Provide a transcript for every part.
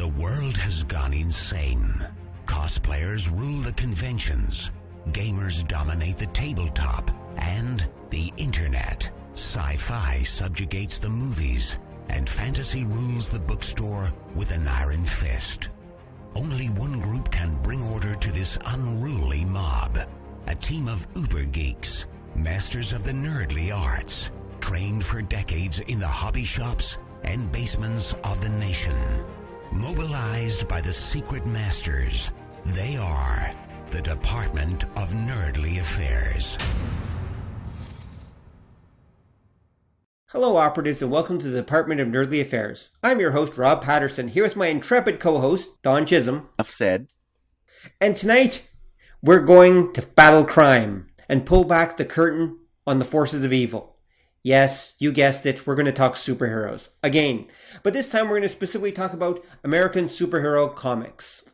The world has gone insane. Cosplayers rule the conventions, gamers dominate the tabletop, and the internet. Sci-fi subjugates the movies, and fantasy rules the bookstore with an iron fist. Only one group can bring order to this unruly mob. A team of uber geeks, masters of the nerdly arts, trained for decades in the hobby shops and basements of the nation. Mobilized by the secret masters, they are the Department of Nerdly Affairs. Hello, operatives, and welcome to the Department of Nerdly Affairs. I'm your host, Rob Patterson, here with my intrepid co-host, Don Chisholm. Enough said. And tonight, we're going to battle crime and pull back the curtain on the forces of evil. Yes, you guessed it, we're going to talk superheroes again. But this time we're going to specifically talk about American superhero comics.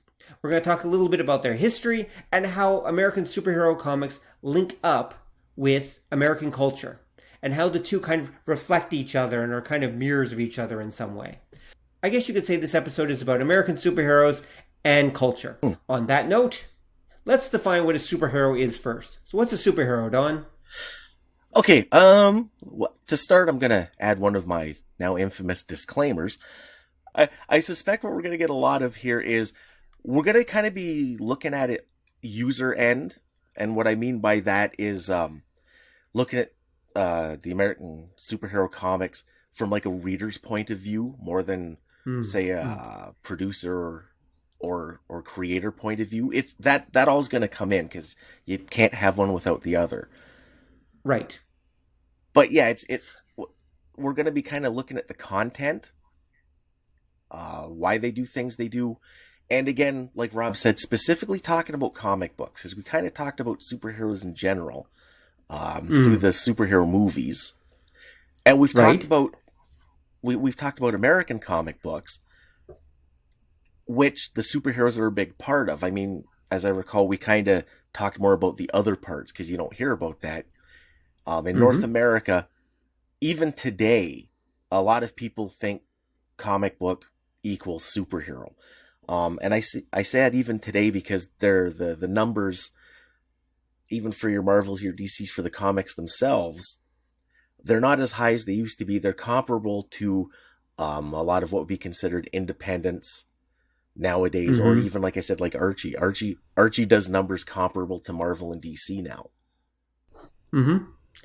We're going to talk a little bit about their history and how American superhero comics link up with American culture and how the two kind of reflect each other and are kind of mirrors of each other in some way. I guess you could say this episode is about American superheroes and culture. On that note, let's define what a superhero is first. So what's a superhero, Don? Okay, to start, I'm going to add one of my now infamous disclaimers. I suspect what we're going to get a lot of here is we're going to kind of be looking at it user end. And what I mean by that is looking at the American superhero comics from like a reader's point of view more than, say, a producer or creator point of view. It's that all's going to come in because you can't have one without the other. Right. But yeah, we're going to be kind of looking at the content, why they do things they do. And again, like Rob said, specifically talking about comic books, because we kind of talked about superheroes in general through the superhero movies. And we've talked about we've talked about American comic books, which the superheroes are a big part of. I mean, as I recall, we kind of talked more about the other parts because you don't hear about that. In North America, even today, a lot of people think comic book equals superhero. And I say that even today because they're the numbers, even for your Marvels, your DCs, for the comics themselves, they're not as high as they used to be. They're comparable to a lot of what would be considered independents nowadays, or even, like I said, like Archie. Archie does numbers comparable to Marvel and DC now.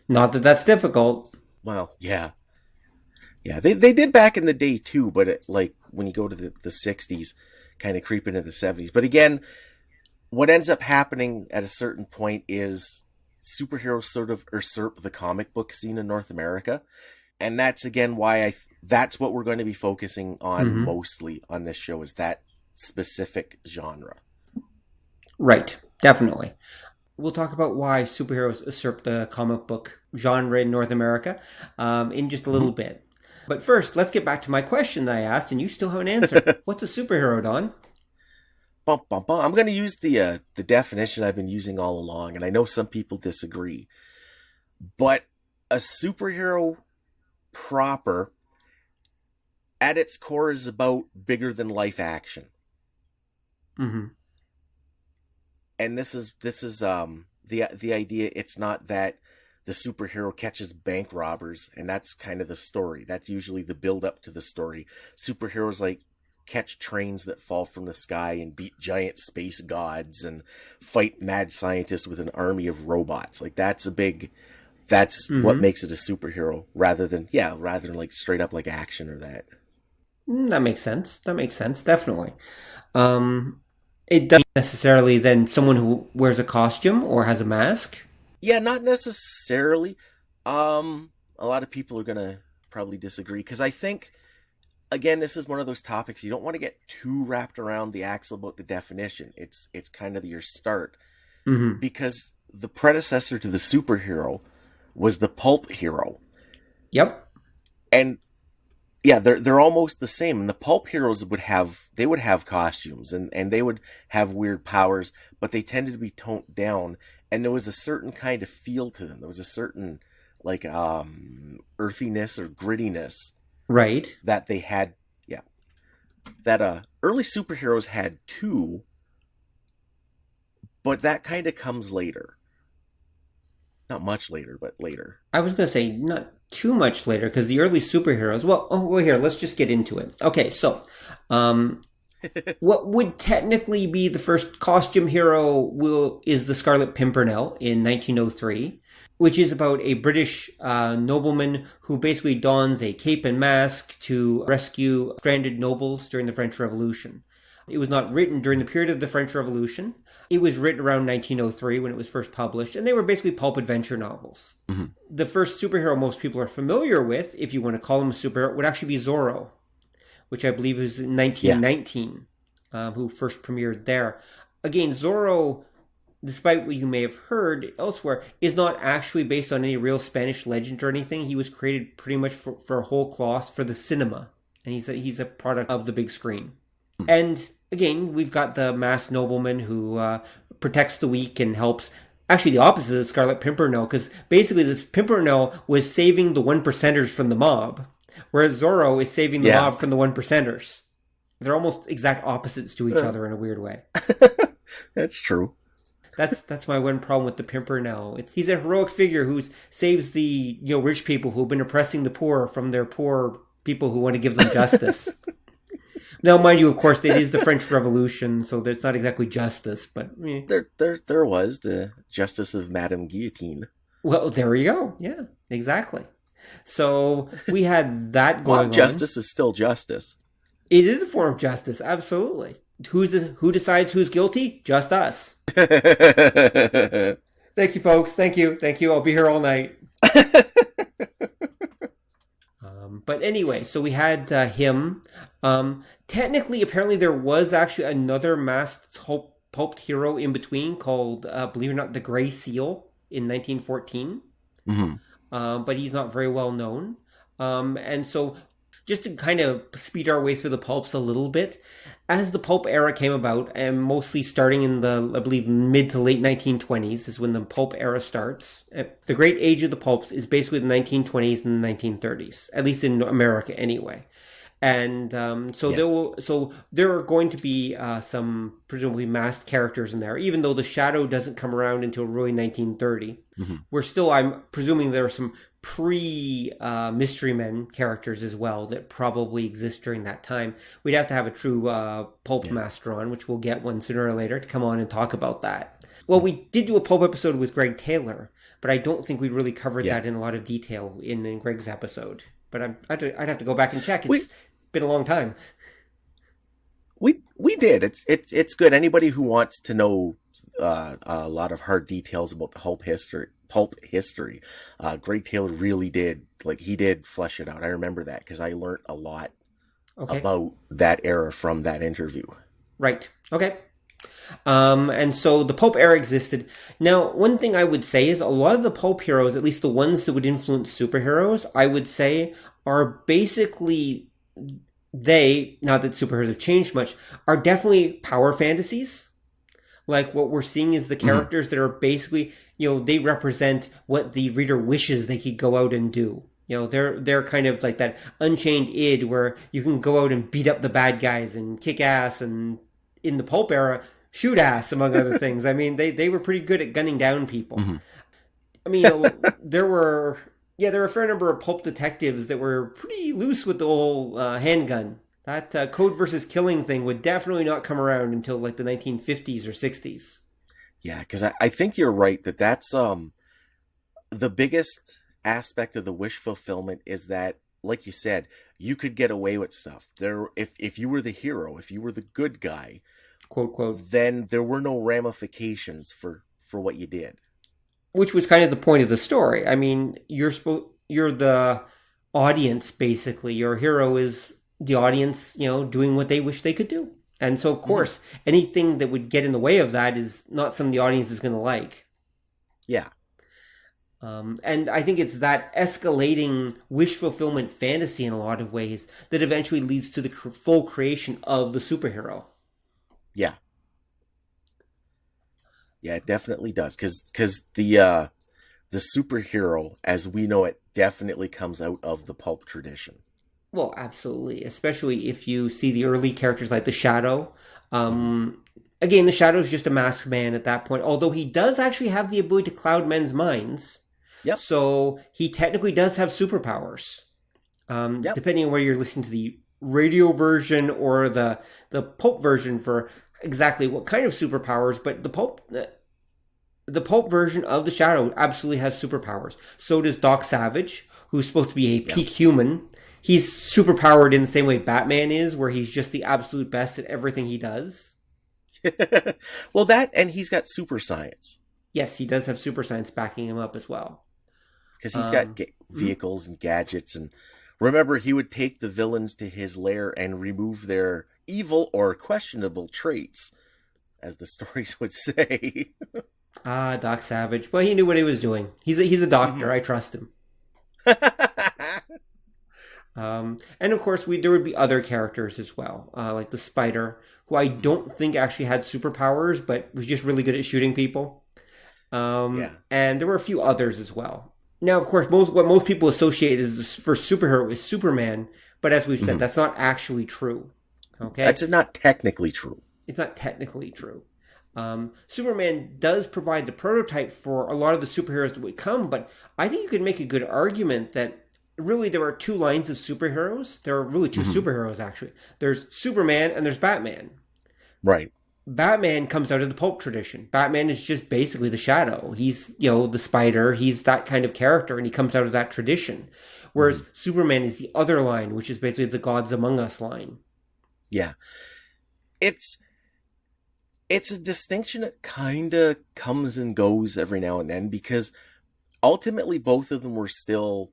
Not that that's difficult. Well, yeah. Yeah, they did back in the day too, but like when you go to the 60s, kind of creep into the 70s. But again, what ends up happening at a certain point is superheroes sort of usurp the comic book scene in North America. And that's again why that's what we're going to be focusing on mostly on this show, is that specific genre. Right, definitely. We'll talk about why superheroes usurp the comic book genre in North America in just a little bit. But first, let's get back to my question that I asked, and you still haven't answered. What's a superhero, Don? I'm going to use the definition I've been using all along, and I know some people disagree. But a superhero proper, at its core, is about bigger than life action. And this is the idea. It's not that the superhero catches bank robbers and that's kind of the story. That's usually the build up to the story. Superheroes like catch trains that fall from the sky and beat giant space gods and fight mad scientists with an army of robots. Like that's what makes it a superhero rather than like straight up like action or that. That makes sense. Definitely. It doesn't necessarily then someone who wears a costume or has a mask? Yeah, not necessarily. A lot of people are going to probably disagree because I think, again, this is one of those topics you don't want to get too wrapped around the axle about the definition. It's kind of your start. Because the predecessor to the superhero was the pulp hero. Yep. And yeah, they're almost the same. And the pulp heroes would have costumes and they would have weird powers, but they tended to be toned down. And there was a certain kind of feel to them. There was a certain like earthiness or grittiness, right? That they had. Yeah. that early superheroes had two, but that kind of comes later. Not much later, but later. I was going to say not too much later, because the early superheroes. Well, here, let's just get into it. Okay, so what would technically be the first costume hero is the Scarlett Pimpernel in 1903, which is about a British nobleman who basically dons a cape and mask to rescue stranded nobles during the French Revolution. It was not written during the period of the French Revolution. It was written around 1903 when it was first published, and they were basically pulp adventure novels. Mm-hmm. The first superhero most people are familiar with, if you want to call him a superhero, would actually be Zorro, which I believe was in 1919, who first premiered there. Again, Zorro, despite what you may have heard elsewhere, is not actually based on any real Spanish legend or anything. He was created pretty much for whole cloth for the cinema, and he's a product of the big screen. And again, we've got the masked nobleman who protects the weak and helps. Actually, the opposite of the Scarlett Pimpernel, because basically the Pimpernel was saving the one percenters from the mob, whereas Zorro is saving the mob from the one percenters. They're almost exact opposites to each other in a weird way. That's true. That's my one problem with the Pimpernel. He's a heroic figure who saves the rich people who've been oppressing the poor from their poor people who want to give them justice. Now, mind you, of course, it is the French Revolution, so there's not exactly justice, but there was the justice of Madame Guillotine. Well, there you go. Yeah, exactly. So we had that going on. Justice is still justice. It is a form of justice, absolutely. Who decides who's guilty? Just us. Thank you, folks. Thank you. I'll be here all night. But anyway, so we had him. Technically, apparently, there was actually another masked pulp hero in between called, believe it or not, the Gray Seal in 1914. Mm-hmm. But he's not very well known. And so just to kind of speed our way through the pulps a little bit, as the pulp era came about, and mostly starting in the, I believe, mid to late 1920s is when the pulp era starts. The great age of the pulps is basically the 1920s and the 1930s, at least in America anyway. And there are going to be some presumably masked characters in there, even though the Shadow doesn't come around until really 1930. Mm-hmm. I'm presuming there are some pre-Mystery Men characters as well that probably exist during that time. We'd have to have a true pulp master on, which we'll get one sooner or later to come on and talk about that. Well, we did do a pulp episode with Gregg Taylor, but I don't think we really covered that in a lot of detail in Gregg's episode. But I'd have to go back and check. It's been a long time. We did. It's good. Anybody who wants to know a lot of hard details about the pulp history, Gregg Taylor really did. He did flesh it out. I remember that because I learned a lot about that era from that interview. Right. Okay. And so the pulp era existed. Now, one thing I would say is a lot of the pulp heroes, at least the ones that would influence superheroes, I would say are basically not that superheroes have changed much, are definitely power fantasies. Like what we're seeing is the characters that are basically, they represent what the reader wishes they could go out and do. They're kind of like that Unchained id where you can go out and beat up the bad guys and kick ass, and in the pulp era, shoot ass, among other things. I mean, they were pretty good at gunning down people. Mm-hmm. I mean, there were a fair number of pulp detectives that were pretty loose with the whole handgun. That code versus killing thing would definitely not come around until like the 1950s or 60s. Yeah, because I think you're right that's the biggest aspect of the wish fulfillment is that, like you said, you could get away with stuff. If you were the hero, if you were the good guy, quote quote, then there were no ramifications for what you did. Which was kind of the point of the story. I mean, you're the audience, basically. Your hero is the audience, doing what they wish they could do. And so, of course, anything that would get in the way of that is not something the audience is going to like. Yeah. And I think it's that escalating wish fulfillment fantasy in a lot of ways that eventually leads to the full creation of the superhero. Yeah. Yeah, it definitely does. Because the superhero, as we know it, definitely comes out of the pulp tradition. Well, absolutely. Especially if you see the early characters like the Shadow. Again, the Shadow is just a masked man at that point, although he does actually have the ability to cloud men's minds. Yep. So he technically does have superpowers. Yep. Depending on whether you're listening to the radio version or the pulp version for exactly what kind of superpowers, but the pulp version of the Shadow absolutely has superpowers. So does Doc Savage, who's supposed to be a peak human. He's superpowered in the same way Batman is, where he's just the absolute best at everything he does. Well, that, and he's got super science. Yes, he does have super science backing him up as well. Because he's got vehicles and gadgets. And remember, he would take the villains to his lair and remove their evil or questionable traits, as the stories would say. Doc Savage. Well, he knew what he was doing. He's a doctor. I trust him. And of course, there would be other characters as well, like the Spider, who I don't think actually had superpowers, but was just really good at shooting people. And there were a few others as well. Now, of course, what most people associate as the first superhero is Superman, but as we've said, that's not actually true. Okay, that's not technically true. It's not technically true. Superman does provide the prototype for a lot of the superheroes that would come, but I think you could make a good argument that really there are two lines of superheroes. There are really two superheroes, actually. There's Superman and there's Batman. Right. Batman comes out of the pulp tradition. Batman is just basically the Shadow. He's, the Spider. He's that kind of character, and he comes out of that tradition. Whereas Superman is the other line, which is basically the Gods Among Us line. Yeah. It's a distinction that kind of comes and goes every now and then, because ultimately both of them were still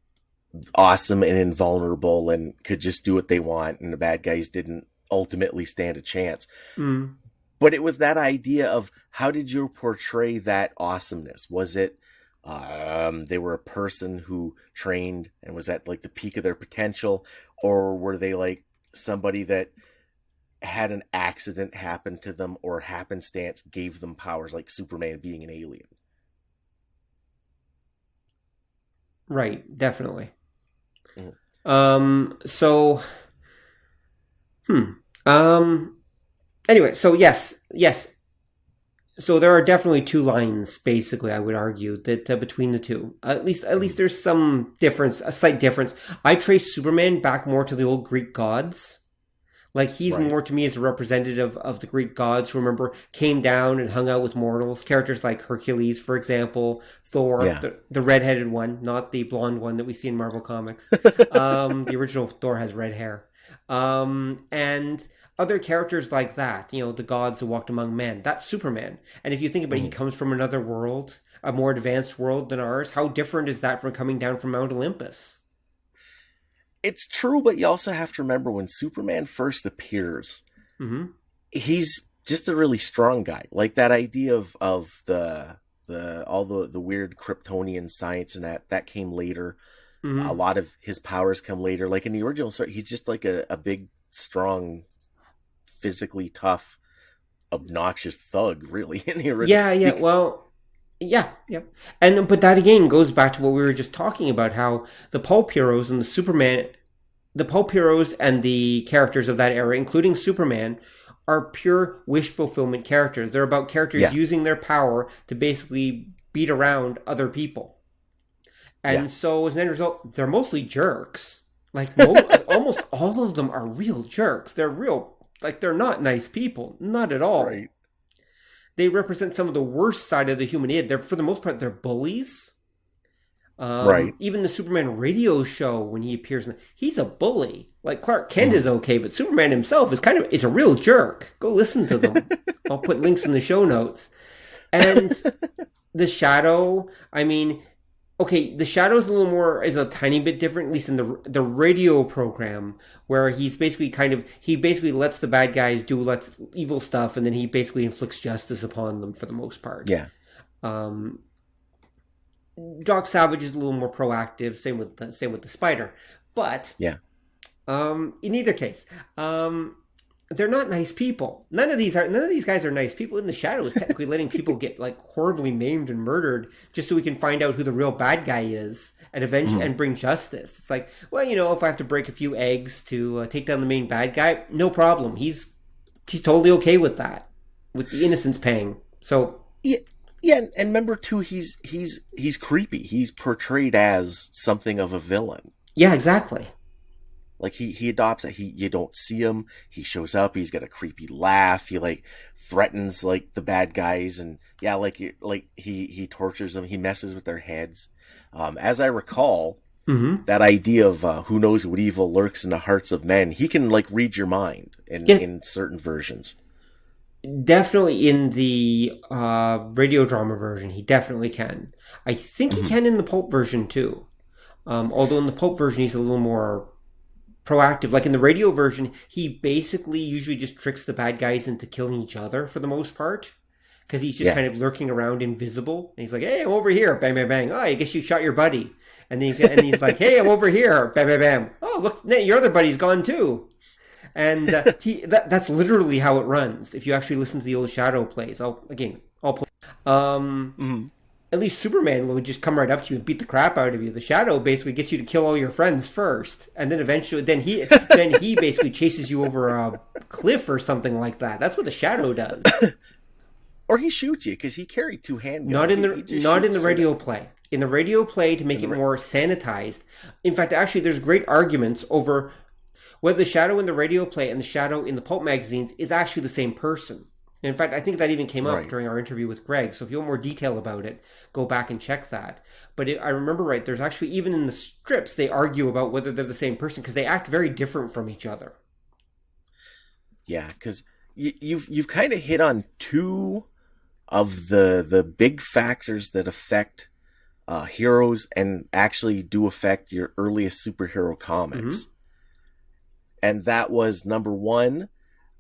awesome and invulnerable and could just do what they want, and the bad guys didn't ultimately stand a chance. But it was that idea of, how did you portray that awesomeness? Was it they were a person who trained and was at like the peak of their potential, or were they like somebody that had an accident happen to them or happenstance gave them powers, like Superman being an alien? Right, definitely. Anyway, so yes. So there are definitely two lines, basically, I would argue, that between the two. At least there's some difference, a slight difference. I trace Superman back more to the old Greek gods. Like, he's more to me as a representative of the Greek gods who, remember, came down and hung out with mortals. Characters like Hercules, for example, Thor, the redheaded one, not the blonde one that we see in Marvel Comics. The original Thor has red hair. And other characters like that, the gods who walked among men. That's Superman. And if you think about it, he comes from another world, a more advanced world than ours. How different is that from coming down from Mount Olympus? It's true, but you also have to remember, when Superman first appears, he's just a really strong guy. Like, that idea of the weird Kryptonian science and that came later. A lot of his powers come later. Like, in the original story, he's just like a big, strong, physically tough, obnoxious thug, really, in the original. And but that again goes back to what we were just talking about, how the pulp heroes and the pulp heroes and the characters of that era, including Superman, are pure wish fulfillment characters. They're about characters using their power to basically beat around other people. And so as an end result, they're mostly jerks. Like, almost all of them are real jerks. They're real, like, they're not nice people. Not at all. Right. They represent some of the worst side of the human id. For the most part, they're bullies. Even the Superman radio show, when he appears, he's a bully. Like, Clark Kent is okay, but Superman himself is a real jerk. Go listen to them. I'll put links in the show notes. And the Shadow, the Shadow's is a tiny bit different, at least in the radio program, where he's basically he basically lets the bad guys do evil stuff, and then he basically inflicts justice upon them for the most part. Yeah. Doc Savage is a little more proactive. Same with the Spider, but in either case, they're not nice people. None of these guys are nice people. In the Shadow is technically letting people get like horribly maimed and murdered just so we can find out who the real bad guy is and eventually and bring justice. It's like, well, if I have to break a few eggs to take down the main bad guy, no problem. He's totally okay with that, with the innocence paying. So yeah, and remember too, he's creepy. He's portrayed as something of a villain. Yeah, exactly. Like he adopts it. You don't see him. He shows up. He's got a creepy laugh. He like threatens like the bad guys, and yeah, he tortures them. He messes with their heads. As I recall, that idea of who knows what evil lurks in the hearts of men. He can like read your mind in certain versions. Definitely in the radio drama version, he definitely can. I think he can in the Pulp version too. Although in the Pulp version, he's a little more proactive. Like in the radio version, he basically usually just tricks the bad guys into killing each other for the most part, because he's just kind of lurking around invisible. And he's like, "Hey, I'm over here!" Bang, bang, bang. "Oh, I guess you shot your buddy." And then he's like, "Hey, I'm over here!" Bam, bam, bam. "Oh, look, your other buddy's gone too." And that's literally how it runs. If you actually listen to the old Shadow plays, I'll play. At least Superman would just come right up to you and beat the crap out of you. The Shadow basically gets you to kill all your friends first, and then eventually, he basically chases you over a cliff or something like that. That's what the Shadow does. Or he shoots you because he carried two handguns. Not in the radio play. In the radio play, to make it more sanitized. In fact, actually, there's great arguments over whether the Shadow in the radio play and the Shadow in the Pulp magazines is actually the same person. In fact, I think that even came up during our interview with Gregg. So if you want more detail about it, go back and check that. But I remember right, there's actually, even in the strips, they argue about whether they're the same person because they act very different from each other. Yeah, because you've kind of hit on two of the big factors that affect heroes and actually do affect your earliest superhero comics. And that was, number one,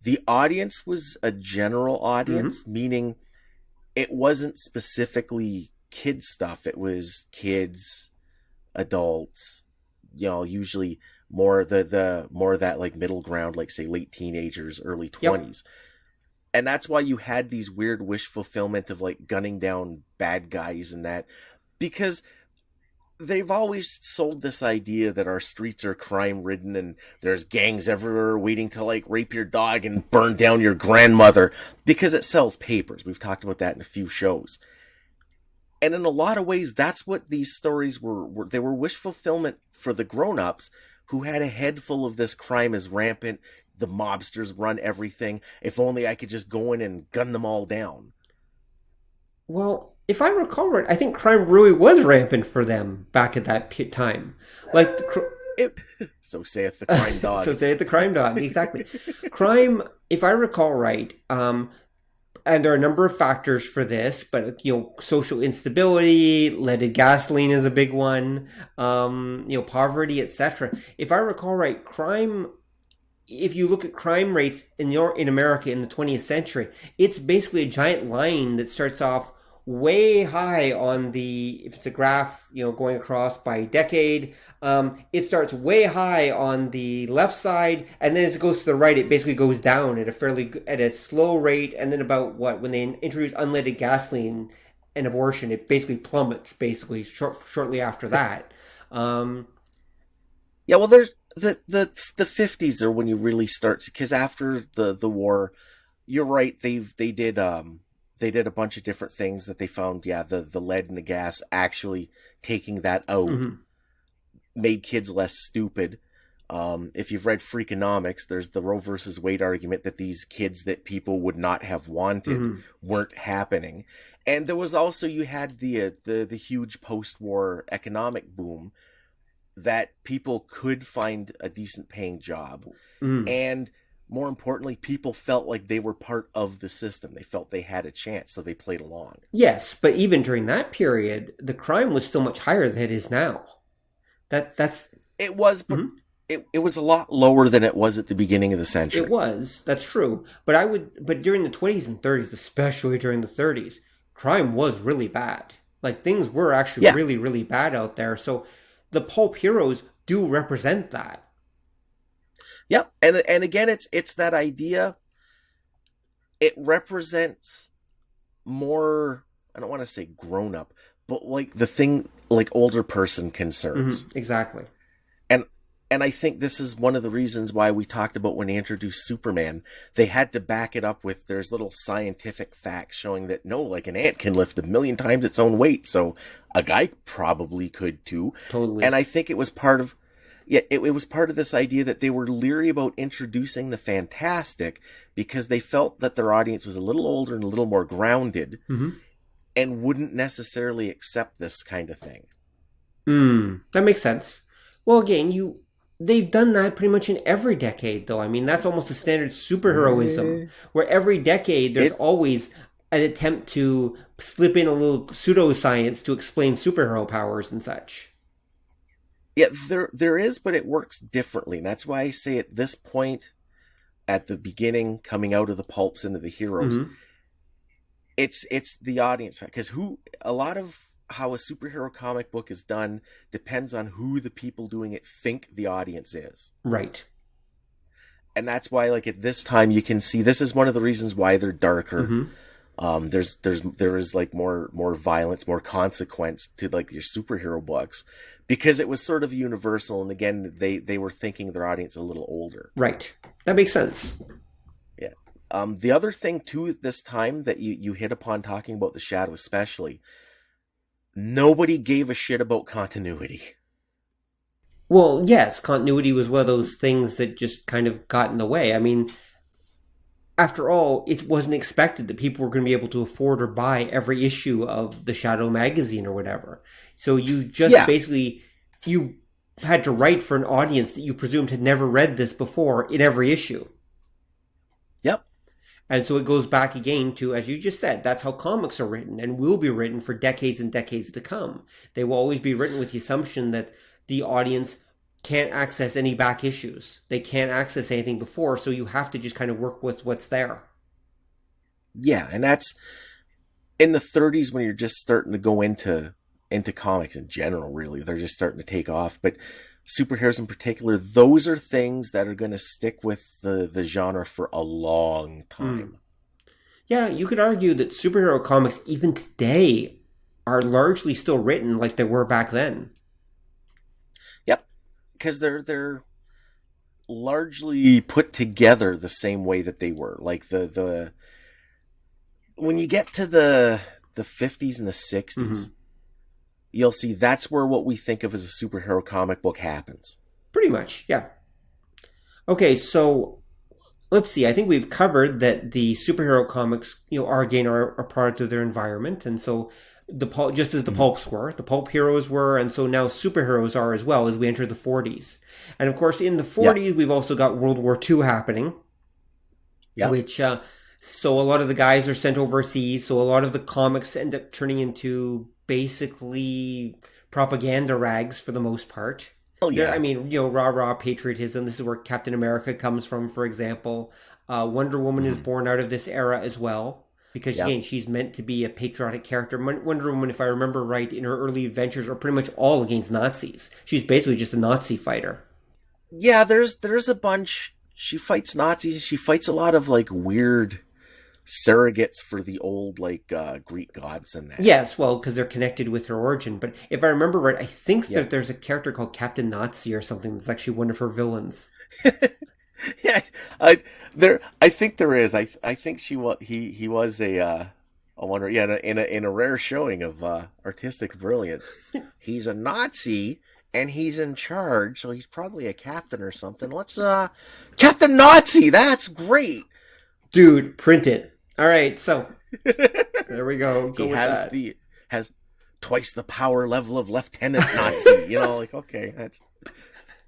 the audience was a general audience, meaning it wasn't specifically kid stuff. It was kids, adults, usually more more of that like middle ground, like say late teenagers, early 20s. And that's why you had these weird wish fulfillment of like gunning down bad guys and that, because they've always sold this idea that our streets are crime ridden and there's gangs everywhere waiting to like rape your dog and burn down your grandmother because it sells papers. We've talked about that in a few shows. And in a lot of ways, that's what these stories were. They were wish fulfillment for the grown-ups who had a head full of this crime is rampant. The mobsters run everything. If only I could just go in and gun them all down. Well, if I recall right, I think crime really was rampant for them back at that time. Like, so saith the crime dog. So saith the crime dog, exactly. Crime, if I recall right, and there are a number of factors for this, but social instability, leaded gasoline is a big one. Poverty, etc. If I recall right, crime. If you look at crime rates in America in the 20th century, it's basically a giant line that starts off way high on if it's a graph, going across by decade, it starts way high on the left side, and then as it goes to the right, it basically goes down at a slow rate, and then when they introduce unleaded gasoline and abortion, it basically plummets shortly after that. Yeah, well, there's the 50s are when you really start, because after the war, you're right, they did a bunch of different things that they found. Yeah, the lead and the gas actually taking that out made kids less stupid. If you've read Freakonomics, there's the Roe versus Wade argument that these kids that people would not have wanted weren't happening. And there was also, you had the huge post-war economic boom that people could find a decent paying job. And more importantly, people felt like they were part of the system. They felt they had a chance, so they played along. Yes, but even during that period, the crime was still much higher than it is now. It was, but it was a lot lower than it was at the beginning of the century. It was. That's true. But during the 20s and 30s, especially during the 30s, crime was really bad. Like, things were actually really, really bad out there. So the pulp heroes do represent that. Yep. And again, it's that idea. It represents more, I don't want to say grown up, but like the thing, like older person concerns. Exactly. And I think this is one of the reasons why we talked about when they introduced Superman, they had to back it up with there's little scientific facts showing that no, like an ant can lift 1,000,000 times its own weight. So a guy probably could too. Totally. And I think it was part of, it was part of this idea that they were leery about introducing the fantastic because they felt that their audience was a little older and a little more grounded and wouldn't necessarily accept this kind of thing. That makes sense. Well, again, they've done that pretty much in every decade, though. I mean, that's almost a standard superheroism, where every decade there's always an attempt to slip in a little pseudoscience to explain superhero powers and such. Yeah, there is, but it works differently. And that's why I say at this point, at the beginning, coming out of the pulps into the heroes, it's the audience, because a lot of how a superhero comic book is done depends on who the people doing it think the audience is. Right. And that's why, like, at this time, you can see this is one of the reasons why they're darker. There is like more violence, more consequence to like your superhero books, because it was sort of universal. And again, they were thinking their audience a little older. Right. That makes sense. Yeah. The other thing too at this time that you hit upon talking about the Shadow especially, nobody gave a shit about continuity. Well, yes, continuity was one of those things that just kind of got in the way. I mean, after all, it wasn't expected that people were going to be able to afford or buy every issue of the Shadow magazine or whatever. So you just basically, you had to write for an audience that you presumed had never read this before in every issue. Yep. And so it goes back again to, as you just said, that's how comics are written and will be written for decades and decades to come. They will always be written with the assumption that the audience can't access any back issues. They can't access anything before, so you have to just kind of work with what's there. Yeah, and that's in the 30s when you're just starting to go into comics in general, really. They're just starting to take off. But superheroes in particular, those are things that are going to stick with the genre for a long time. Yeah, you could argue that superhero comics, even today, are largely still written like they were back then. Yep, because they're largely put together the same way that they were. Like the when you get to the 50s and the 60s, you'll see that's where what we think of as a superhero comic book happens. Pretty much, yeah. Okay, so let's see. I think we've covered that the superhero comics, are again a product of their environment, and so just as the pulps were, the pulp heroes were, and so now superheroes are as well as we enter the 40s. And of course, in the 40s, we've also got World War II happening, which so a lot of the guys are sent overseas. So a lot of the comics end up turning into basically propaganda rags for the most part. Oh, yeah. I mean, rah-rah patriotism. This is where Captain America comes from, for example. Wonder Woman is born out of this era as well. Because, again, she's meant to be a patriotic character. Wonder Woman, if I remember right, in her early adventures are pretty much all against Nazis. She's basically just a Nazi fighter. Yeah, there's a bunch. She fights Nazis. She fights a lot of, like, weird surrogates for the old, like, Greek gods and that. Yes, well, because they're connected with her origin. But if I remember right, I think that there's a character called Captain Nazi or something that's actually one of her villains. Yeah, I think there is. I think he was a wonder. Yeah, in a rare showing of artistic brilliance. He's a Nazi and he's in charge, so he's probably a captain or something. Let's Captain Nazi. That's great, dude. Print it. All right, so there we go. He has twice the power level of Lieutenant Nazi. Like okay, that's.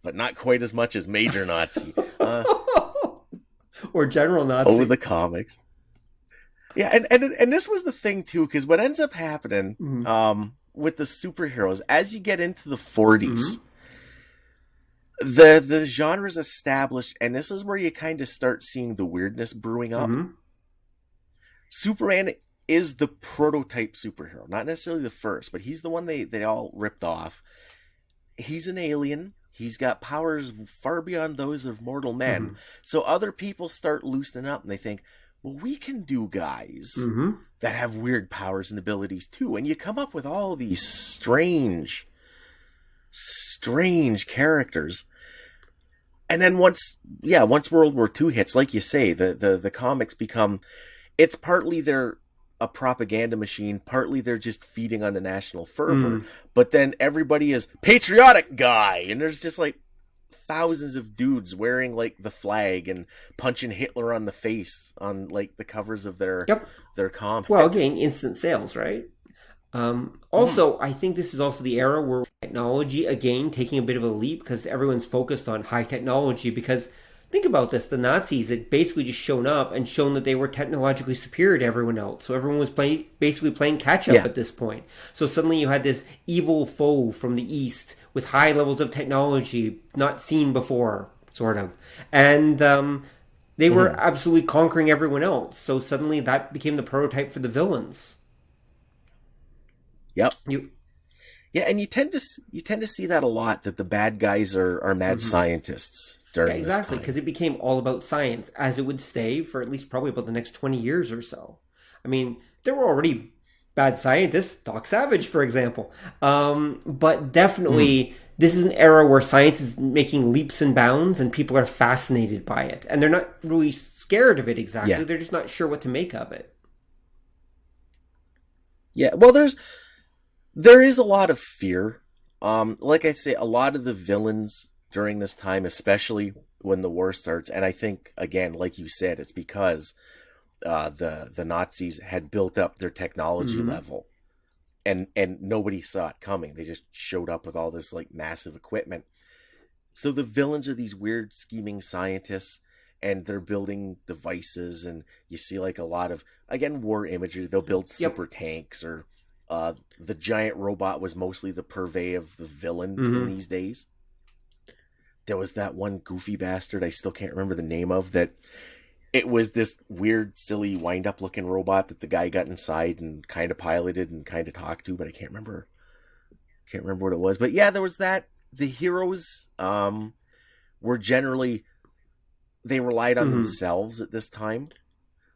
But not quite as much as Major Nazi. Or General Nazi. Over the comics. Yeah, and this was the thing, too, because what ends up happening with the superheroes, as you get into the 40s, the genre is established, and this is where you kind of start seeing the weirdness brewing up. Superman is the prototype superhero. Not necessarily the first, but he's the one they all ripped off. He's an alien. He's got powers far beyond those of mortal men. Mm-hmm. So other people start loosening up and they think, well, we can do guys that have weird powers and abilities too. And you come up with all these strange characters. And then once World War II hits, like you say, the comics become, it's partly they're a propaganda machine, partly they're just feeding on the national fervor, but then everybody is patriotic guy, and there's just like thousands of dudes wearing like the flag and punching Hitler on the face on like the covers of their comics. Well, again, instant sales, right? Also, I think this is also the era where technology, again, taking a bit of a leap because everyone's focused on high technology. Because think about this, the Nazis had basically just shown up and shown that they were technologically superior to everyone else. So everyone was basically playing catch-up at this point. So suddenly you had this evil foe from the East with high levels of technology not seen before, sort of. And they were absolutely conquering everyone else. So suddenly that became the prototype for the villains. Yep. And you tend to see that a lot, that the bad guys are mad scientists during this exactly, time. because it became all about science, as it would stay for at least probably about the next 20 years or so. I mean, there were already bad scientists, Doc Savage, for example. But definitely, this is an era where science is making leaps and bounds, and people are fascinated by it. And they're not really scared of it exactly. Yeah. They're just not sure what to make of it. Yeah, well, there is a lot of fear. Like I say, a lot of the villains during this time, especially when the war starts, and I think, again, like you said, it's because the Nazis had built up their technology level, and nobody saw it coming. They just showed up with all this like massive equipment. So the villains are these weird scheming scientists, and they're building devices, and you see like a lot of, again, war imagery. They'll build super tanks, or the giant robot was mostly the purvey of the villain in these days. There was that one goofy bastard, I still can't remember the name of, that it was this weird, silly, wind-up looking robot that the guy got inside and kind of piloted and kind of talked to, but I can't remember what it was. But yeah, there was that. The heroes were generally, they relied on themselves at this time.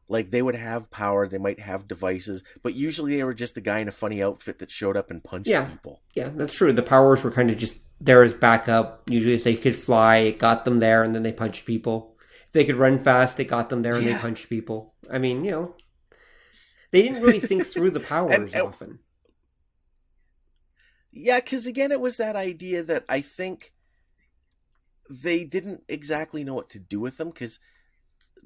Like, they would have power, they might have devices, but usually they were just a guy in a funny outfit that showed up and punched people. Yeah, that's true. The powers were kind of just there as backup. Usually if they could fly, it got them there, and then they punched people. If they could run fast, it got them there, and they punched people. I mean, they didn't really think through the powers often. Yeah, because again, it was that idea that I think they didn't exactly know what to do with them, because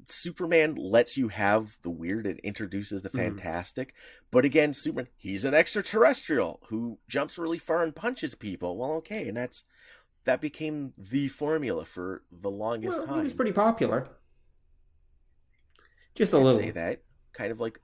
Superman lets you have the weird and introduces the fantastic. But again, Superman, he's an extraterrestrial who jumps really far and punches people. Well, okay, and that became the formula for the longest time. He was pretty popular. Just a I'd little. Say that. Kind of like,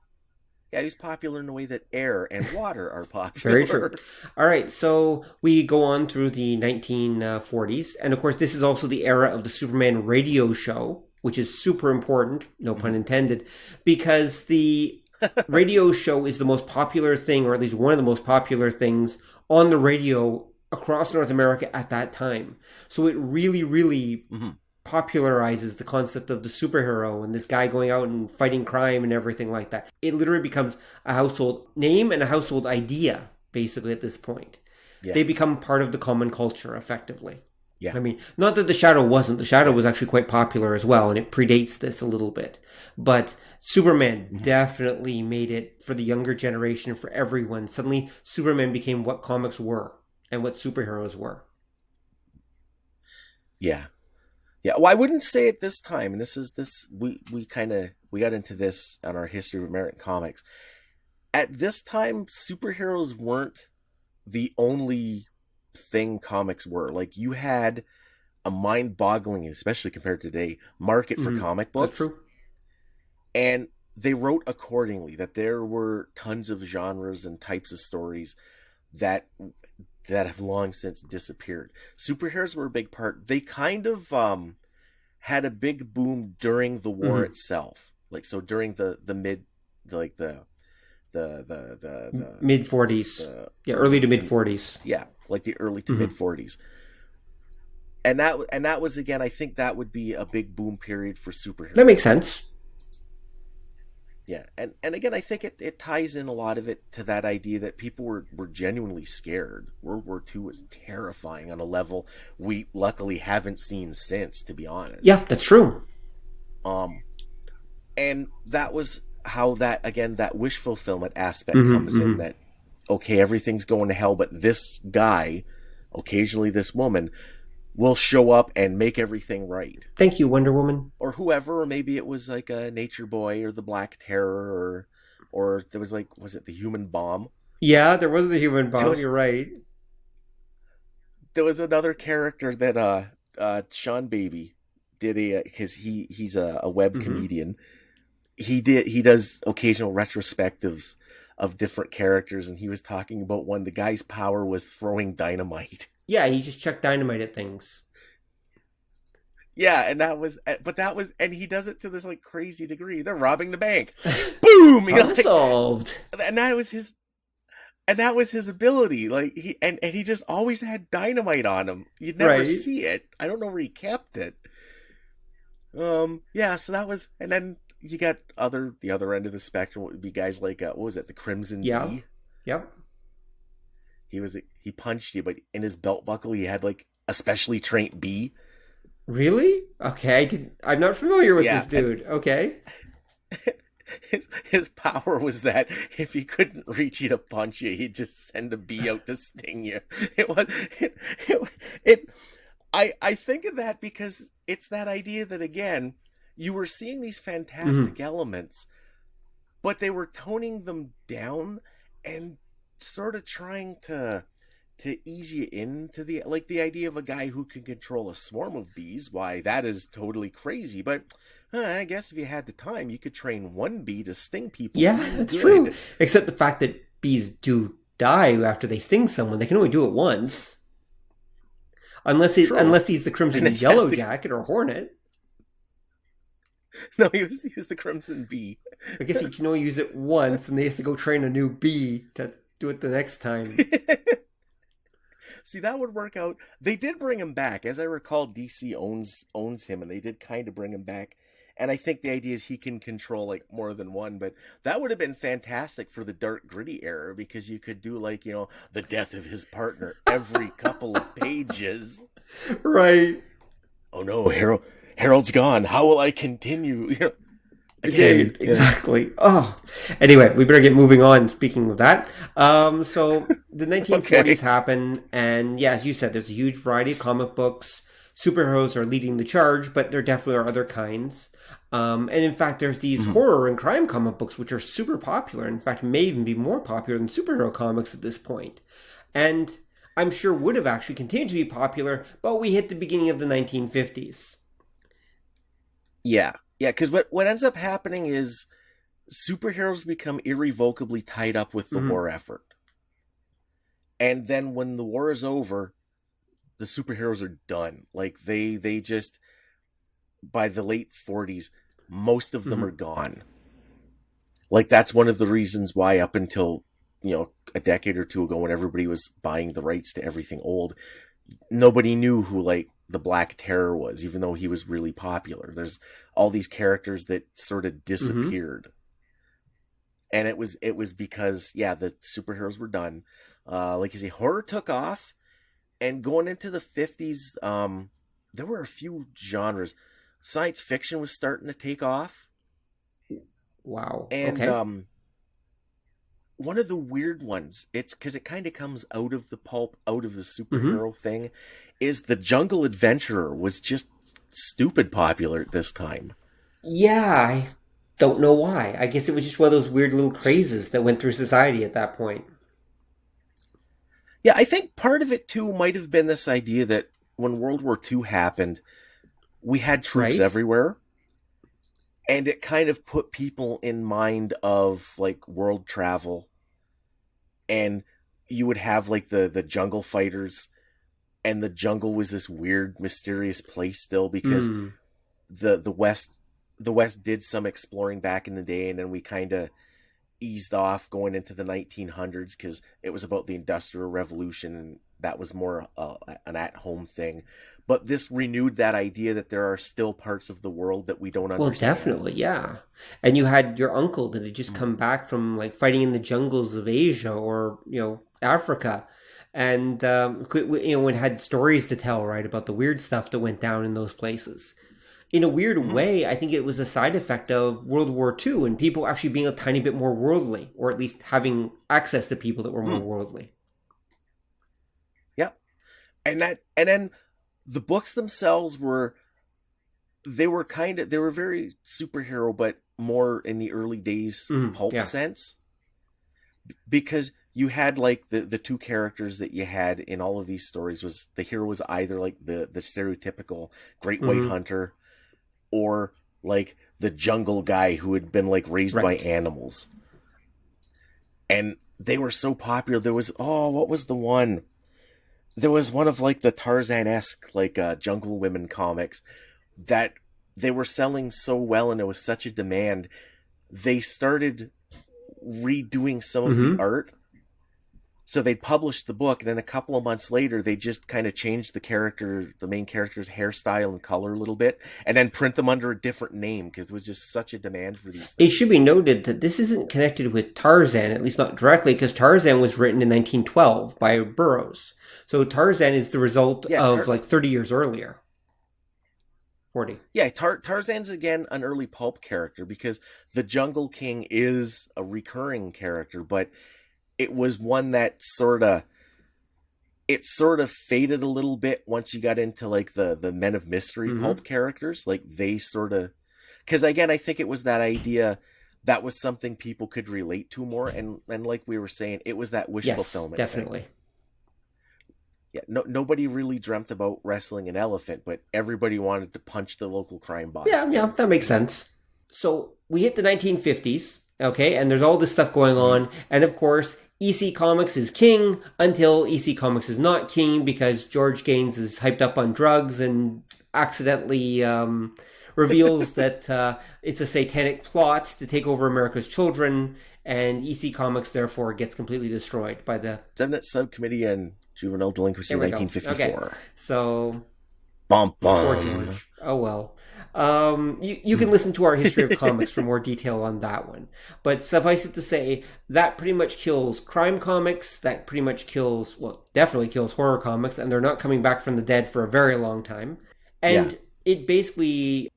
yeah, he's popular in the way that air and water are popular. Very true. All right, so we go on through the 1940s. And of course, this is also the era of the Superman radio show, which is super important, no pun intended, because the radio show is the most popular thing, or at least one of the most popular things on the radio across North America at that time. So it really, really popularizes the concept of the superhero and this guy going out and fighting crime and everything like that. It literally becomes a household name and a household idea, basically, at this point. Yeah. They become part of the common culture, effectively. Yeah. I mean, not that The Shadow wasn't. The Shadow was actually quite popular as well, and it predates this a little bit. But Superman definitely made it for the younger generation, for everyone. Suddenly, Superman became what comics were and what superheroes were. Yeah. Yeah, well, I wouldn't say at this time, and we got into this on our history of American comics. At this time, superheroes weren't the only thing comics were. Like, you had a mind-boggling, especially compared to today, market for comic books. That's true. And they wrote accordingly, that there were tons of genres and types of stories that have long since disappeared. Superheroes were a big part. They kind of had a big boom during the war itself. Like, so during the mid, like the mid 40s. Early to mid 40s. Yeah, like the early to mid 40s. And that was, again, I think that would be a big boom period for superheroes. That makes sense. Yeah, and again, I think it ties in a lot of it to that idea that people were genuinely scared. World War II was terrifying on a level we luckily haven't seen since, to be honest. Yeah, that's true. And that was how that wish fulfillment aspect comes in, that, okay, everything's going to hell, but this guy, occasionally this woman, will show up and make everything right. Thank you, Wonder Woman. Or whoever, or maybe it was like a Nature Boy or the Black Terror, or there was was it the Human Bomb? Yeah, there was the Human Bomb, you're right. There was another character that Sean Baby did, because he's a web comedian. He does occasional retrospectives of different characters, and he was talking about one. The guy's power was throwing dynamite. Yeah, he just chucked dynamite at things. Yeah, and he does it to this crazy degree. They're robbing the bank. Boom! Solved. And that was his ability. He just always had dynamite on him. You'd never see it. I don't know where he kept it. Yeah, so that was, and then you got the other end of the spectrum would be guys like what was it, the Crimson Bee? Yep. He punched you, but in his belt buckle he had a specially trained bee. Really? Okay, I'm not familiar with this dude. Okay. His power was that if he couldn't reach you to punch you, he'd just send a bee out to sting you. I think of that because it's that idea that, again, you were seeing these fantastic elements, but they were toning them down and sort of trying to ease you into the idea of a guy who can control a swarm of bees. Why, that is totally crazy, but I guess if you had the time, you could train one bee to sting people. Yeah, that's true. Except the fact that bees do die after they sting someone. They can only do it once. Unless he's the Crimson Yellow Jacket or Hornet. No, he was the Crimson Bee. I guess he can only use it once, and they have to go train a new bee to do it the next time. See, that would work out. They did bring him back. As I recall, DC owns him, and they did kind of bring him back. And I think the idea is he can control more than one, but that would have been fantastic for the dark, gritty era, because you could do the death of his partner every couple of pages. Right. Oh no, Harold's gone. How will I continue? Again. Exactly. Oh. Anyway, we better get moving on. Speaking of that, so the 1940s happen, and yeah, as you said, there's a huge variety of comic books. Superheroes are leading the charge, but there definitely are other kinds. And in fact, there's these horror and crime comic books, which are super popular. In fact, may even be more popular than superhero comics at this point. And I'm sure would have actually continued to be popular, but we hit the beginning of the 1950s. Yeah, because what ends up happening is superheroes become irrevocably tied up with the war effort. And then when the war is over, the superheroes are done. They just, by the late 40s, most of them are gone. That's one of the reasons why up until, a decade or two ago, when everybody was buying the rights to everything old, nobody knew who, the Black Terror was, even though he was really popular. There's all these characters that sort of disappeared. And it was because, the superheroes were done. Like you say, horror took off. And going into the 50s, there were a few genres. Science fiction was starting to take off. Wow. And one of the weird ones, it's because it kind of comes out of the pulp, out of the superhero thing, is the Jungle Adventurer was just stupid popular at this time. Yeah, I don't know why. I guess it was just one of those weird little crazes that went through society at that point. Yeah, I think part of it, too, might have been this idea that when World War II happened, we had troops everywhere. And it kind of put people in mind of, world travel. And you would have, the jungle fighters. And the jungle was this weird, mysterious place still, because the West did some exploring back in the day, and then we kind of eased off going into the 1900s because it was about the Industrial Revolution, and that was more an at-home thing. But this renewed that idea that there are still parts of the world that we don't understand. Well, definitely, yeah. And you had your uncle that had just come back from like fighting in the jungles of Asia or, Africa. And, it had stories to tell, right, about the weird stuff that went down in those places. In a weird way, I think it was a side effect of World War II and people actually being a tiny bit more worldly, or at least having access to people that were more worldly. Yep. And then the books themselves were very superhero, but more in the early days pulp sense. Because you had like the two characters that you had in all of these stories was the hero was either like the stereotypical great white hunter or like the jungle guy who had been like raised by animals. And they were so popular. There was, what was the one? There was one of like the Tarzan-esque like Jungle Women comics that they were selling so well and there was such a demand. They started redoing some of the art. So they published the book, and then a couple of months later, they just kind of changed the main character's hairstyle and color a little bit, and then print them under a different name because there was just such a demand for these things. It should be noted that this isn't connected with Tarzan, at least not directly, because Tarzan was written in 1912 by Burroughs. So Tarzan is the result of like 30 years earlier. 40. Yeah, Tarzan's again an early pulp character because the Jungle King is a recurring character, but it was one that sort of faded a little bit once you got into like the Men of Mystery pulp characters. Like they sort of, because again, I think it was that idea that was something people could relate to more, and like we were saying, it was that wish fulfillment. Definitely. Thing. Yeah, nobody really dreamt about wrestling an elephant, but everybody wanted to punch the local crime boss. Yeah, that makes sense. So we hit the 1950s, okay, and there's all this stuff going on, and of course, EC Comics is king until EC Comics is not king because George Gaines is hyped up on drugs and accidentally reveals that it's a satanic plot to take over America's children, and EC Comics therefore gets completely destroyed by the Senate Subcommittee on Juvenile Delinquency in 1954. Okay. So, bum. Poor George. Oh well. You can listen to our history of comics for more detail on that one. But suffice it to say, that pretty much kills crime comics. That pretty much definitely kills horror comics. And they're not coming back from the dead for a very long time. And it basically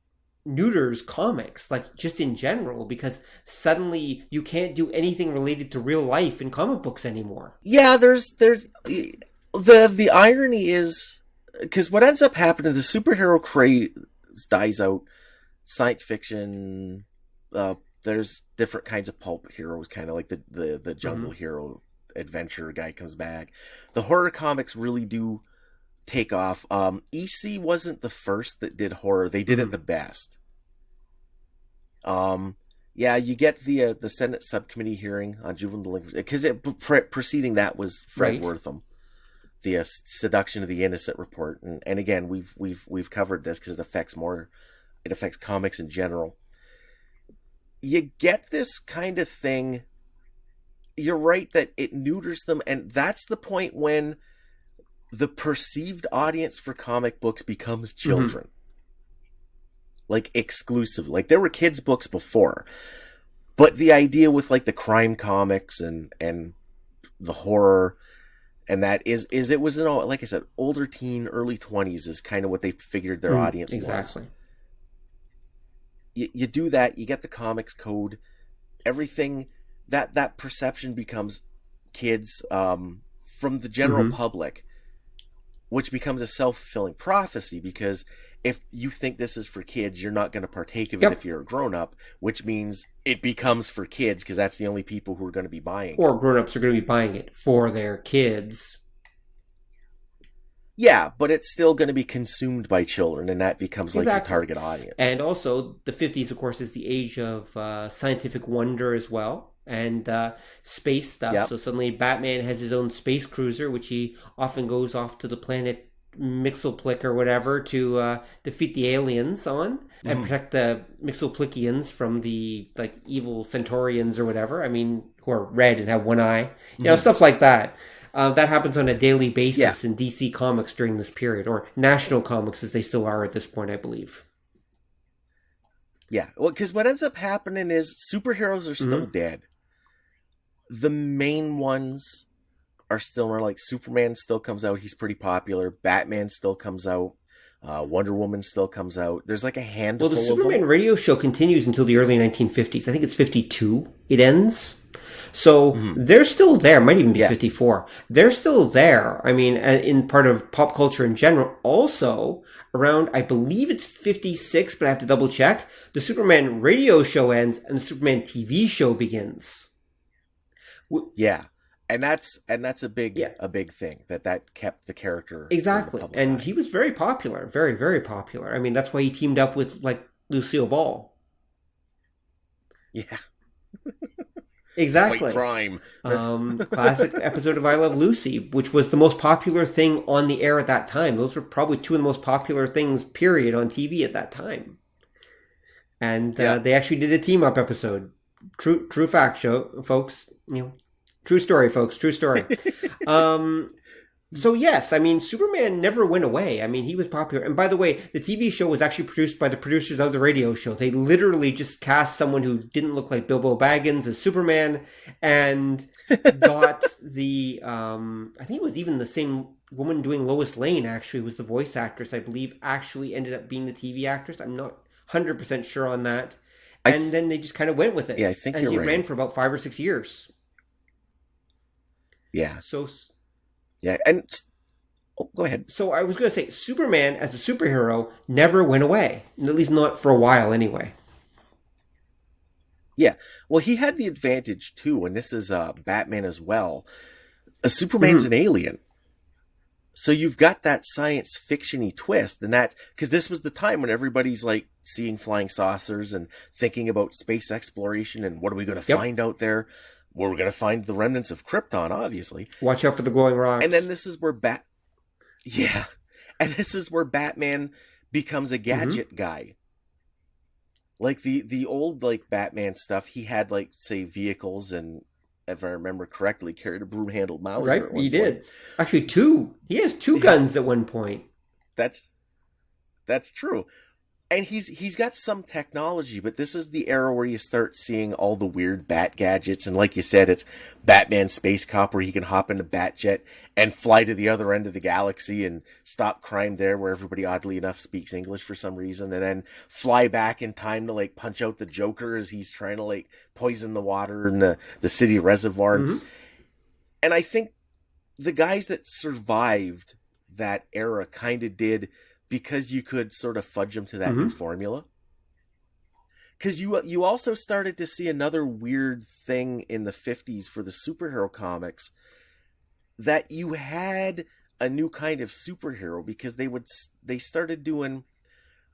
neuters comics, like just in general, because suddenly you can't do anything related to real life in comic books anymore. Yeah, there's the irony is, because what ends up happening, the superhero craze dies out. Science fiction, there's different kinds of pulp heroes, kind of like the jungle hero adventure guy comes back. The horror comics really do take off. EC wasn't the first that did horror. They did it the best. You get the Senate subcommittee hearing on juvenile delinquency, because preceding that was Fred Wortham, the Seduction of the Innocent report, and again we've covered this because it affects comics in general. You get this kind of thing. You're right that it neuters them, and that's the point when the perceived audience for comic books becomes children. Like exclusive. Like there were kids books before, but the idea with like the crime comics and the horror and that is it was like I said, older teen, early 20s is kind of what they figured their audience was. Exactly. You do that, you get the comics code, everything that perception becomes kids from the general public, which becomes a self-fulfilling prophecy, because if you think this is for kids, you're not going to partake of it if you're a grown-up, which means it becomes for kids because that's the only people who are going to be buying it. Or grown-ups are going to be buying it for their kids. Yeah, but it's still going to be consumed by children, and that becomes like your target audience. And also, the 50s, of course, is the age of scientific wonder as well, and space stuff. Yep. So suddenly Batman has his own space cruiser, which he often goes off to the planet Mixelplick or whatever to defeat the aliens on and protect the Mixelplickians from the evil Centaurians or whatever. I mean, who are red and have one eye. You know, stuff like that. That happens on a daily basis in DC Comics during this period, or National Comics as they still are at this point, I believe. Yeah, well, because what ends up happening is superheroes are still dead. The main ones are still around. Like Superman still comes out; he's pretty popular. Batman still comes out. Wonder Woman still comes out. There's like a handful. Well, the Superman radio show continues until the early 1950s. I think it's 52. It ends. So they're still there. Might even be 54. They're still there. I mean, in part of pop culture in general. Also, around, I believe it's 56, but I have to double check. The Superman radio show ends and the Superman TV show begins. Yeah. And that's a big thing that kept the character exactly, and eye. He was very popular, very, very popular. I mean, that's why he teamed up with like Lucille Ball. Yeah, exactly. Fight crime. Classic episode of I Love Lucy, which was the most popular thing on the air at that time. Those were probably two of the most popular things, period, on TV at that time. And they actually did a team up episode. True fact, show folks. You know. True story, folks. True story. So yes, I mean, Superman never went away. I mean, he was popular. And by the way, the TV show was actually produced by the producers of the radio show. They literally just cast someone who didn't look like Bilbo Baggins as Superman and got the, I think it was even the same woman doing Lois Lane actually was the voice actress, I believe, actually ended up being the TV actress. I'm not 100% sure on that. And then they just kind of went with it. Yeah, I think and you're right. And it ran for about 5 or 6 years. Yeah. So, yeah, and go ahead. So I was going to say, Superman as a superhero never went away, at least not for a while, anyway. Yeah, well, he had the advantage too, and this is Batman as well. Superman's an alien, so you've got that science fiction-y twist, and that because this was the time when everybody's like seeing flying saucers and thinking about space exploration and what are we going to find out there. Well, we're going to find the remnants of Krypton, obviously. Watch out for the glowing rocks. And then this is where and this is where Batman becomes a gadget guy. Like the old like Batman stuff, he had like say vehicles and if I remember correctly, carried a broom-handled Mauser. Right, he did. Actually, 2. He has 2 guns at one point. That's true. And he's got some technology, but this is the era where you start seeing all the weird bat gadgets. And like you said, it's Batman Space Cop where he can hop in a Batjet and fly to the other end of the galaxy and stop crime there where everybody oddly enough speaks English for some reason. And then fly back in time to like punch out the Joker as he's trying to like poison the water in the city reservoir. And I think the guys that survived that era kind of did because you could sort of fudge them to that new formula. Because you also started to see another weird thing in the 50s for the superhero comics, that you had a new kind of superhero because they started doing,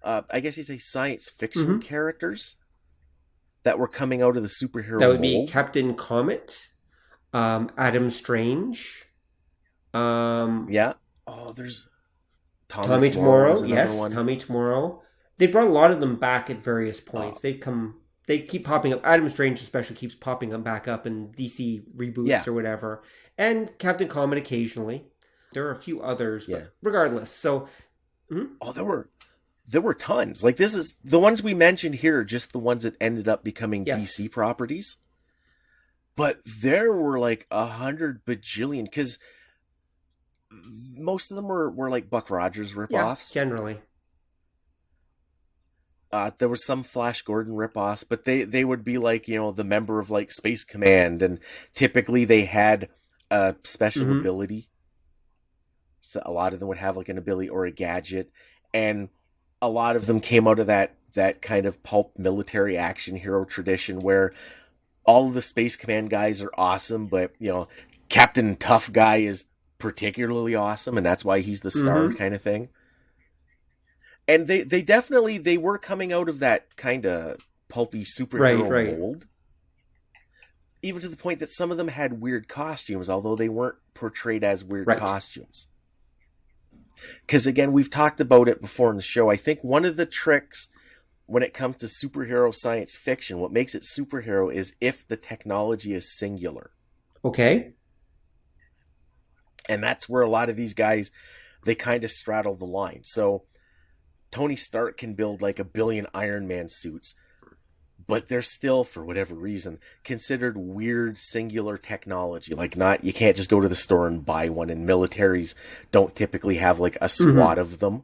I guess you say science fiction characters that were coming out of the superhero That would mold. be Captain Comet, Adam Strange. Yeah. Oh, there's... Tommy Tomorrow, yes, one. Tommy Tomorrow. They brought a lot of them back at various points. They keep popping up. Adam Strange especially keeps popping up back up in DC reboots or whatever. And Captain Comet occasionally. There are a few others, but regardless. So, oh, there were tons. Like this is the ones we mentioned here, are just the ones that ended up becoming DC properties. But there were like 100 bajillion because. Most of them were like Buck Rogers ripoffs. Yeah, generally. There was some Flash Gordon ripoffs, but they would be like, you know, the member of like Space Command, and typically they had a special ability. So a lot of them would have like an ability or a gadget, and a lot of them came out of that kind of pulp military action hero tradition where all of the Space Command guys are awesome, but you know, Captain Tough Guy is particularly awesome, and that's why he's the star kind of thing. And they definitely were coming out of that kind of pulpy superhero mold, even to the point that some of them had weird costumes, although they weren't portrayed as weird costumes. Because again, we've talked about it before in the show. I think one of the tricks when it comes to superhero science fiction, what makes it superhero is if the technology is singular. Okay. And that's where a lot of these guys, they kind of straddle the line. So Tony Stark can build like 1 billion Iron Man suits, but they're still, for whatever reason, considered weird singular technology. Like, you can't just go to the store and buy one, and militaries don't typically have like a squad of them.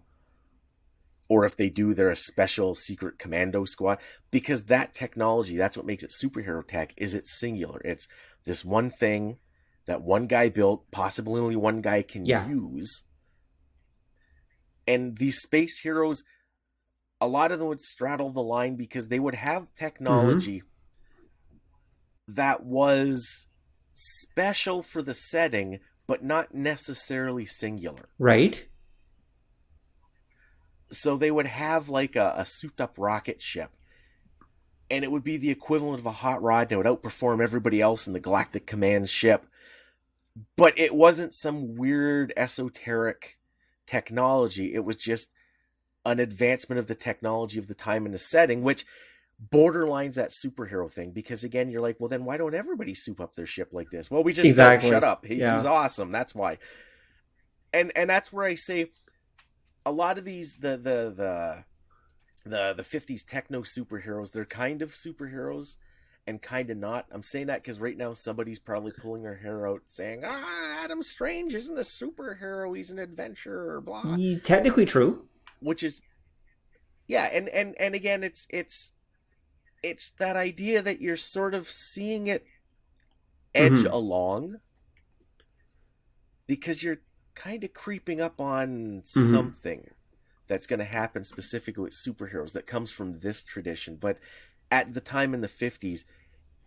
Or if they do, they're a special secret commando squad. Because that technology, that's what makes it superhero tech, is it's singular. It's this one thing that one guy built, possibly only one guy can use. And these space heroes, a lot of them would straddle the line because they would have technology that was special for the setting, but not necessarily singular. Right. So they would have like a souped-up rocket ship, and it would be the equivalent of a hot rod, and it would outperform everybody else in the Galactic Command ship. But it wasn't some weird esoteric technology. It was just an advancement of the technology of the time and the setting, which borderlines that superhero thing. Because again, you're like, well, then why don't everybody soup up their ship like this? Well, we just exactly. Shut up. He's awesome. That's why. And that's where I say a lot of these the 50s techno superheroes, they're kind of superheroes and kind of not. I'm saying that because right now somebody's probably pulling their hair out saying, Adam Strange isn't a superhero, he's an adventurer, blah. Technically true. Which is, and again, it's that idea that you're sort of seeing it edge along because you're kind of creeping up on something that's going to happen specifically with superheroes that comes from this tradition. But at the time in the 50s,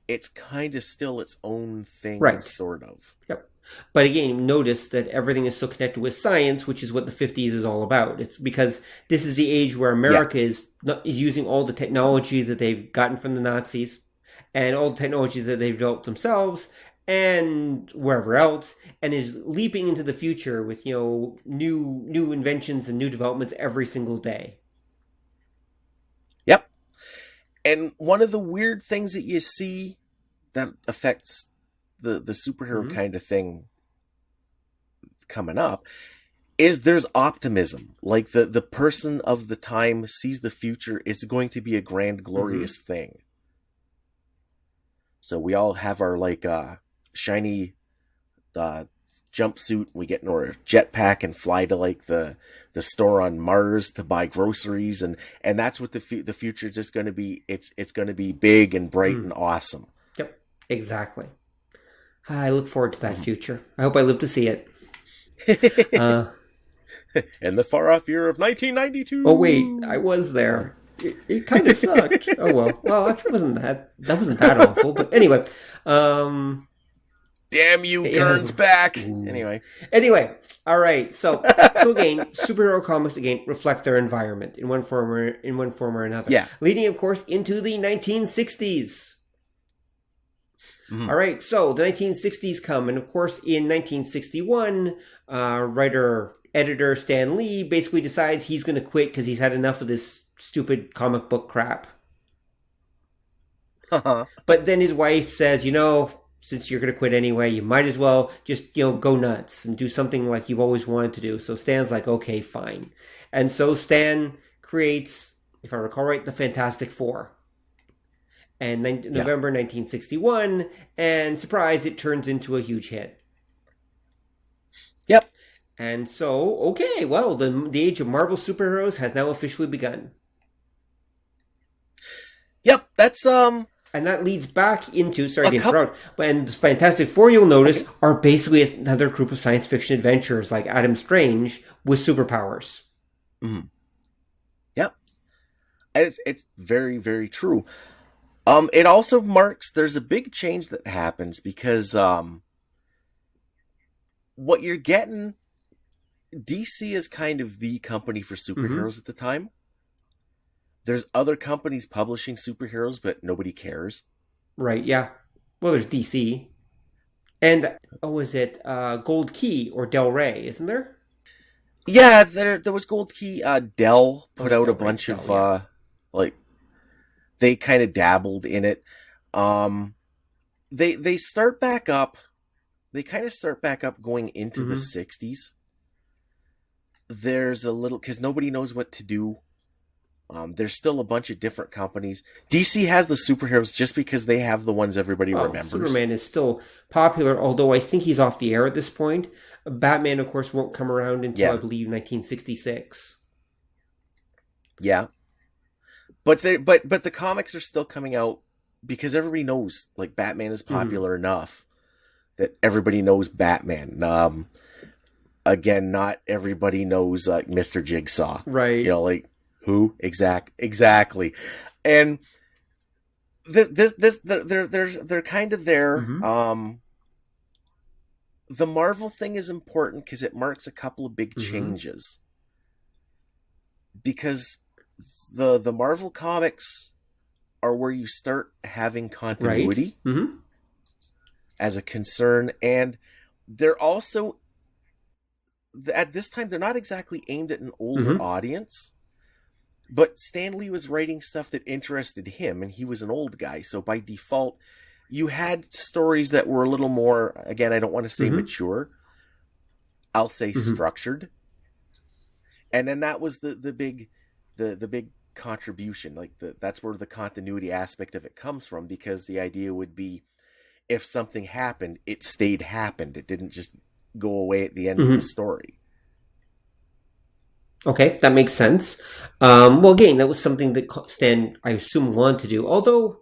it's kind of still its own thing, sort of. Yep. But again, notice that everything is so connected with science, which is what the 50s is all about. It's because this is the age where America is using all the technology that they've gotten from the Nazis and all the technology that they've developed themselves and wherever else, and is leaping into the future with, new inventions and new developments every single day. Yep. And one of the weird things that you see that affects the superhero kind of thing coming up is there's optimism. Like the person of the time sees the future is going to be a grand, glorious thing. So we all have our shiny jumpsuit. We get in our jetpack and fly to the store on Mars to buy groceries, and that's what the future is just going to be. It's going to be big and bright and awesome. Yep, exactly. I look forward to that future. I hope I live to see it. In the far-off year of 1992. Oh wait, I was there. It kind of sucked. Oh well. Well, actually, that wasn't that awful. But anyway, damn you, Gurn's back. Anyway, all right. So again, superhero comics again reflect their environment in one form or another. Yeah. Leading, of course, into the 1960s. All right, so the 1960s come, and of course, in 1961, writer-editor Stan Lee basically decides he's going to quit because he's had enough of this stupid comic book crap. But then his wife says, since you're going to quit anyway, you might as well just, go nuts and do something like you've always wanted to do. So Stan's like, okay, fine. And so Stan creates, if I recall right, the Fantastic Four. And then November 1961, and surprise, it turns into a huge hit. Yep. And so, okay, well, the age of Marvel superheroes has now officially begun. Yep, that's And that leads back into, and Fantastic Four, you'll notice, are basically another group of science fiction adventurers like Adam Strange with superpowers. Mm-hmm. Yep. And it's very, very true. It also marks, there's a big change that happens because what you're getting, DC is kind of the company for superheroes at the time. There's other companies publishing superheroes, but nobody cares. Right, yeah. Well, there's DC. And, is it Gold Key or Del Rey, isn't there? Yeah, there was Gold Key. Dell put out a bunch of, they kind of dabbled in it. They start back up. they kind of start back up going into the 60s. There's a little, because nobody knows what to do. There's still a bunch of different companies. DC has the superheroes just because they have the ones everybody remembers. Superman is still popular, although I think he's off the air at this point. Batman, of course, won't come around until, I believe, 1966. Yeah. But the comics are still coming out because everybody knows, like, Batman is popular enough that everybody knows Batman. Again, not everybody knows, like, Mr. Jigsaw. Right. You know, like, who? Exactly. And they're kind of there. The Marvel thing is important because it marks a couple of big changes. Because the Marvel comics are where you start having continuity as a concern, and they're also, at this time, they're not exactly aimed at an older audience, but Stan Lee was writing stuff that interested him, and he was an old guy, so by default, you had stories that were a little more, again, I don't want to say mature, I'll say structured, and then that was the big contribution, like that's where the continuity aspect of it comes from, because the idea would be, if something happened, it happened. It didn't just go away at the end of the story. Okay, that makes sense. Well, again, that was something that Stan, I assume, wanted to do. Although,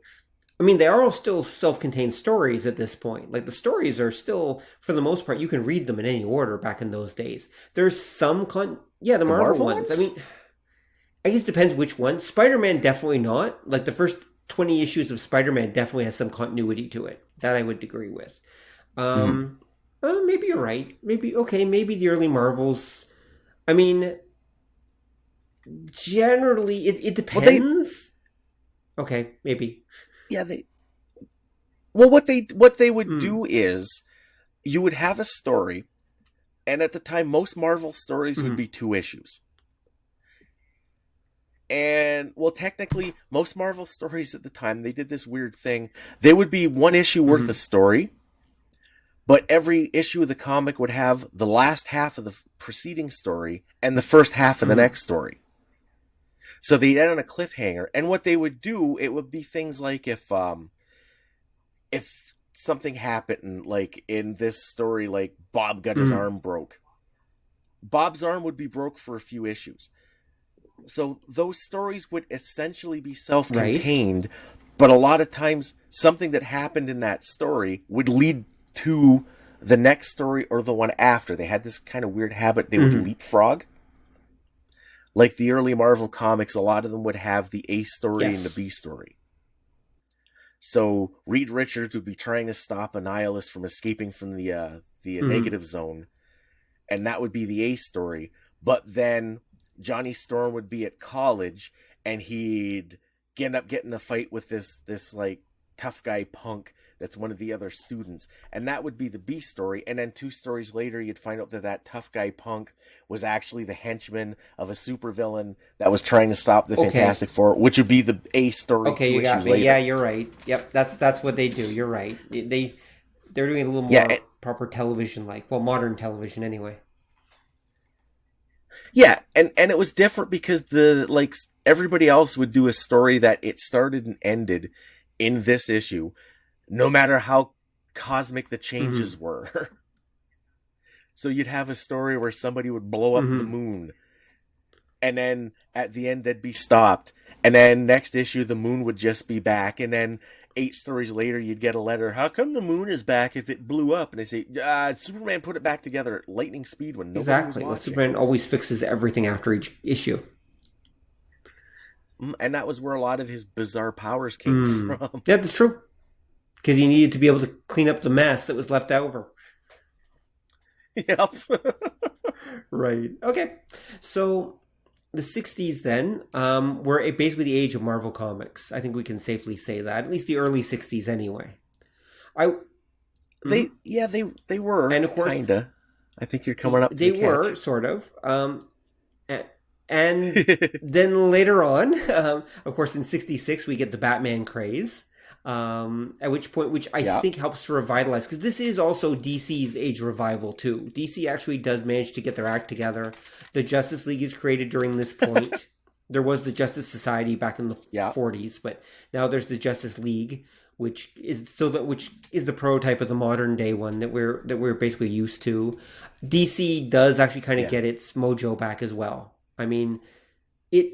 I mean, they are all still self-contained stories at this point. Like, the stories are still, for the most part, you can read them in any order back in those days. There's some the Marvel ones. I mean, I guess it depends which one. Spider-Man, definitely not. Like, the first 20 issues of Spider-Man definitely has some continuity to it. That I would agree with. Maybe you're right. Maybe the early Marvels. I mean, generally, it depends. Okay, maybe. Yeah, what they would do is, you would have a story, and at the time, most Marvel stories would be 2 issues. And, well, technically, most Marvel stories at the time, they did this weird thing. They would be 1 issue worth of story, but every issue of the comic would have the last half of the preceding story and the first half of the next story. So they'd end on a cliffhanger. And what they would do, it would be things like if something happened, like in this story, like Bob got his arm broke. Bob's arm would be broke for a few issues. So those stories would essentially be self-contained, but a lot of times something that happened in that story would lead to the next story or the one after. They had this kind of weird habit. They would leapfrog. Like the early Marvel comics, a lot of them would have the A story and the B story. So Reed Richards would be trying to stop a nihilist from escaping from the negative zone, and that would be the A story. But then Johnny Storm would be at college, and he'd end up getting a fight with this like tough guy punk that's one of the other students, and that would be the B story. And then 2 stories later, you'd find out that tough guy punk was actually the henchman of a supervillain that was trying to stop the Fantastic Four, which would be the A story. Okay, you got me. Later. Yeah, you're right. Yep, that's what they do. You're right. They're doing a little more proper television, like, well, modern television anyway. Yeah, and it was different because everybody else would do a story that it started and ended in this issue, no matter how cosmic the changes were. So you'd have a story where somebody would blow up the moon, and then at the end they'd be stopped, and then next issue the moon would just be back, and then 8 stories later you'd get a letter, how come the moon is back if it blew up? And they say, Superman put it back together at lightning speed when nobody was watching. Well, Superman always fixes everything after each issue. And that was where a lot of his bizarre powers came from. Yeah, that's true. Because he needed to be able to clean up the mess that was left over. Yep. Right. Okay. So the 60s then were basically the age of Marvel Comics. I think we can safely say that. At least the early 60s anyway. They were. And of course, kinda. I think you're coming up to They were, sort of. And then later on, of course, in 66, we get the Batman craze. At which point, which I think helps to revitalize, because this is also DC's Age Revival too. DC actually does manage to get their act together. The Justice League is created during this point. There was the Justice Society back in the 40s, but now there's the Justice League, which is the prototype of the modern day one that we're basically used to. DC does actually kind of get its mojo back as well. I mean,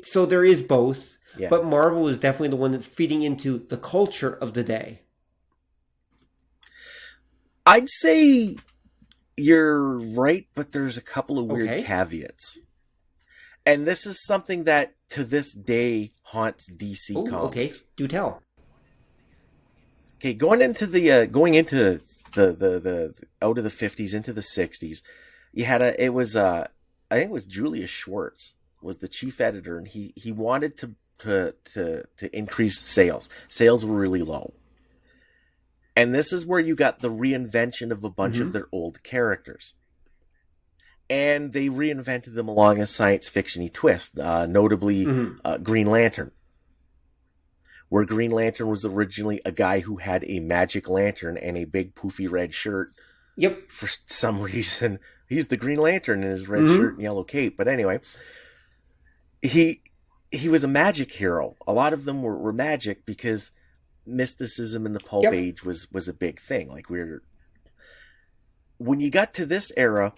so there is both. Yeah. But Marvel is definitely the one that's feeding into the culture of the day. I'd say you're right, but there's a couple of weird caveats. And this is something that to this day haunts DC comics. Okay, do tell. Okay, going into the out of the 50s into the 60s, you had I think it was Julius Schwartz was the chief editor, and he wanted to increase sales. Sales were really low. And this is where you got the reinvention of a bunch of their old characters. And they reinvented them along a science fiction-y twist, notably Green Lantern. Where Green Lantern was originally a guy who had a magic lantern and a big poofy red shirt. Yep. For some reason, he's the Green Lantern in his red shirt and yellow cape. But anyway, he was a magic hero. A lot of them were magic because mysticism in the pulp age was a big thing. Like when you got to this era,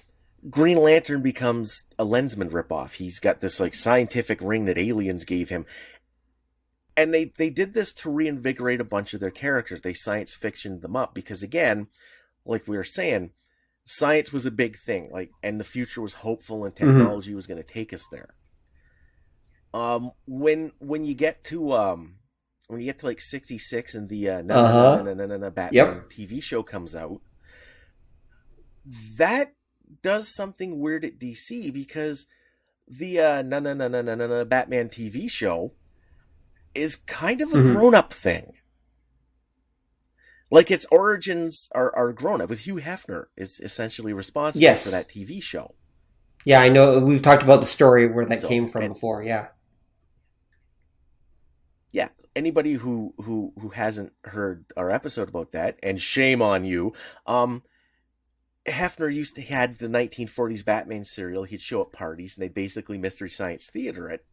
Green Lantern becomes a Lensman ripoff. He's got this like scientific ring that aliens gave him. And they did this to reinvigorate a bunch of their characters. They science fictioned them up because, again, like we were saying, science was a big thing. Like, and the future was hopeful and technology was going to take us there. When you get to like 66 and the Batman TV show comes out, that does something weird at DC because the Batman TV show is kind of a grown-up thing. Like, its origins are grown-up. With Hugh Hefner is essentially responsible for that TV show. Yeah, I know. We've talked about the story where that came from before, yeah. Yeah, anybody who hasn't heard our episode about that, and shame on you, Hefner had the 1940s Batman serial. He'd show up parties, and they'd basically Mystery Science Theater it.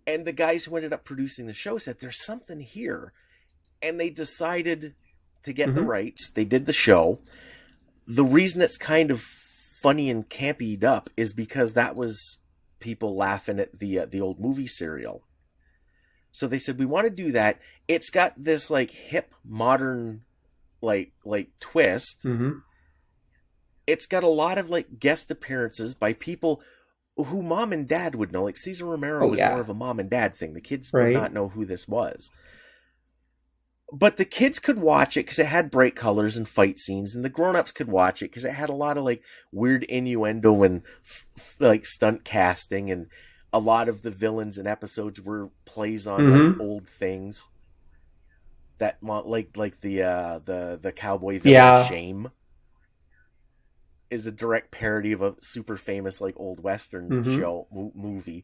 And the guys who ended up producing the show said, there's something here. And they decided to get the rights. They did the show. The reason it's kind of funny and campied up is because that was people laughing at the old movie serial. So they said, we want to do that. It's got this like hip, modern, like twist. It's got a lot of like guest appearances by people who mom and dad would know. Like Cesar Romero was more of a mom and dad thing. The kids would not know who this was. But the kids could watch it because it had bright colors and fight scenes, and the grown-ups could watch it because it had a lot of like weird innuendo and like stunt casting, and a lot of the villains in episodes were plays on like old things. That like the cowboy villain Shame is a direct parody of a super famous like old Western show movie.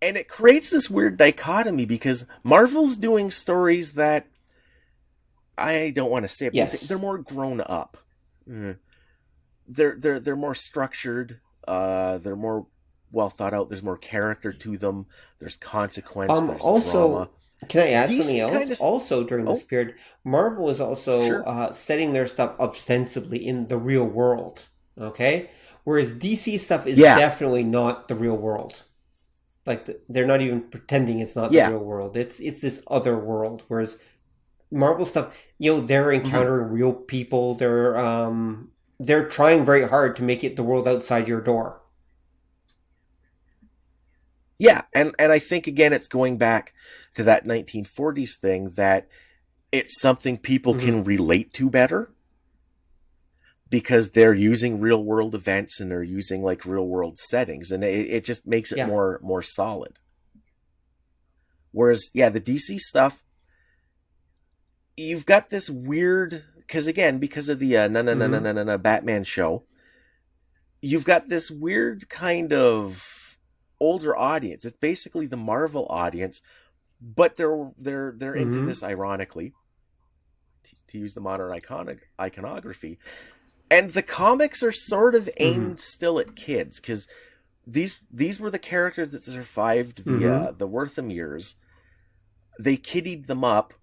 And it creates this weird dichotomy because Marvel's doing stories that I don't want to say it, but they're more grown up. They're more structured. They're more well thought out. There's more character to them. There's consequence. There's drama. Can I add something else? Also, during this period, Marvel is also setting their stuff ostensibly in the real world. Okay, whereas DC stuff is definitely not the real world. Like they're not even pretending it's not the real world. It's this other world. Whereas Marvel stuff, they're encountering real people. They're trying very hard to make it the world outside your door. Yeah, and I think again it's going back to that 1940s thing that it's something people can relate to better because they're using real world events and they're using like real world settings, and it just makes it more solid. Whereas the DC stuff, you've got this weird because of the Batman show, you've got this weird kind of older audience. It's basically the Marvel audience, But they're into this ironically, to use the modern iconography. And the comics are sort of aimed still at kids, because these were the characters that survived the Wortham years. They kiddied them up.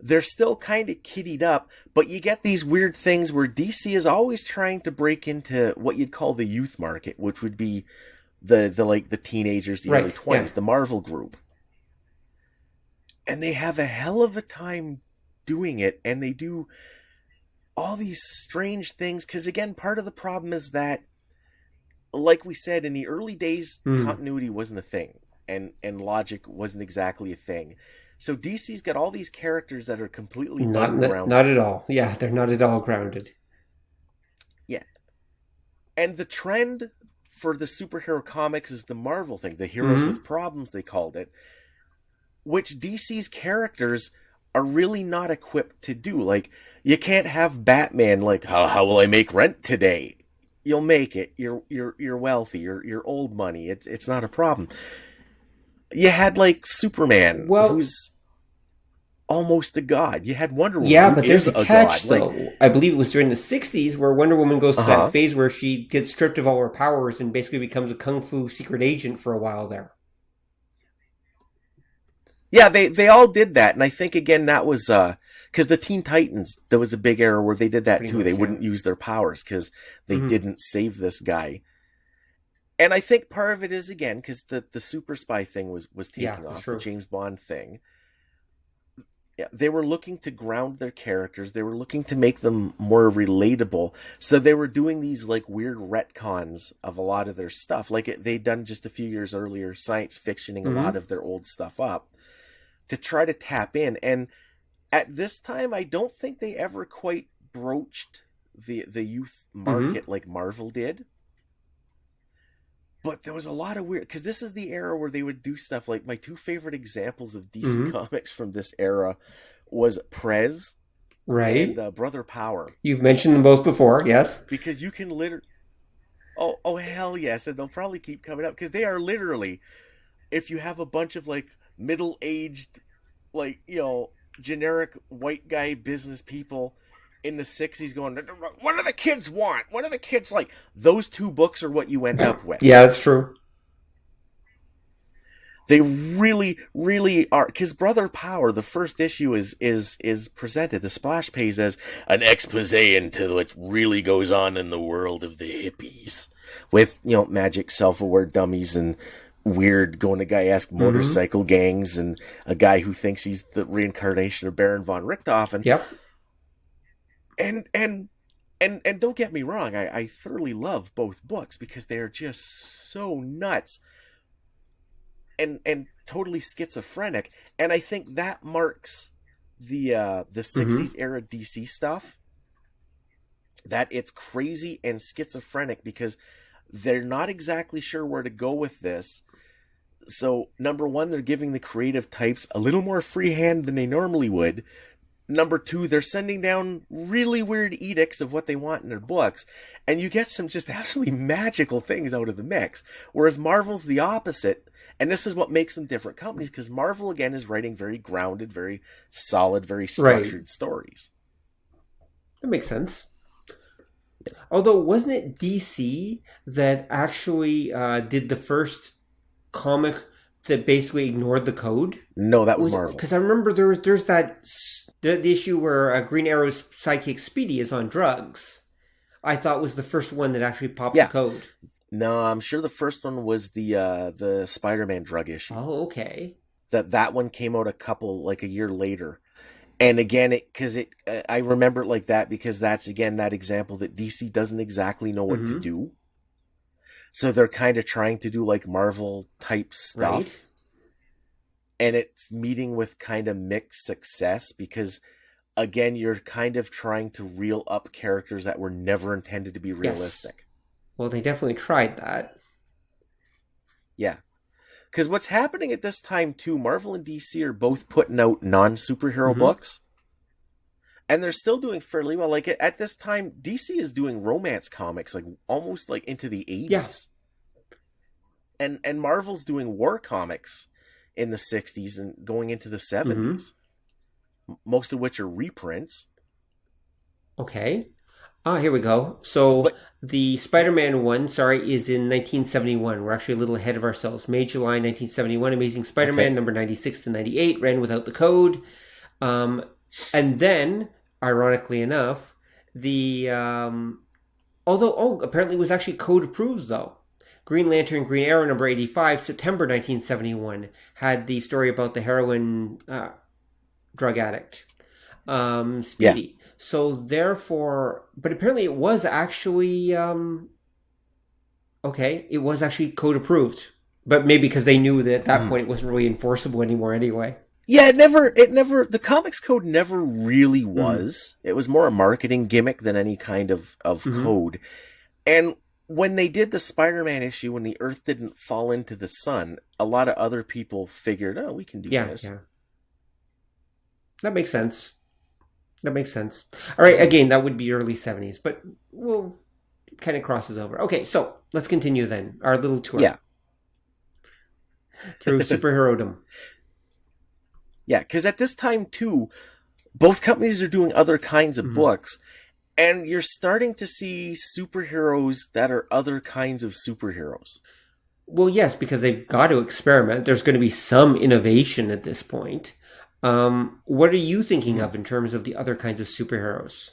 They're still kind of kiddied up, but you get these weird things where DC is always trying to break into what you'd call the youth market, which would be the teenagers, the early 20s, the Marvel group. And they have a hell of a time doing it, and they do all these strange things, because again, part of the problem is that, like we said, in the early days, continuity wasn't a thing, and logic wasn't exactly a thing. So DC's got all these characters that are completely ungrounded. Not at all. Yeah, they're not at all grounded. Yeah. And the trend for the superhero comics is the Marvel thing, the heroes with problems, they called it, which DC's characters are really not equipped to do. Like, you can't have Batman like, how will I make rent today? You'll make it. You're wealthy. You're old money. It's not a problem. You had like Superman, who's almost a god. You had Wonder Woman. Yeah, but there's a catch, though. Like, I believe it was during the 60s where Wonder Woman goes through that phase where she gets stripped of all her powers and basically becomes a kung fu secret agent for a while there. Yeah, they all did that, and I think again that was because the Teen Titans, there was a big era where they did that pretty too. Much, they wouldn't use their powers because they didn't save this guy. And I think part of it is, again, because the super spy thing was taking off, the James Bond thing. Yeah, they were looking to ground their characters. They were looking to make them more relatable. So they were doing these like weird retcons of a lot of their stuff. Like they'd done just a few years earlier, science fictioning a lot of their old stuff up to try to tap in. And at this time, I don't think they ever quite broached the youth market like Marvel did. But there was a lot of weird, because this is the era where they would do stuff like, my two favorite examples of DC Comics from this era was Prez and Brother Power. You've mentioned them both before, yes. Because you can literally, oh hell yes, and they'll probably keep coming up, because they are literally, if you have a bunch of like middle-aged, like, you know, generic white guy business people in the 60s going, what do the kids want? What do the kids like? Those two books are what you end up with. Yeah, that's true. They really, really are. Because Brother Power, the first issue is presented, the splash page, as an expose into what really goes on in the world of the hippies. With, you know, magic self-aware dummies and weird going-to-guy-esque motorcycle gangs and a guy who thinks he's the reincarnation of Baron von Richthofen. Yep. And don't get me wrong, I thoroughly love both books because they're just so nuts and totally schizophrenic. And I think that marks the 60s era DC stuff. That it's crazy and schizophrenic because they're not exactly sure where to go with this. So, number one, they're giving the creative types a little more free hand than they normally would. Number two, they're sending down really weird edicts of what they want in their books, and you get some just absolutely magical things out of the mix. Whereas Marvel's the opposite, and this is what makes them different companies, because Marvel, again, is writing very grounded, very solid, very structured stories. That makes sense. Although, wasn't it DC that actually did the first comic that basically ignored the code? No, that was Marvel. Because I remember there's that the issue where Green Arrow's sidekick Speedy is on drugs. I thought was the first one that actually popped the code. No, I'm sure the first one was the Spider-Man drug issue. Oh, okay. That one came out a year later. And again, I remember it like that because that's, again, that example that DC doesn't exactly know what to do. So they're kind of trying to do like Marvel type stuff. Right. And it's meeting with kind of mixed success because, again, you're kind of trying to reel up characters that were never intended to be realistic. Yes. Well, they definitely tried that. Yeah. Because what's happening at this time, too, Marvel and DC are both putting out non-superhero books. And they're still doing fairly well. Like, at this time, DC is doing romance comics, like, almost, like, into the 80s. Yes. And Marvel's doing war comics in the 60s and going into the 70s, most of which are reprints. Okay. Here we go. So the Spider-Man one, is in 1971. We're actually a little ahead of ourselves. May, July 1971, Amazing Spider-Man, number 96 to 98, ran without the code. And then, ironically enough, the... apparently it was actually code approved, though. Green Lantern, Green Arrow, number 85, September 1971, had the story about the heroin drug addict. Speedy. Yeah. So therefore, but apparently it was actually, it was actually code approved. But maybe because they knew that at that point it wasn't really enforceable anymore anyway. Yeah, the comics code never really was. It was more a marketing gimmick than any kind of code. And when they did the Spider-Man issue, when the Earth didn't fall into the sun, a lot of other people figured, we can do this. Yeah. That makes sense. All right, again, that would be early 70s, but it kind of crosses over. Okay, so let's continue then. Our little tour. Yeah. Through superherodom. Yeah, because at this time, too, both companies are doing other kinds of books, and you're starting to see superheroes that are other kinds of superheroes. Well, yes, because they've got to experiment. There's going to be some innovation at this point. What are you thinking of in terms of the other kinds of superheroes?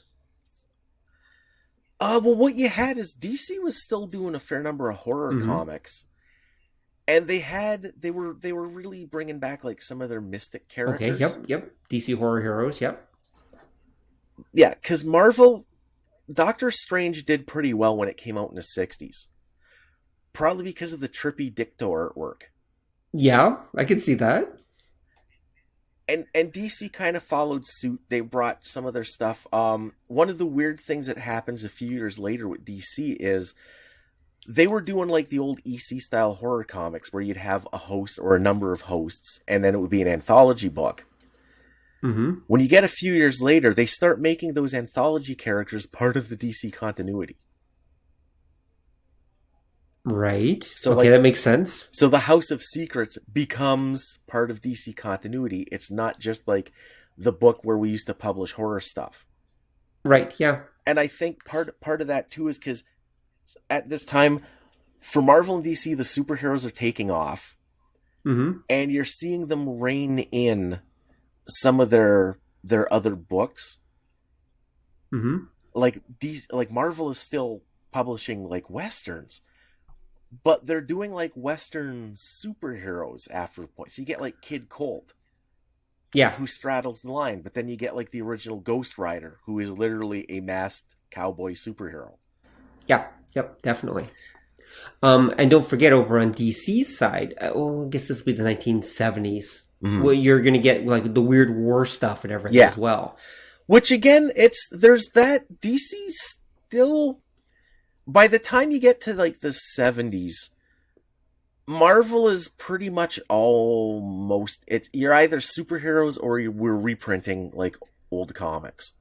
Well, what you had is DC was still doing a fair number of horror comics. And they were really bringing back like some of their mystic characters. Okay, yep. DC horror heroes, yep. Yeah, because Marvel, Doctor Strange did pretty well when it came out in the 60s. Probably because of the trippy Dicto artwork. Yeah, I can see that. And DC kind of followed suit. They brought some of their stuff. One of the weird things that happens a few years later with DC is they were doing like the old EC style horror comics where you'd have a host or a number of hosts, and then it would be an anthology book. When you get a few years later, they start making those anthology characters part of the DC continuity. Right. So that makes sense. So the House of Secrets becomes part of DC continuity. It's not just like the book where we used to publish horror stuff. Right, yeah. And I think part of that too is because at this time, for Marvel and DC, the superheroes are taking off. And you're seeing them rein in some of their other books. Like Marvel is still publishing like Westerns. But they're doing like Western superheroes after a point. So you get like Kid Colt. Yeah. Who straddles the line. But then you get like the original Ghost Rider, who is literally a masked cowboy superhero. Yeah. Yep, definitely. And don't forget over on DC's side, I guess this would be the 1970s, where you're going to get like the weird war stuff and everything as well. Which again, there's that DC still... By the time you get to like the 70s, Marvel is pretty much almost... You're either superheroes or we're reprinting like old comics.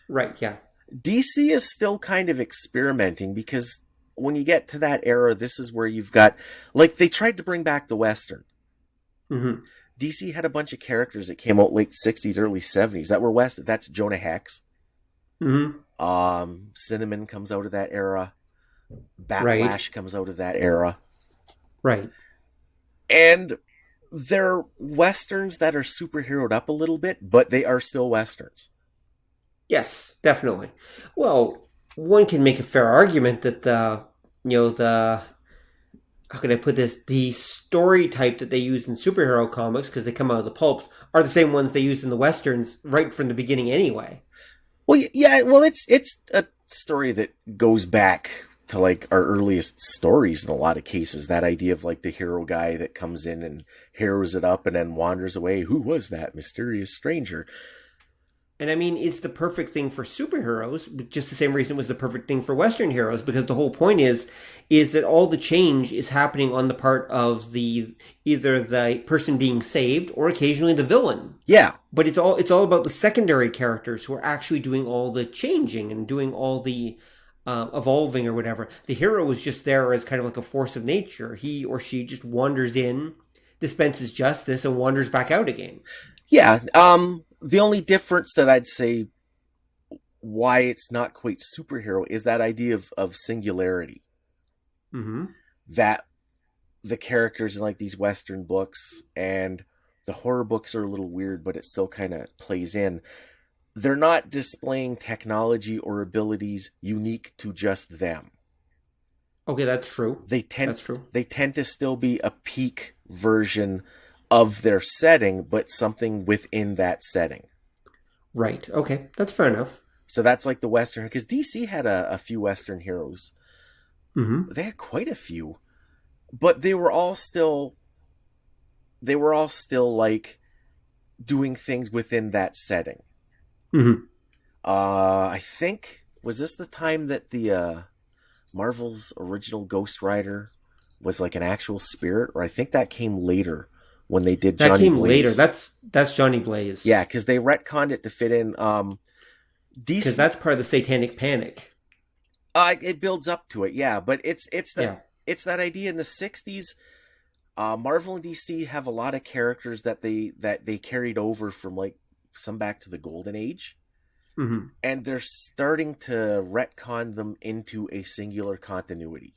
Right, yeah. DC is still kind of experimenting because when you get to that era, this is where you've got... Like, they tried to bring back the Western. DC had a bunch of characters that came out late 60s, early 70s that were Western. That's Jonah Hex. Cinnamon comes out of that era. Backlash comes out of that era. Right. And they're Westerns that are superheroed up a little bit, but they are still Westerns. Yes, definitely. Well, one can make a fair argument that how can I put this? The story type that they use in superhero comics, because they come out of the pulps, are the same ones they use in the Westerns right from the beginning anyway. Well, yeah, well, it's a story that goes back to like our earliest stories in a lot of cases. That idea of like the hero guy that comes in and heroes it up and then wanders away. Who was that mysterious stranger? And I mean, it's the perfect thing for superheroes, but just the same reason it was the perfect thing for Western heroes, because the whole point is that all the change is happening on the part of either the person being saved or occasionally the villain. Yeah. But it's all about the secondary characters who are actually doing all the changing and doing all the evolving or whatever. The hero is just there as kind of like a force of nature. He or she just wanders in, dispenses justice and wanders back out again. Yeah. The only difference that I'd say why it's not quite superhero is that idea of singularity. Mm-hmm. That the characters in like these Western books and the horror books are a little weird, but it still kind of plays in. They're not displaying technology or abilities unique to just them. Okay, that's true. That's true. They tend to still be a peak version of their setting, but something within that setting. Right. Okay, that's fair enough. So that's like the Western, because DC had a few Western heroes. Mm-hmm. They had quite a few, but they were all still like doing things within that setting. Mm-hmm. I think, was this the time that the Marvel's original Ghost Rider was like an actual spirit? Or I think that came later when they did Johnny Blaze. That came later. That's Johnny Blaze. Yeah, because they retconned it to fit in DC. Because that's part of the Satanic Panic. It builds up to it, yeah. But it's that idea in the 60s. Marvel and DC have a lot of characters that they carried over from like some back to the Golden Age. Mm-hmm. And they're starting to retcon them into a singular continuity.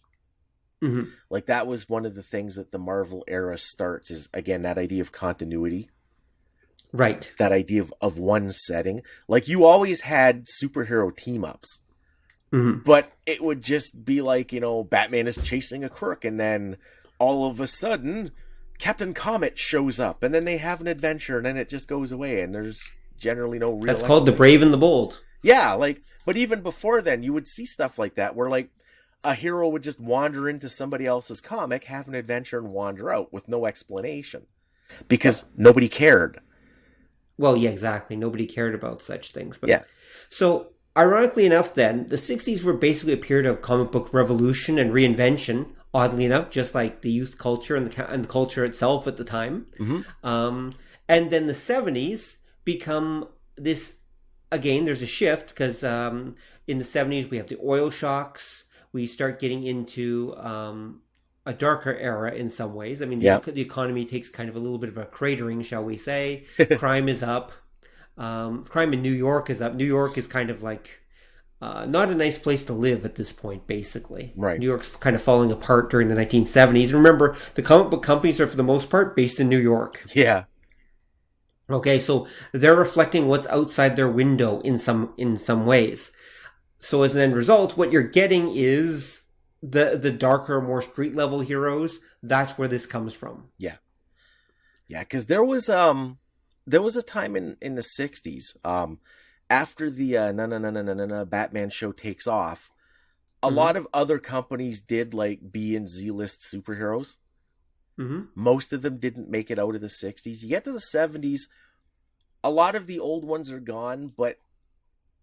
Mm-hmm. Like that was one of the things that the Marvel era starts is, again, that idea of continuity. Right. That idea of one setting. Like you always had superhero team-ups. Mm-hmm. But it would just be like, Batman is chasing a crook and then all of a sudden Captain Comet shows up and then they have an adventure and then it just goes away and there's generally no real That's called The Brave and the Bold. Yeah, but even before then you would see stuff like that where like a hero would just wander into somebody else's comic, have an adventure and wander out with no explanation because nobody cared. Well, yeah, exactly. Nobody cared about such things. But yeah. So, ironically enough then, the 60s were basically a period of comic book revolution and reinvention, oddly enough, just like the youth culture and the culture itself at the time. Mm-hmm. And then the 70s become this, again, there's a shift because in the 70s we have the oil shocks. We start getting into a darker era in some ways. I mean, the economy takes kind of a little bit of a cratering, shall we say. Crime is up. Crime in New York is up. New York is kind of like not a nice place to live at this point, basically. Right. New York's kind of falling apart during the 1970s. Remember, the comic book companies are, for the most part, based in New York. Yeah. Okay, so they're reflecting what's outside their window in some ways. So as an end result, what you're getting is the darker, more street level heroes. That's where this comes from. Yeah. Yeah, because there was a time in the 60s, after the Batman show takes off, a lot of other companies did like B and Z list superheroes. Mm-hmm. Most of them didn't make it out of the 60s. You get to the 70s, a lot of the old ones are gone, but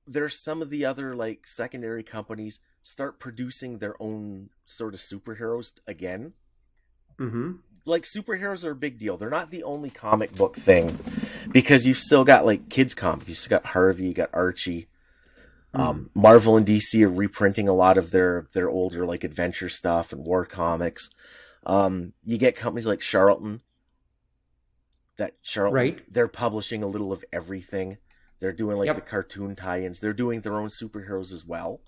there's some of the other like secondary companies start producing their own sort of superheroes again. Mm-hmm. Like superheroes are a big deal. They're not the only comic book thing because you've still got like kids comics. You've still got Harvey, you got Archie. Marvel and DC are reprinting a lot of their older like adventure stuff and war comics. You get companies like Charlton. Right. They're publishing a little of everything. They're doing like the cartoon tie-ins. They're doing their own superheroes as well.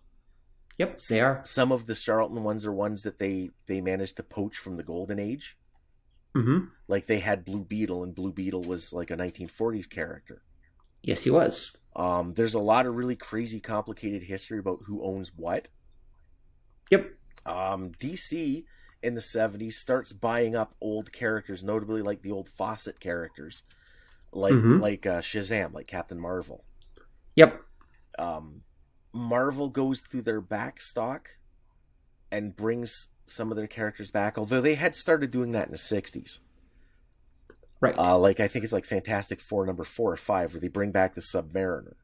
Yep, they are. Some of the Charlton ones are ones that they managed to poach from the Golden Age. Mm-hmm. Like they had Blue Beetle, and Blue Beetle was like a 1940s character. Yes, he was. There's a lot of really crazy, complicated history about who owns what. Yep. DC in the 70s starts buying up old characters, notably like the old Fawcett characters, like SHAZAM, like Captain Marvel. Yep. Marvel goes through their back stock and brings some of their characters back, although they had started doing that in the 60s. Right. Like I think it's like Fantastic Four number 4 or 5, where they bring back the Submariner.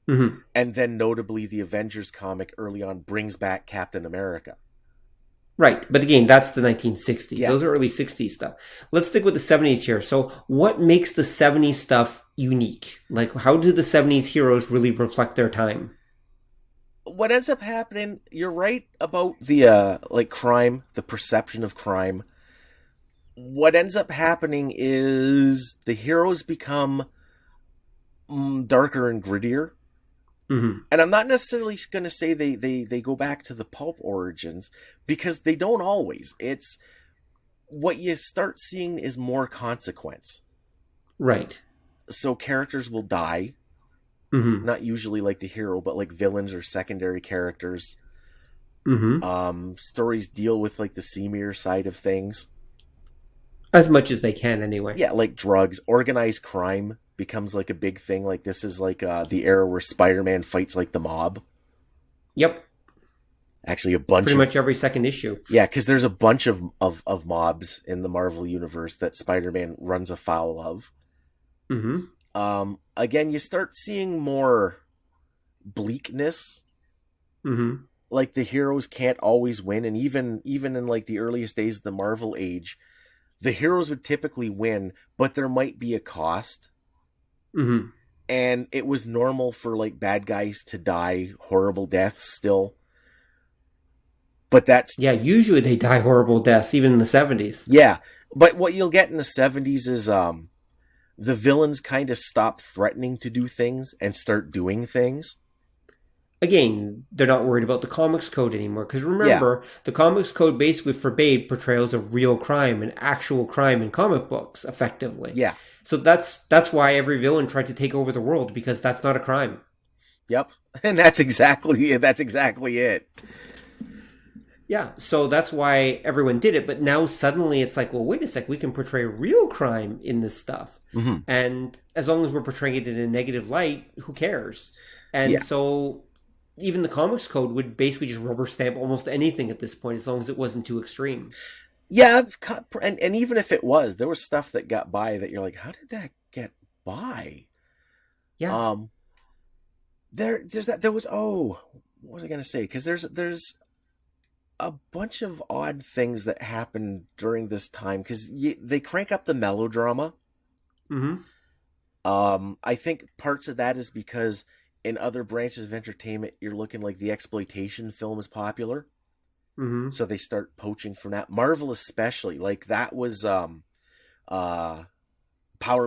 Mm-hmm. And then notably the Avengers comic early on brings back Captain America. Right. But again, that's the 1960s. Yeah. Those are early 60s stuff. Let's stick with the 70s here. So what makes the 70s stuff unique? Like, how do the 70s heroes really reflect their time? What ends up happening, you're right about the like crime, the perception of crime. what ends up happening is the heroes become darker and grittier. Mm-hmm. And I'm not necessarily going to say they go back to the pulp origins, because they don't always. It's what you start seeing is more consequence. Right. So characters will die. Mm-hmm. Not usually like the hero, but like villains or secondary characters. Mm-hmm. Stories deal with like the seamier side of things. As much as they can, anyway. Yeah, like drugs. Organized crime becomes like a big thing. Like this is like the era where Spider-Man fights like the mob. Yep. Actually, a bunch Pretty much every second issue. Yeah, because there's a bunch of mobs in the Marvel universe that Spider-Man runs afoul of. Mm-hmm. Again, you start seeing more bleakness. Mm-hmm. Like the heroes can't always win, and even in like the earliest days of the Marvel age, the heroes would typically win, but there might be a cost. Mm-hmm. And it was normal for like bad guys to die horrible deaths still. But that's... Yeah, usually they die horrible deaths, even in the 70s. Yeah, but what you'll get in the 70s is the villains kind of stop threatening to do things and start doing things. Again, they're not worried about the comics code anymore. Because remember, the comics code basically forbade portrayals of real crime and actual crime in comic books, effectively. Yeah. So that's why every villain tried to take over the world, because that's not a crime. Yep. And that's exactly it. Yeah, so that's why everyone did it. But now suddenly it's like, well, wait a sec, we can portray real crime in this stuff. Mm-hmm. And as long as we're portraying it in a negative light, who cares? And so even the comics code would basically just rubber stamp almost anything at this point, as long as it wasn't too extreme. Yeah, and even if it was, there was stuff that got by that you're like, how did that get by? Yeah. What was I going to say? Because there's a bunch of odd things that happen during this time, because they crank up the melodrama. Mm-hmm. I think parts of that is because in other branches of entertainment, you're looking like the exploitation film is popular. Mm-hmm. So they start poaching from that. Marvel especially, like that was Power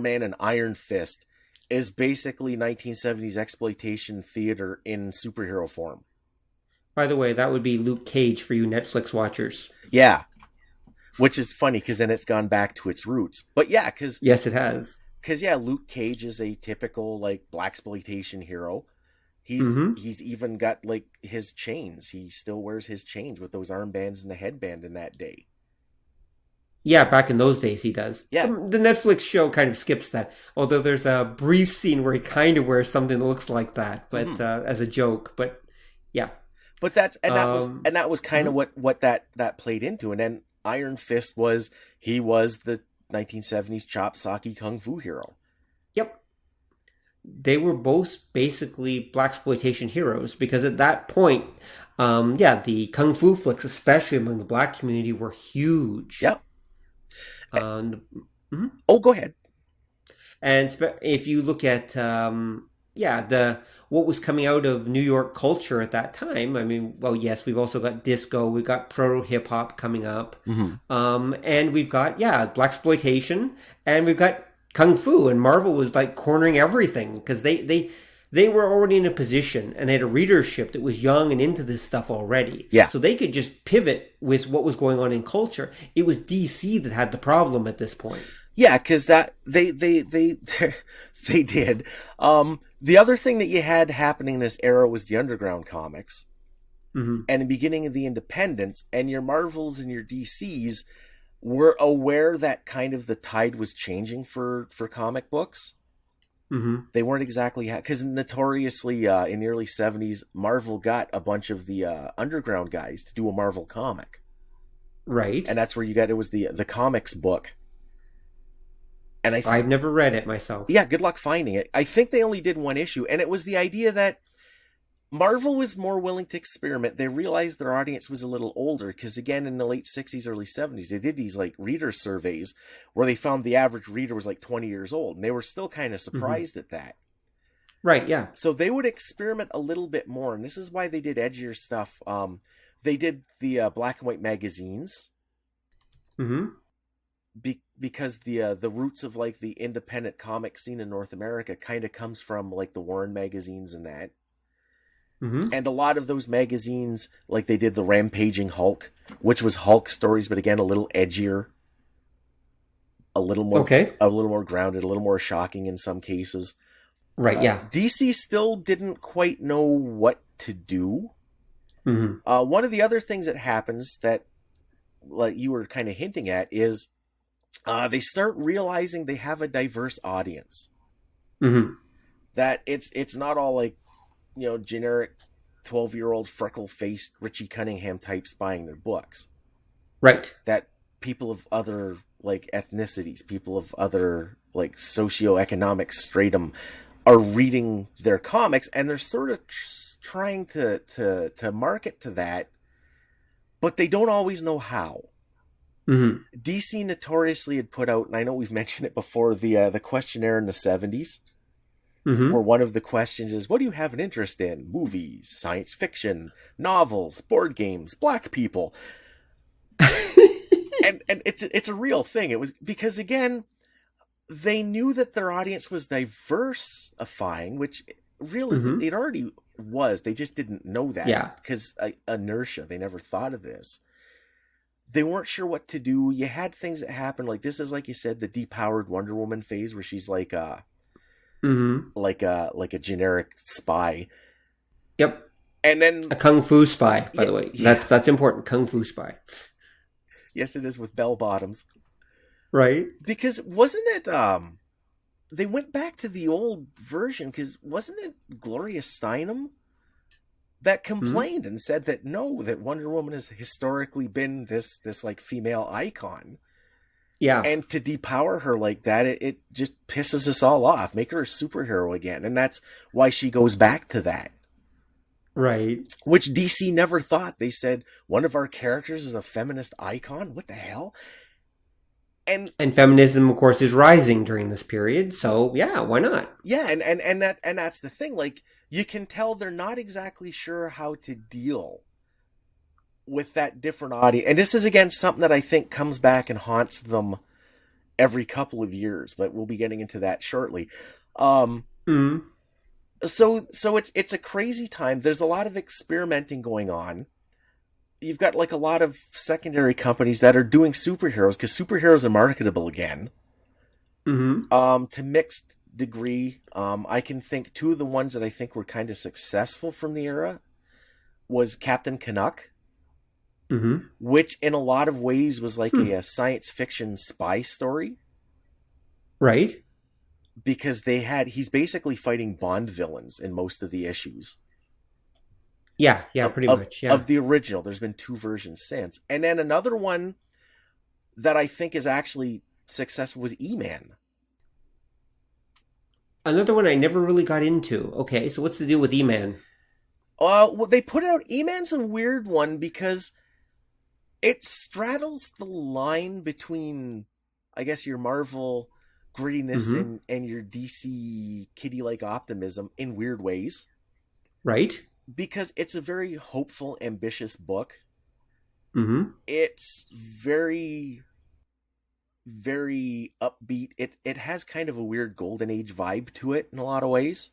Man and Iron Fist is basically 1970s exploitation theater in superhero form. By the way, that would be Luke Cage for you Netflix watchers. Yeah. Which is funny, because then it's gone back to its roots. But yeah, because... Yes, it has. Because, yeah, Luke Cage is a typical, like, blaxploitation hero. He's even got, like, his chains. He still wears his chains with those armbands and the headband in that day. Yeah, back in those days he does. Yeah. The Netflix show kind of skips that. Although there's a brief scene where he kind of wears something that looks like that, but as a joke. But, yeah. But that was kind of what that played into. And then Iron Fist was the 1970s chop socky kung fu hero. Yep. They were both basically blaxploitation heroes, because at that point, the kung fu flicks, especially among the black community, were huge. Yep. Oh, go ahead. And if you look at what was coming out of New York culture at that time, I mean, well, yes, we've also got disco, we've got proto hip hop coming up, and we've got blaxploitation, and we've got kung fu, and Marvel was like cornering everything, because they were already in a position, and they had a readership that was young and into this stuff already. Yeah. So they could just pivot with what was going on in culture. It was DC that had the problem at this point. Yeah, because that they did. The other thing that you had happening in this era was the underground comics, and the beginning of the independents, and your Marvels and your DCs were aware that kind of the tide was changing for comic books. They weren't exactly, because notoriously in the early 70s, Marvel got a bunch of the underground guys to do a Marvel comic. Right. And that's where it was the comics book. And I've never read it myself. Yeah, good luck finding it. I think they only did one issue, and it was the idea that Marvel was more willing to experiment. They realized their audience was a little older, because again, in the late 60s, early 70s, they did these like reader surveys where they found the average reader was like 20 years old, and they were still kind of surprised at that. Right, yeah. So they would experiment a little bit more, and this is why they did edgier stuff. They did the black and white magazines. because the roots of like the independent comic scene in North America kind of comes from like the Warren magazines and that. Mm-hmm. And a lot of those magazines, like they did the Rampaging Hulk, which was Hulk stories, but again, a little edgier, a little more grounded, a little more shocking in some cases. Right. Yeah. DC still didn't quite know what to do. Mm-hmm. One of the other things that happens that, like you were kind of hinting at, is they start realizing they have a diverse audience. Mm-hmm. That it's not all like, generic 12-year-old freckle-faced Richie Cunningham types buying their books. Right. That people of other like ethnicities, people of other like socioeconomic stratum are reading their comics, and they're sort of trying to market to that, but they don't always know how. Mm-hmm. DC notoriously had put out, and I know we've mentioned it before, the questionnaire in the 70s. Mm-hmm. Where one of the questions is, what do you have an interest in? Movies, science fiction, novels, board games, black people. and it's a real thing. It was because, again, they knew that their audience was diversifying, which realistically it already was. They just didn't know that. Yeah. Because inertia, they never thought of this. They weren't sure what to do. You had things that happened, like this is, like you said, the depowered Wonder Woman phase, where she's like like a generic spy. Yep. And then a kung fu spy, by the way. Yeah. That's important. Kung fu spy. Yes, it is, with bell bottoms. Right. Because wasn't it they went back to the old version, because wasn't it Gloria Steinem that complained and said that no, that Wonder Woman has historically been this like female icon. Yeah. And to depower her like that, it just pisses us all off. Make her a superhero again. And that's why she goes back to that. Right. Which DC never thought. They said, one of our characters is a feminist icon? What the hell? And feminism, of course, is rising during this period. So, yeah, why not? Yeah, and that's the thing. Like, you can tell they're not exactly sure how to deal with that different audience. And this is, again, something that I think comes back and haunts them every couple of years, but we'll be getting into that shortly. So it's a crazy time. There's a lot of experimenting going on. You've got like a lot of secondary companies that are doing superheroes, because superheroes are marketable again. To mixed degree. I can think two of the ones that I think were kind of successful from the era was Captain Canuck. Which in a lot of ways was like a science fiction spy story. Right. Because he's basically fighting Bond villains in most of the issues. Yeah, pretty much. Yeah. Of the original. There's been two versions since. And then another one that I think is actually successful was E-Man. Another one I never really got into. Okay, so what's the deal with E-Man? Well, they put out E-Man's a weird one because it straddles the line between, I guess, your Marvel grittiness and your DC kiddie-like optimism in weird ways. Right. Because it's a very hopeful, ambitious book. It's very, very upbeat. It has kind of a weird golden age vibe to it in a lot of ways.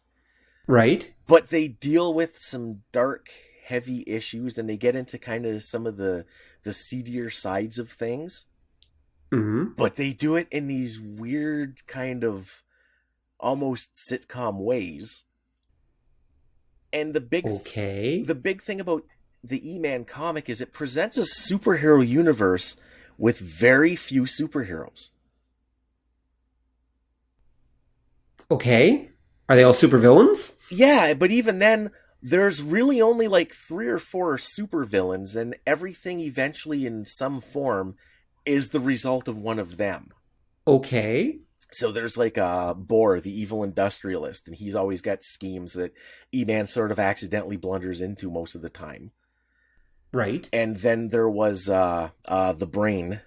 Right. But they deal with some dark, heavy issues, and they get into kind of some of the seedier sides of things. But they do it in these weird kind of almost sitcom ways. And the big thing about the E-Man comic is it presents a superhero universe with very few superheroes. Okay. Are they all supervillains? Yeah, but even then, there's really only like 3 or 4 supervillains, and everything eventually in some form is the result of one of them. Okay. So there's like Bohr, the evil industrialist, and he's always got schemes that E-Man sort of accidentally blunders into most of the time. Right. And then there was the brain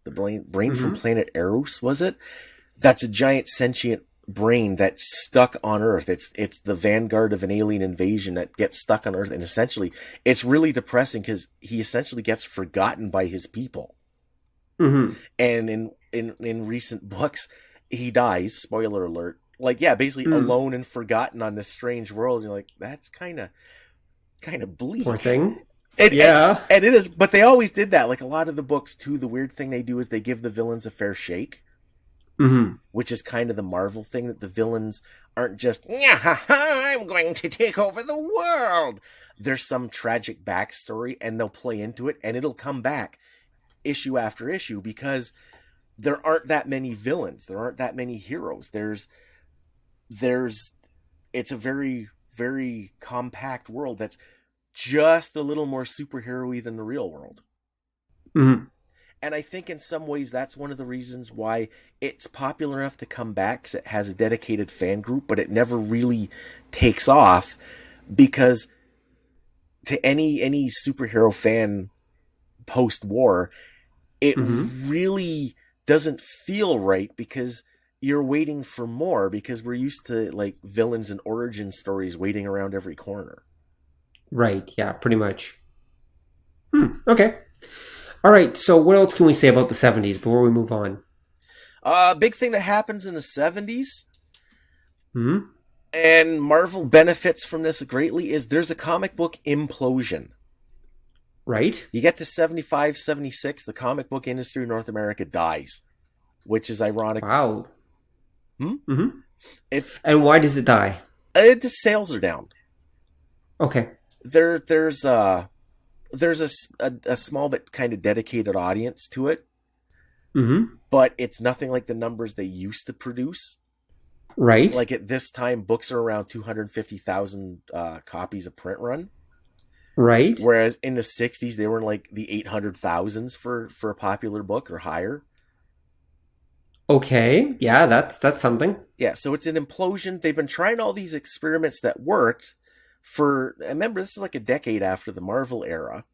from planet Eros, was it? That's a giant sentient brain that's stuck on Earth. It's the vanguard of an alien invasion that gets stuck on Earth, and essentially it's really depressing because he essentially gets forgotten by his people. And in recent books, he dies. Spoiler alert. Like, yeah, basically alone and forgotten on this strange world. You're like, that's kind of bleak. Poor thing. And it is. But they always did that. Like a lot of the books too. The weird thing they do is they give the villains a fair shake, which is kind of the Marvel thing, that the villains aren't just, I'm going to take over the world. There's some tragic backstory, and they'll play into it, and it'll come back issue after issue, because there aren't that many villains. There aren't that many heroes. It's a very, very compact world that's just a little more superhero-y than the real world. And I think in some ways that's one of the reasons why it's popular enough to come back, because it has a dedicated fan group, but it never really takes off, because to any superhero fan post-war, it really doesn't feel right, because you're waiting for more, because we're used to like villains and origin stories waiting around every corner. Right, yeah, pretty much. Okay. All right, so what else can we say about the 70s before we move on? Big thing that happens in the 70s, and Marvel benefits from this greatly, is there's a comic book implosion. Right. You get to 75, 76, the comic book industry in North America dies, which is ironic. Wow. And why does it die? The sales are down. Okay. There's a small but kind of dedicated audience to it, but it's nothing like the numbers they used to produce. Right. Like at this time, books are around 250,000 copies a print run. Right. Whereas in the 60s, they were in like the 800,000s for a popular book or higher. Okay. Yeah, that's something. Yeah, so it's an implosion. They've been trying all these experiments that worked for, remember, this is like a decade after the Marvel era.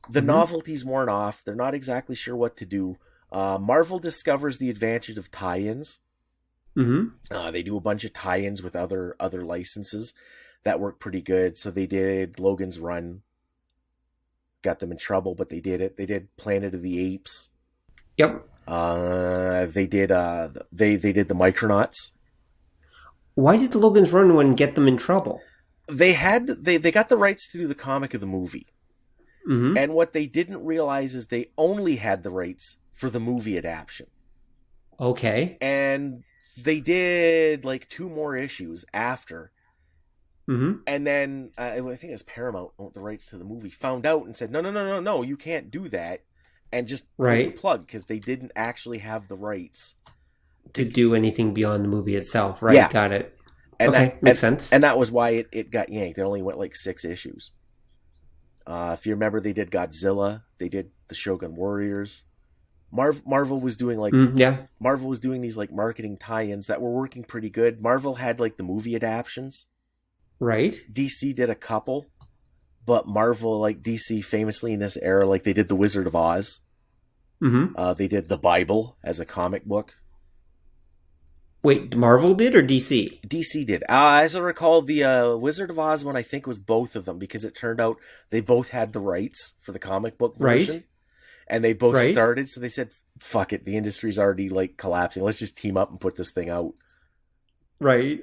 The novelty's worn off. They're not exactly sure what to do. Marvel discovers the advantage of tie-ins. They do a bunch of tie-ins with other licenses that work pretty good. So they did Logan's Run. Got them in trouble, but they did it. They did Planet of the Apes. Yep. They did the Micronauts. Why did the Logan's Run one get them in trouble? They got the rights to do the comic of the movie. And what they didn't realize is they only had the rights for the movie adaptation. Okay. And they did like 2 more issues after. And then I think it was Paramount owned the rights to the movie, found out and said, no, you can't do that. And just pulled the plug, because they didn't actually have the rights to do anything beyond the movie itself. Right. Yeah. Got it. And okay. Makes sense. And that was why it got yanked. It only went like 6 issues. If you remember, they did Godzilla. They did the Shogun Warriors. Marvel was doing like Marvel was doing these like marketing tie-ins that were working pretty good. Marvel had like the movie adaptions. Right. DC did a couple, but Marvel, like DC famously in this era, like they did The Wizard of Oz. They did the Bible as a comic book. Wait, Marvel did or DC? DC did. As I recall, the Wizard of Oz one, I think, was both of them, because it turned out they both had the rights for the comic book version. Right. And they both started, so they said, fuck it, the industry's already like collapsing. Let's just team up and put this thing out. Right.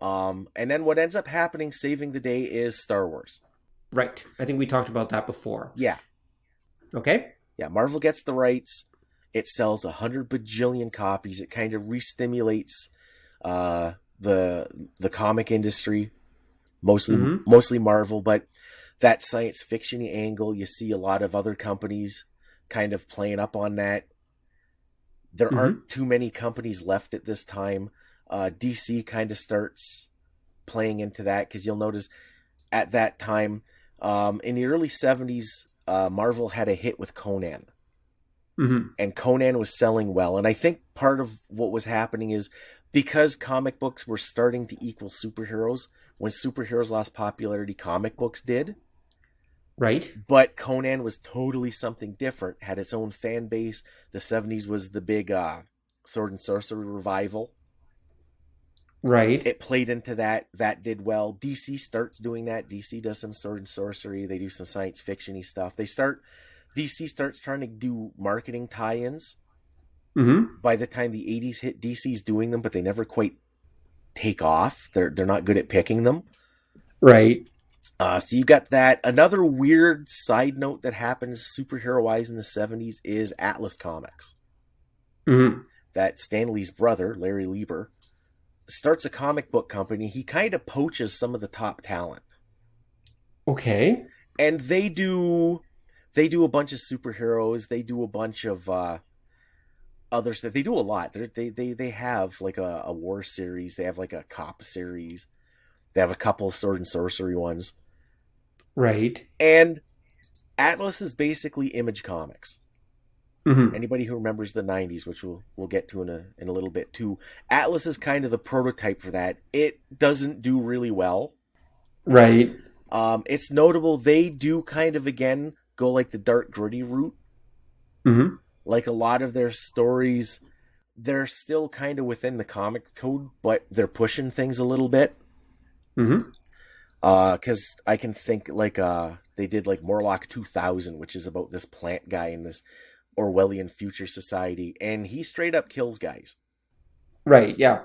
And then what ends up happening, saving the day, is Star Wars. Right. I think we talked about that before. Yeah. Okay. Yeah, Marvel gets the rights. It sells 100 bajillion copies. It kind of re-stimulates the comic industry, mostly Marvel, but that science fiction angle, you see a lot of other companies kind of playing up on that. There aren't too many companies left at this time. DC kind of starts playing into that, because you'll notice at that time, in the early 70s, Marvel had a hit with Conan. And Conan was selling well. And I think part of what was happening is because comic books were starting to equal superheroes, when superheroes lost popularity, comic books did. Right. But Conan was totally something different, had its own fan base. The 70s was the big sword and sorcery revival. Right. It played into that. That did well. DC starts doing that. DC does some sword and sorcery. They do some science fiction-y stuff. DC starts trying to do marketing tie-ins. Mm-hmm. By the time the 80s hit, DC's doing them, but they never quite take off. They're not good at picking them. Right. So you got that. Another weird side note that happens superhero-wise in the 70s is Atlas Comics. Mm-hmm. That Stan Lee's brother, Larry Lieber, starts a comic book company. He kind of poaches some of the top talent. Okay. And they do a bunch of superheroes. They do a bunch of other stuff. They do a lot. They have like a war series. They have like a cop series. They have a couple of sword and sorcery ones. Right. And Atlas is basically Image Comics. Mm-hmm. Anybody who remembers the 90s, which we'll get to in a little bit too, Atlas is kind of the prototype for that. It doesn't do really well. Right. It's notable they do kind of, again, go like the dark, gritty route. Mm-hmm. Like a lot of their stories, they're still kind of within the comic code, but they're pushing things a little bit. Mm-hmm. Because I can think like they did like Morlock 2000, which is about this plant guy in this Orwellian future society, and he straight up kills guys. Right, yeah.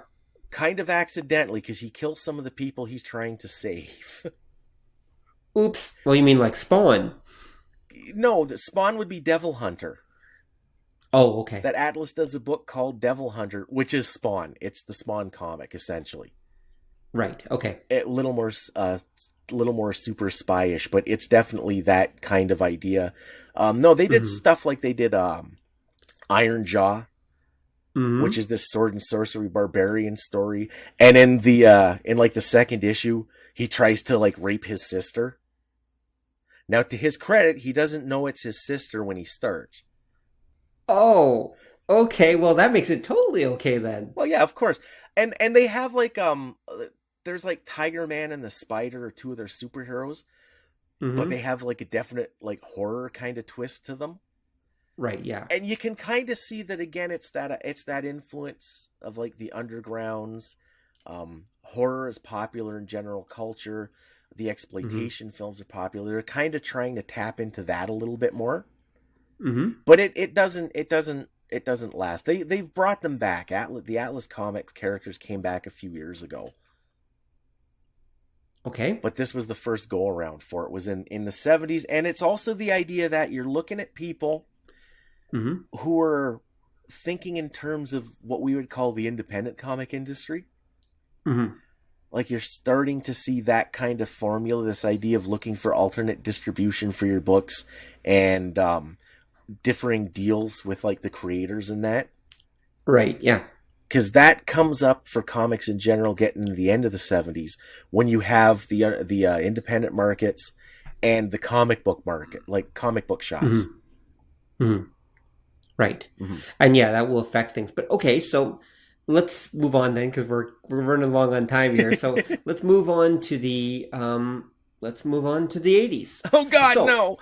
Kind of accidentally, because he kills some of the people he's trying to save. Oops. Well, you mean like Spawn? No, the Spawn would be Devil Hunter. Oh, okay. That Atlas does a book called Devil Hunter, which is Spawn. It's the Spawn comic, essentially. Right, okay. A little more super spy-ish, but it's definitely that kind of idea. No, they did stuff like they did Iron Jaw, which is this sword and sorcery barbarian story. And in the in like the second issue, he tries to like rape his sister. Now, to his credit, he doesn't know it's his sister when he starts. Oh, okay. Well, that makes it totally okay then. Well, yeah, of course. And they have like there's like Tiger Man and the Spider are two of their superheroes, but they have like a definite like horror kind of twist to them. Right, yeah. And you can kind of see that again. It's that influence of like the undergrounds. Horror is popular in general culture. The exploitation films are popular. They're kind of trying to tap into that a little bit more. But it doesn't last. They've brought them back. The Atlas Comics characters came back a few years ago. Okay. But this was the first go around for it. It was in the 70s, and it's also the idea that you're looking at people who are thinking in terms of what we would call the independent comic industry. Like you're starting to see that kind of formula, this idea of looking for alternate distribution for your books and differing deals with like the creators and that. Right, yeah. Because that comes up for comics in general getting to the end of the 70s when you have the independent markets and the comic book market, like comic book shops. Right. And yeah, that will affect things. But okay, so let's move on then, because we're running long on time here. So let's move on to the 80s. Oh God, no.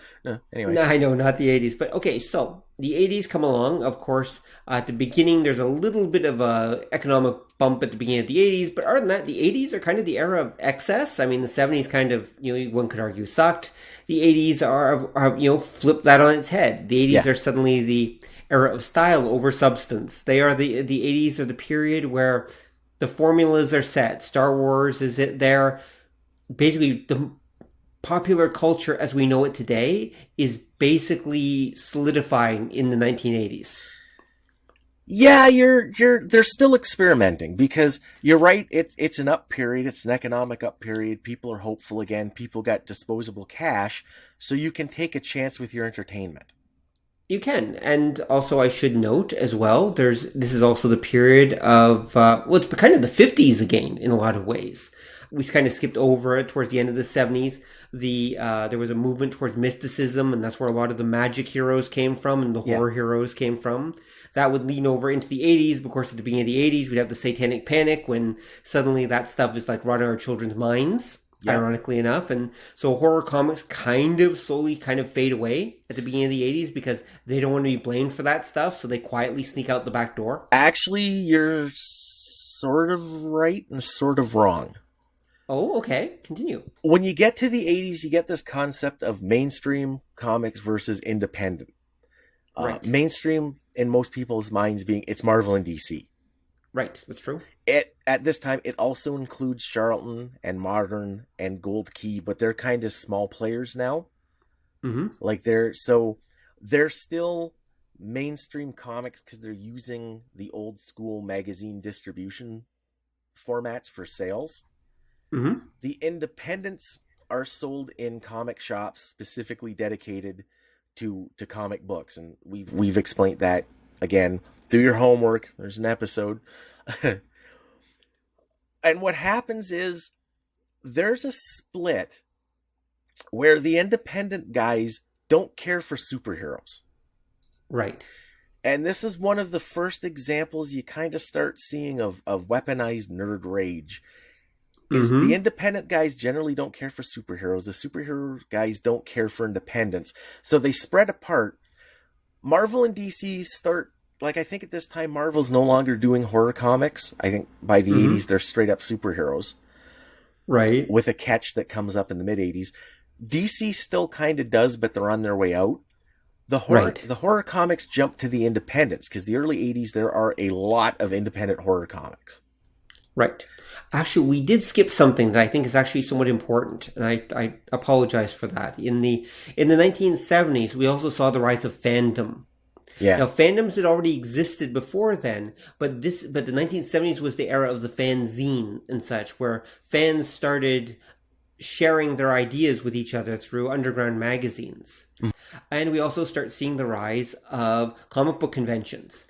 Anyway. No, I know, not the 80s. But okay, so the 80s come along. Of course, at the beginning, there's a little bit of a economic bump at the beginning of the 80s. But other than that, the 80s are kind of the era of excess. I mean, the 70s kind of, one could argue sucked. The 80s are flip that on its head. The 80s are suddenly the era of style over substance. They are the 80s are the period where the formulas are set. Star Wars is it there. Basically, the popular culture as we know it today is basically solidifying in the 1980s. Yeah, they're still experimenting because you're right. It's an up period. It's an economic up period. People are hopeful again. People got disposable cash, so you can take a chance with your entertainment. You can. And also I should note as well, this is also the period of, it's kind of the 50s again in a lot of ways. We kind of skipped over it towards the end of the 70s. There was a movement towards mysticism, and that's where a lot of the magic heroes came from and the horror heroes came from. That would lean over into the 80s. Of course, at the beginning of the 80s, we'd have the Satanic Panic when suddenly that stuff is like running our children's minds. Ironically enough. And so horror comics kind of slowly kind of fade away at the beginning of the 80s because they don't want to be blamed for that stuff, so they quietly sneak out the back door. Actually, you're sort of right and sort of wrong. Oh, okay. Continue. When you get to the 80s, you get this concept of mainstream comics versus independent. Right. Mainstream in most people's minds being it's Marvel and DC. Right, that's true. At this time, it also includes Charlton and Modern and Gold Key, but they're kind of small players now. Mm-hmm. Like they're still mainstream comics because they're using the old school magazine distribution formats for sales. Mm-hmm. The independents are sold in comic shops specifically dedicated to comic books, and we've explained that again. Do your homework. There's an episode. And what happens is there's a split where the independent guys don't care for superheroes. Right. And this is one of the first examples you kind of start seeing of weaponized nerd rage. Is the independent guys generally don't care for superheroes. The superhero guys don't care for independents. So they spread apart. Marvel and DC start, like I think at this time Marvel's no longer doing horror comics. I think by the 80s they're straight up superheroes. Right. With a catch that comes up in the mid 80s. DC still kind of does, but they're on their way out. The horror comics jump to the independents because the early 80s there are a lot of independent horror comics. Right. Actually, we did skip something that I think is actually somewhat important, and I apologize for that. In the 1970s, we also saw the rise of fandom. Yeah. Now, fandoms had already existed before then, but the 1970s was the era of the fanzine and such, where fans started sharing their ideas with each other through underground magazines. And we also start seeing the rise of comic book conventions.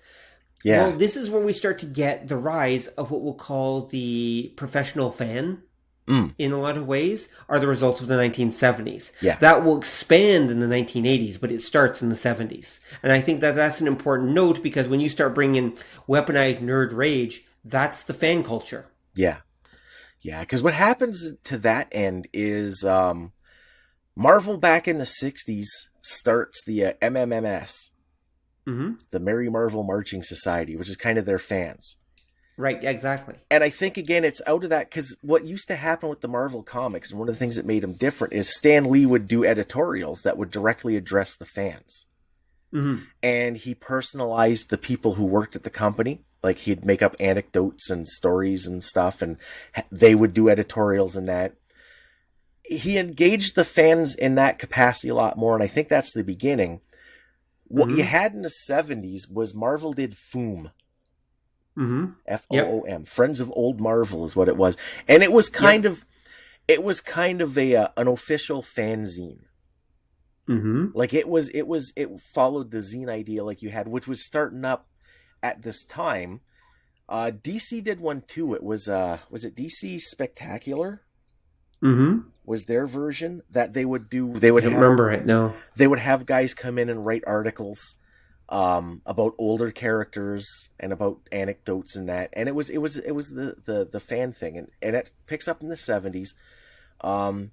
Yeah. Well, this is where we start to get the rise of what we'll call the professional fan. In a lot of ways, are the results of the 1970s. Yeah. That will expand in the 1980s, but it starts in the 70s. And I think that that's an important note because when you start bringing weaponized nerd rage, that's the fan culture. Yeah. Yeah, because what happens to that end is Marvel back in the 60s starts the MMMS, the Merry Marvel Marching Society, which is kind of their fans. Right, exactly. And I think, again, it's out of that, because what used to happen with the Marvel comics, and one of the things that made them different, is Stan Lee would do editorials that would directly address the fans. And he personalized the people who worked at the company. Like, he'd make up anecdotes and stories and stuff, and they would do editorials and that. He engaged the fans in that capacity a lot more, and I think that's the beginning. What you had in the 70s was Marvel did FOOM. FOOM. Yep. Friends of Old Marvel is what it was. And it was kind of a an official fanzine. Like it followed the zine idea like you had, which was starting up at this time. DC did one too. It was it DC Spectacular? Was their version that they would do. I don't remember it, no. They would have guys come in and write articles about older characters and about anecdotes and that, and it was the fan thing, and it picks up in the 70s.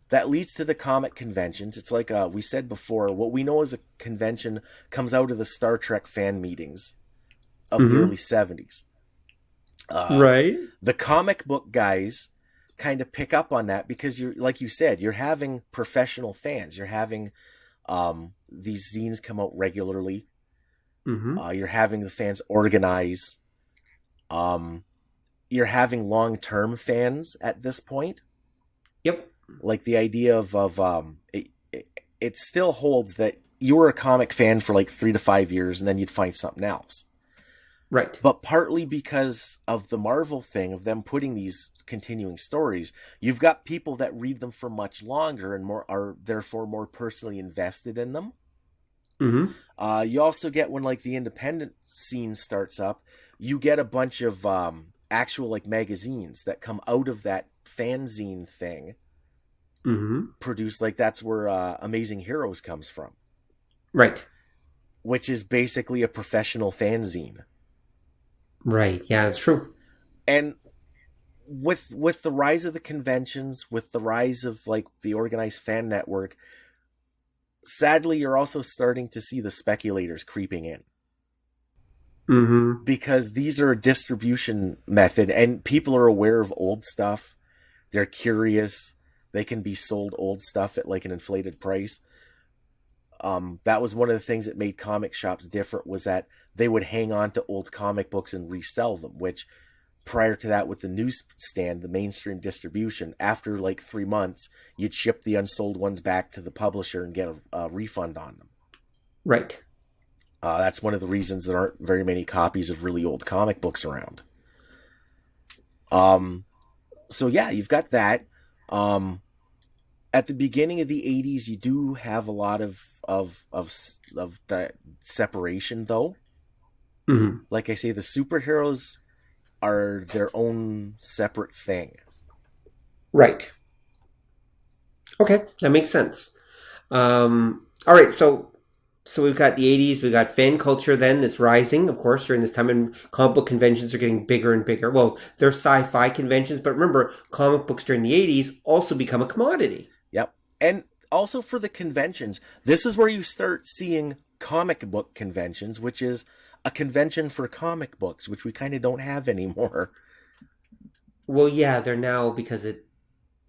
That leads to the comic conventions. It's like we said before, what we know as a convention comes out of the Star Trek fan meetings of the early 70s. Right. The comic book guys kind of pick up on that because you're, like you said, you're having professional fans. You're having these zines come out regularly. You're having the fans organize. You're having long-term fans at this point. Yep. Like the idea of it still holds that you were a comic fan for like 3 to 5 years and then you'd find something else. Right. But partly because of the Marvel thing, of them putting these continuing stories, you've got people that read them for much longer and are therefore more personally invested in them. You also get, when like the independent scene starts up, you get a bunch of actual like magazines that come out of that fanzine thing. Produced, like that's where Amazing Heroes comes from. Right. Which is basically a professional fanzine. Right. Yeah, that's true. And with the rise of the conventions, with the rise of like the organized fan network, sadly, you're also starting to see the speculators creeping in. Because these are a distribution method and people are aware of old stuff. They're curious. They can be sold old stuff at like an inflated price. That was one of the things that made comic shops different, was that they would hang on to old comic books and resell them, which prior to that with the newsstand, the mainstream distribution, after like 3 months, you'd ship the unsold ones back to the publisher and get a refund on them. Right. That's one of the reasons there aren't very many copies of really old comic books around. So yeah, you've got that. At the beginning of the 80s, you do have a lot of that separation, though. Mm-hmm. Like I say, the superheroes are their own separate thing. Right. Okay, that makes sense. All right, so we've got the 80s, we've got fan culture then that's rising, of course, during this time, and comic book conventions are getting bigger and bigger. Well, they're sci-fi conventions, but remember, comic books during the 80s also become a commodity. Yep. And also for the conventions, this is where you start seeing comic book conventions, which is a convention for comic books, which we kind of don't have anymore. Well, yeah, they're now, because it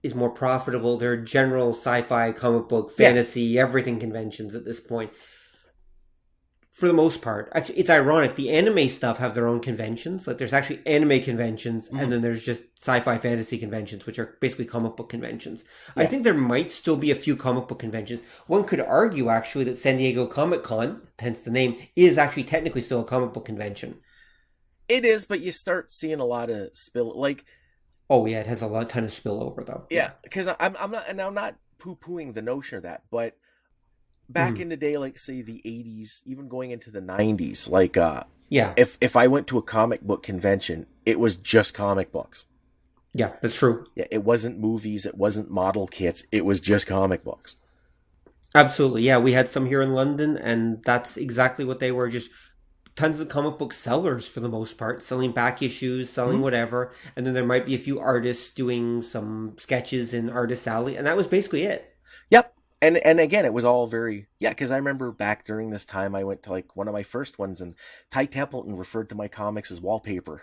is more profitable, they're general sci-fi, comic book, fantasy, everything conventions at this point. For the most part. Actually, it's ironic. The anime stuff have their own conventions. Like, there's actually anime conventions, and then there's just sci-fi fantasy conventions, which are basically comic book conventions. Yeah. I think there might still be a few comic book conventions. One could argue, actually, that San Diego Comic-Con, hence the name, is actually technically still a comic book convention. It is, but you start seeing a lot of Oh, yeah, it has a ton of spillover, though. Yeah, because I'm not poo-pooing the notion of that, but back in the day, like, say, the 80s, even going into the 90s, like, if I went to a comic book convention, it was just comic books. Yeah, that's true. Yeah, it wasn't movies, it wasn't model kits, it was just comic books. Absolutely, yeah, we had some here in London, and that's exactly what they were, just tons of comic book sellers for the most part, selling back issues, selling whatever, and then there might be a few artists doing some sketches in Artist Alley, and that was basically it. Yep. And again, it was all very, because I remember back during this time, I went to like one of my first ones, and Ty Templeton referred to my comics as wallpaper.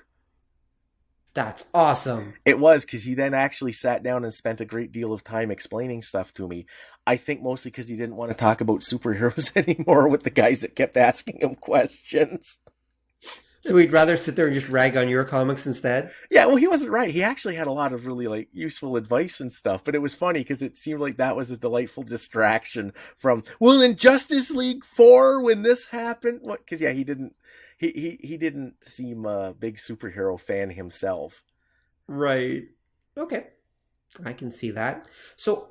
That's awesome. It was, because he then actually sat down and spent a great deal of time explaining stuff to me. I think mostly because he didn't want to talk about superheroes anymore with the guys that kept asking him questions. So he'd rather sit there and just rag on your comics instead? Yeah, well, he wasn't right. He actually had a lot of really, like, useful advice and stuff, but it was funny because it seemed like that was a delightful distraction from, well, in Justice League 4 when this happened, what? Because, yeah, he didn't seem a big superhero fan himself. Right. Okay. I can see that. So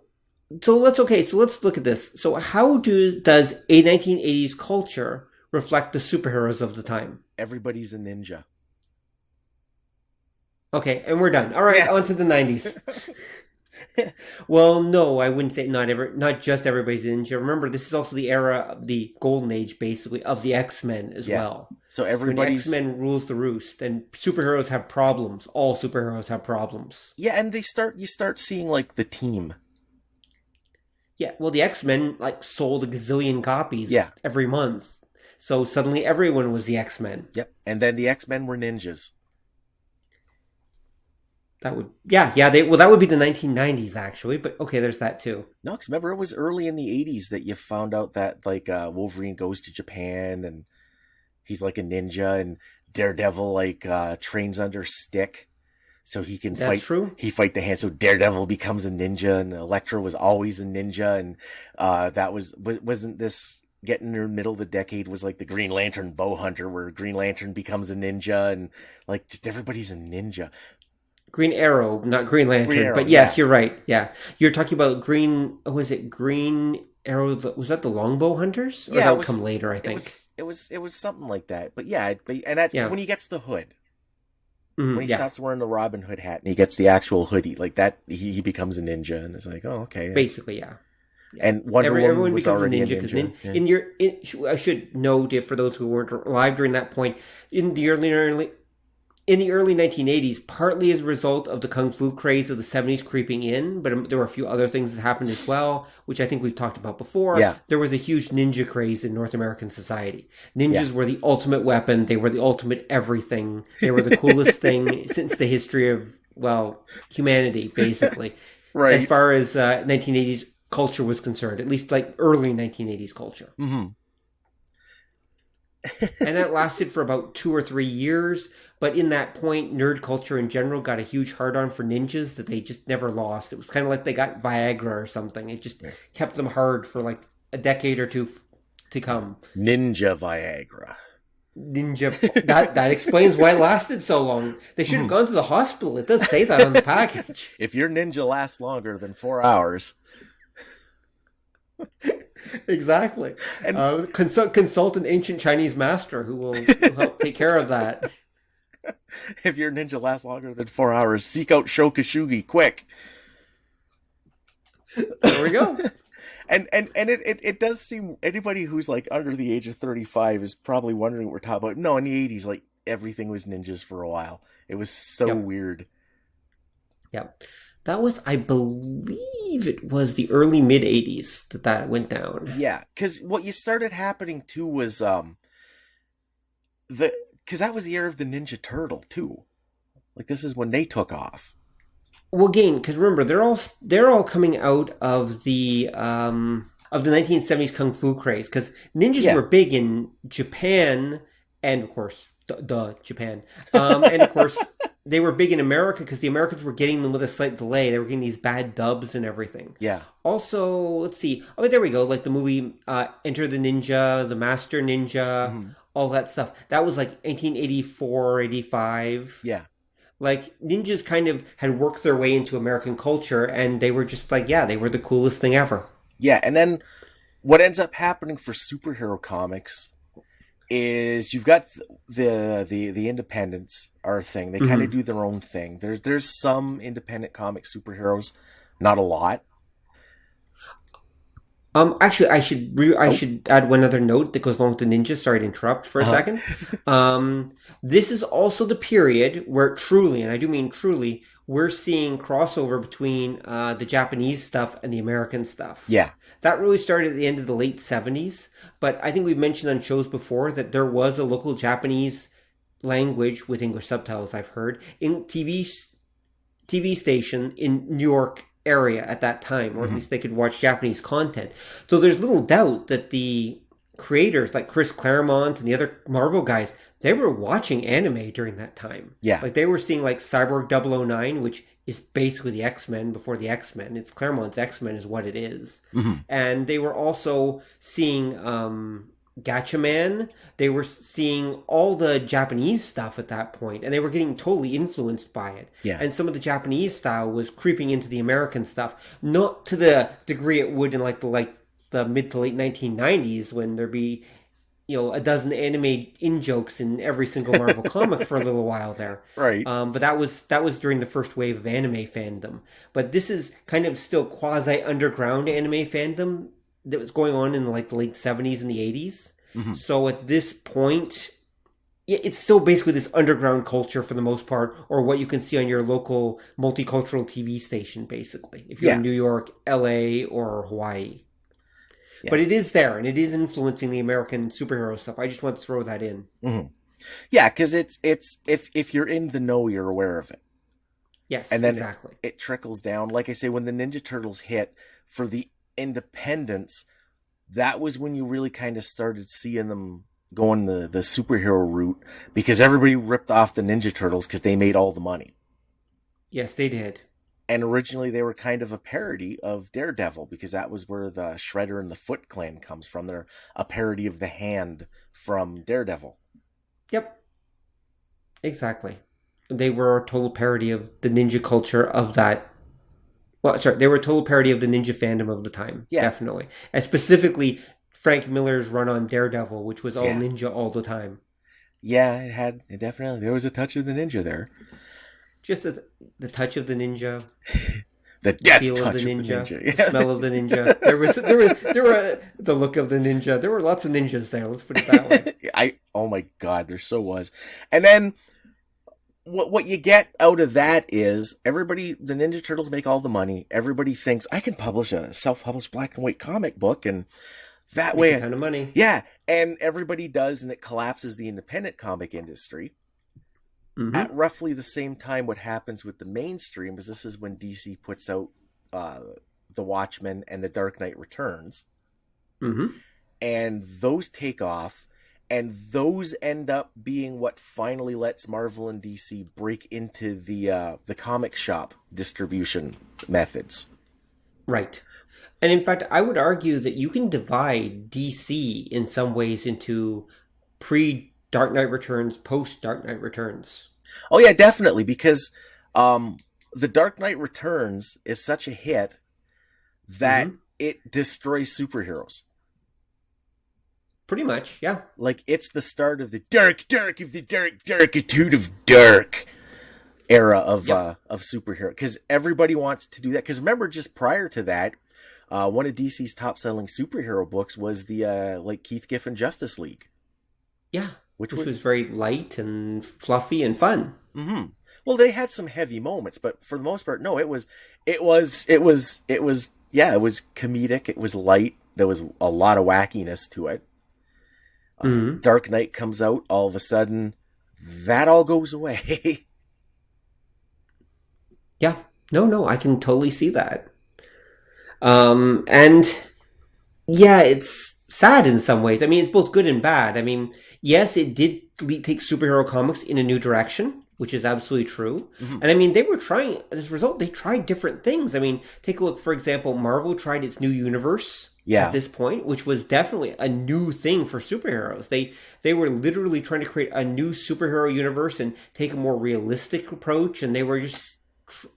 let's look at this. So how does a 1980s culture reflect the superheroes of the time? Everybody's a ninja. Okay, and we're done. All right, on to the 90s. Well, no, I wouldn't say not just everybody's a ninja. Remember, this is also the era of the golden age, basically, of the X-Men as well. So everybody's... When X-Men rules the roost, and superheroes have problems. All superheroes have problems. Yeah, and you start seeing, like, the team. Yeah, well, the X-Men, like, sold a gazillion copies every month. So suddenly everyone was the X-Men. Yep. And then the X-Men were ninjas. That would, that would be the 1990s actually, but okay, there's that too. No, because remember it was early in the 80s that you found out that like Wolverine goes to Japan and he's like a ninja, and Daredevil like trains under stick so he can fight. That's true. He fight the hand, so Daredevil becomes a ninja, and Elektra was always a ninja, and that wasn't this. Getting in the middle of the decade was like the Green Lantern bow hunter, where Green Lantern becomes a ninja, and like just everybody's a ninja. Green Arrow, not Green Lantern, Arrow, but yes, you're right. Yeah, you're talking about Green. Was it Green Arrow? Was that the Longbow Hunters? Or that would come later, I think. It was something like that. But and that's when he gets the hood. When he stops wearing the Robin Hood hat and he gets the actual hoodie, like that, he becomes a ninja, and it's like, oh, okay. Basically, yeah. And Wonder Woman was already a ninja. Because I should note, for those who weren't alive during that point, in the early 1980s, partly as a result of the kung fu craze of the 70s creeping in, but there were a few other things that happened as well, which I think we've talked about before. Yeah. There was a huge ninja craze in North American society. Ninjas were the ultimate weapon. They were the ultimate everything. They were the coolest thing since the history of, humanity, basically. Right. As far as 1980s culture was concerned, at least like early 1980s culture. Mm-hmm. And that lasted for about 2 or 3 years. But in that point, nerd culture in general got a huge hard-on for ninjas that they just never lost. It was kind of like they got Viagra or something. It just kept them hard for like a decade or two to come. Ninja Viagra. Ninja. That explains why it lasted so long. They should have gone to the hospital. It does say that on the package. If your ninja lasts longer than 4 hours... Exactly. And consult an ancient Chinese master who will help take care of that. If your ninja lasts longer than 4 hours, seek out Shokashugi quick. There we go. And it does seem anybody who's like under the age of 35 is probably wondering what we're talking about. No, in the 80s, like everything was ninjas for a while. It was so weird. Yep. That was, I believe it was the early mid 80s that went down. Yeah, because what you started happening too was because that was the era of the Ninja Turtle too. Like this is when they took off. Well, again, because remember they're all coming out of the 1970s kung fu craze, because ninjas were big in Japan and of course Japan, and of course. They were big in America because the Americans were getting them with a slight delay. They were getting these bad dubs and everything. Yeah. Also, let's see. Oh, there we go. Like the movie Enter the Ninja, The Master Ninja, all that stuff. That was like 1984, 85. Yeah. Like ninjas kind of had worked their way into American culture and they were just like, they were the coolest thing ever. Yeah. And then what ends up happening for superhero comics is you've got the independents are a thing. They kind of do their own thing. There's some independent comic superheroes, not a lot. Actually, I should add one other note that goes along with the ninja. Sorry to interrupt for a second. This is also the period where truly, and I do mean truly, we're seeing crossover between the Japanese stuff and the American stuff. Yeah. That really started at the end of the late 70s. But I think we've mentioned on shows before that there was a local Japanese language with English subtitles, I've heard, in TV station in New York area at that time, or at least they could watch Japanese content. So there's little doubt that the creators like Chris Claremont and the other Marvel guys, they were watching anime during that time. Yeah. Like they were seeing like Cyborg 009, which is basically the X-Men before the X-Men. It's Claremont's X-Men is what it is. And they were also seeing Gatchaman. They were seeing all the Japanese stuff at that point, and they were getting totally influenced by it. Yeah. And some of the Japanese style was creeping into the American stuff, not to the degree it would in like the mid to late 1990s when there'd be a dozen anime in-jokes in every single Marvel comic for a little while there. Right. But that was during the first wave of anime fandom. But this is kind of still quasi-underground anime fandom that was going on in like the late 70s and the 80s. So at this point, it's still basically this underground culture for the most part, or what you can see on your local multicultural TV station, basically. If you're in New York, LA, or Hawaii. Yeah. But it is there, and it is influencing the American superhero stuff. I just want to throw that in. Yeah, because it's if you're in the know, you're aware of it. Yes, and then exactly. It trickles down. Like I say, when the Ninja Turtles hit for the independents, that was when you really kind of started seeing them going the superhero route, because everybody ripped off the Ninja Turtles because they made all the money. Yes, they did. And originally they were kind of a parody of Daredevil, because that was where the Shredder and the Foot Clan comes from. They're a parody of the Hand from Daredevil. Yep. Exactly. They were a total parody of the ninja culture of that. Well, sorry, they were a total parody of the ninja fandom of the time. Yeah. Definitely. And specifically Frank Miller's run on Daredevil, which was all ninja all the time. Yeah, it definitely, there was a touch of the ninja there. Just the touch of the ninja, the death feel touch of the ninja, Yeah. The smell of the ninja. There were the look of the ninja. There were lots of ninjas there. Let's put it that way. Oh my God, there so was. And then what you get out of that is everybody, the Ninja Turtles make all the money. Everybody thinks I can publish a self-published black and white comic book, and that way, a ton of money. Yeah, and everybody does, and it collapses the independent comic industry. At roughly the same time, what happens with the mainstream is this is when DC puts out The Watchmen and The Dark Knight Returns. Mm-hmm. And those take off, and those end up being what finally lets Marvel and DC break into the comic shop distribution methods. Right. And in fact, I would argue that you can divide DC in some ways into pre-Dark Knight Returns, post-Dark Knight Returns. Oh yeah, definitely, because The Dark Knight Returns is such a hit that it destroys superheroes. Pretty much, yeah. Like, it's the start of the darkitude of dark era of superhero. Because everybody wants to do that. Because remember, just prior to that, one of DC's top-selling superhero books was the Keith Giffen Justice League. Yeah, which was very light and fluffy and fun. Mm-hmm. Well, they had some heavy moments, but for the most part, no, it was comedic. It was light. There was a lot of wackiness to it. Dark Knight comes out, all of a sudden, that all goes away. Yeah. No, I can totally see that. And yeah, it's sad in some ways. I mean, it's both good and bad. I mean, yes, it did take superhero comics in a new direction, which is absolutely true. Mm-hmm. And I mean, they were trying, as a result, they tried different things. I mean, take a look, for example, Marvel tried its new universe at this point, which was definitely a new thing for superheroes. They were literally trying to create a new superhero universe and take a more realistic approach. And they were just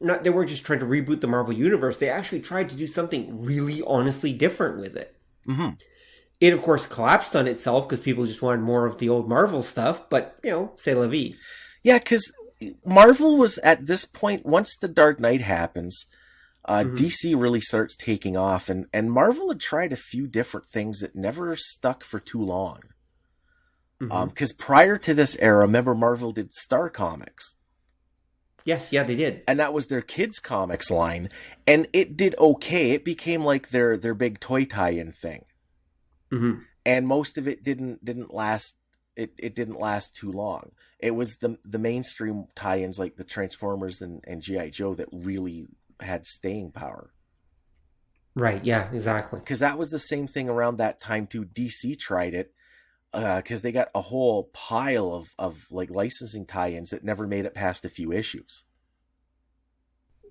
they weren't just trying to reboot the Marvel universe. They actually tried to do something really honestly different with it. Mm-hmm. It, of course, collapsed on itself because people just wanted more of the old Marvel stuff. But, c'est la vie. Yeah, because Marvel was at this point, once The Dark Knight happens, DC really starts taking off, and Marvel had tried a few different things that never stuck for too long. Because prior to this era, remember, Marvel did Star Comics. Yes, yeah, they did. And that was their kids' comics line, and it did okay. It became like their big toy tie-in thing. Mm-hmm. And most of it didn't last. It didn't last too long. It was the mainstream tie-ins like the Transformers and G.I. Joe that really had staying power. Right, yeah, exactly. Because that was the same thing around that time too. DC tried it because they got a whole pile of like licensing tie-ins that never made it past a few issues.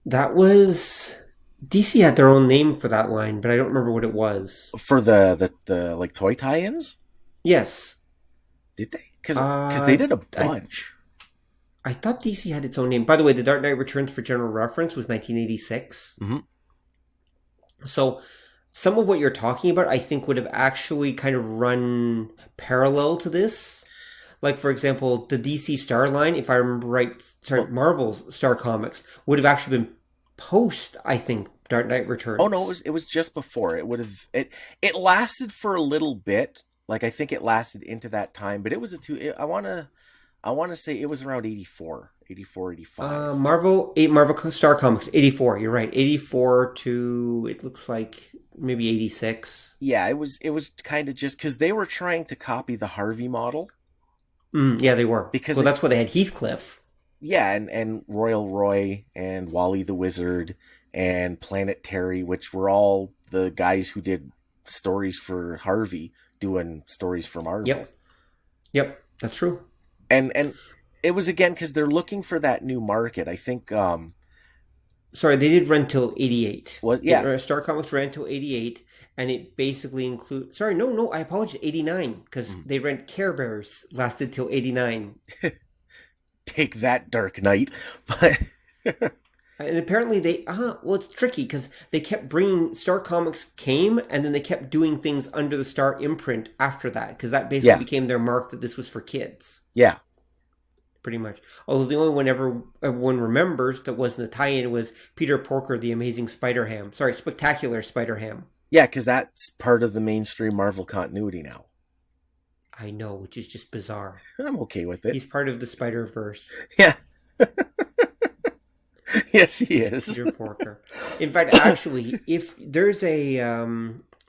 That was... DC had their own name for that line, but I don't remember what it was. For the like toy tie-ins? Yes. Did they? Because they did a bunch. I thought DC had its own name. By the way, The Dark Knight Returns, for general reference, was 1986. Mm-hmm. So some of what you're talking about, I think, would have actually kind of run parallel to this. Like, for example, the DC Star line, if I remember right, Marvel's Star Comics, would have actually been post, I think, Dark Knight Returns. Oh, no, it was just before. It would have... It lasted for a little bit. Like, I think it lasted into that time, but it was I want to say it was around 84, 85. Marvel Star Comics, 84. You're right. 84 to, it looks like maybe 86. Yeah, it was kind of just because they were trying to copy the Harvey model. Yeah, they were. Because that's why they had Heathcliff. Yeah, and Royal Roy and Wally the Wizard and Planet Terry, which were all the guys who did stories for Harvey doing stories for Marvel. Yep, that's true. And it was, again, because they're looking for that new market. I think... Sorry, they did run till 88. Yeah. Star Comics ran till 88, and it basically includes... Sorry, no, I apologize, 89, because they ran Care Bears, lasted till 89. Take that, Dark Knight. But... And apparently well, it's tricky because they kept bringing... Star Comics came, and then they kept doing things under the Star imprint after that, because that basically became their mark that this was for kids. Yeah. Pretty much. Although the only one everyone remembers that wasn't a tie-in was Peter Porker, the Amazing Spider-Ham. Sorry, Spectacular Spider-Ham. Yeah, because that's part of the mainstream Marvel continuity now. I know, which is just bizarre. I'm okay with it. He's part of the Spider-Verse. Yeah. Yes, he is. Peter Porker. In fact, actually, if there's a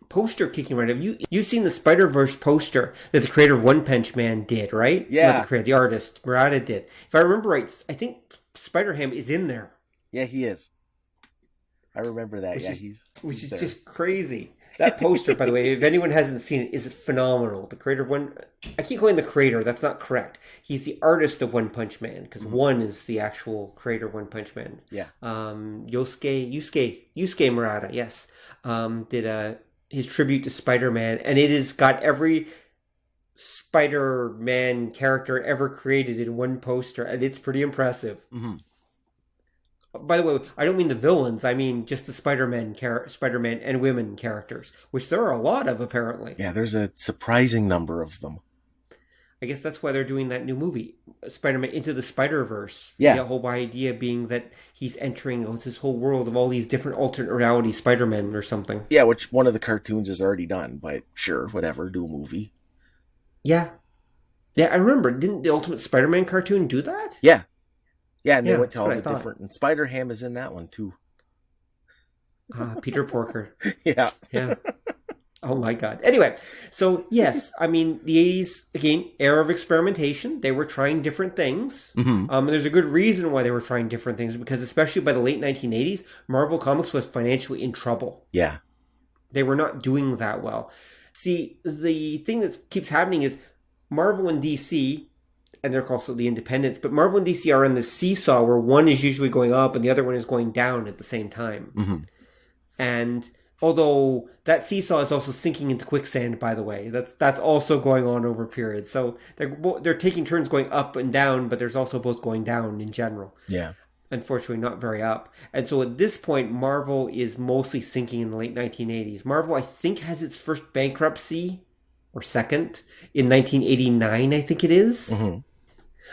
poster kicking around, you've seen the Spider-Verse poster that the creator of One Punch Man did, right? Yeah. Not the creator, the artist, Murata did. If I remember right, I think Spider-Ham is in there. Yeah, he is. I remember that. Which is just crazy. That poster, by the way, if anyone hasn't seen it, is phenomenal. The creator of I keep calling the creator. That's not correct. He's the artist of One Punch Man, because One is the actual creator of One Punch Man. Yeah. Yusuke Murata, yes, did his tribute to Spider-Man, and it has got every Spider-Man character ever created in one poster, and it's pretty impressive. Mm-hmm. By the way, I don't mean the villains. I mean just the Spider-Man and women characters, which there are a lot of, apparently. Yeah, there's a surprising number of them. I guess that's why they're doing that new movie, Spider-Man Into the Spider-Verse. Yeah. The whole idea being that he's entering this whole world of all these different alternate reality Spider-Men or something. Yeah, which one of the cartoons is already done, but sure, whatever, do a movie. Yeah. Yeah, I remember. Didn't the Ultimate Spider-Man cartoon do that? Yeah. Yeah, and they went to all the thought. different... And Spider-Ham is in that one, too. Peter Porker. Yeah. Yeah. Oh, my God. Anyway, so, yes, I mean, the 80s, again, era of experimentation. They were trying different things. Mm-hmm. There's a good reason why they were trying different things, because especially by the late 1980s, Marvel Comics was financially in trouble. Yeah. They were not doing that well. See, the thing that keeps happening is Marvel and DC... and they're also the independents, but Marvel and DC are in the seesaw where one is usually going up and the other one is going down at the same time. Mm-hmm. And although that seesaw is also sinking into quicksand, by the way, that's also going on over periods. So they're taking turns going up and down, but there's also both going down in general. Yeah. Unfortunately, not very up. And so at this point, Marvel is mostly sinking in the late 1980s. Marvel, I think, has its first bankruptcy, or second, in 1989, I think it is. Mm-hmm.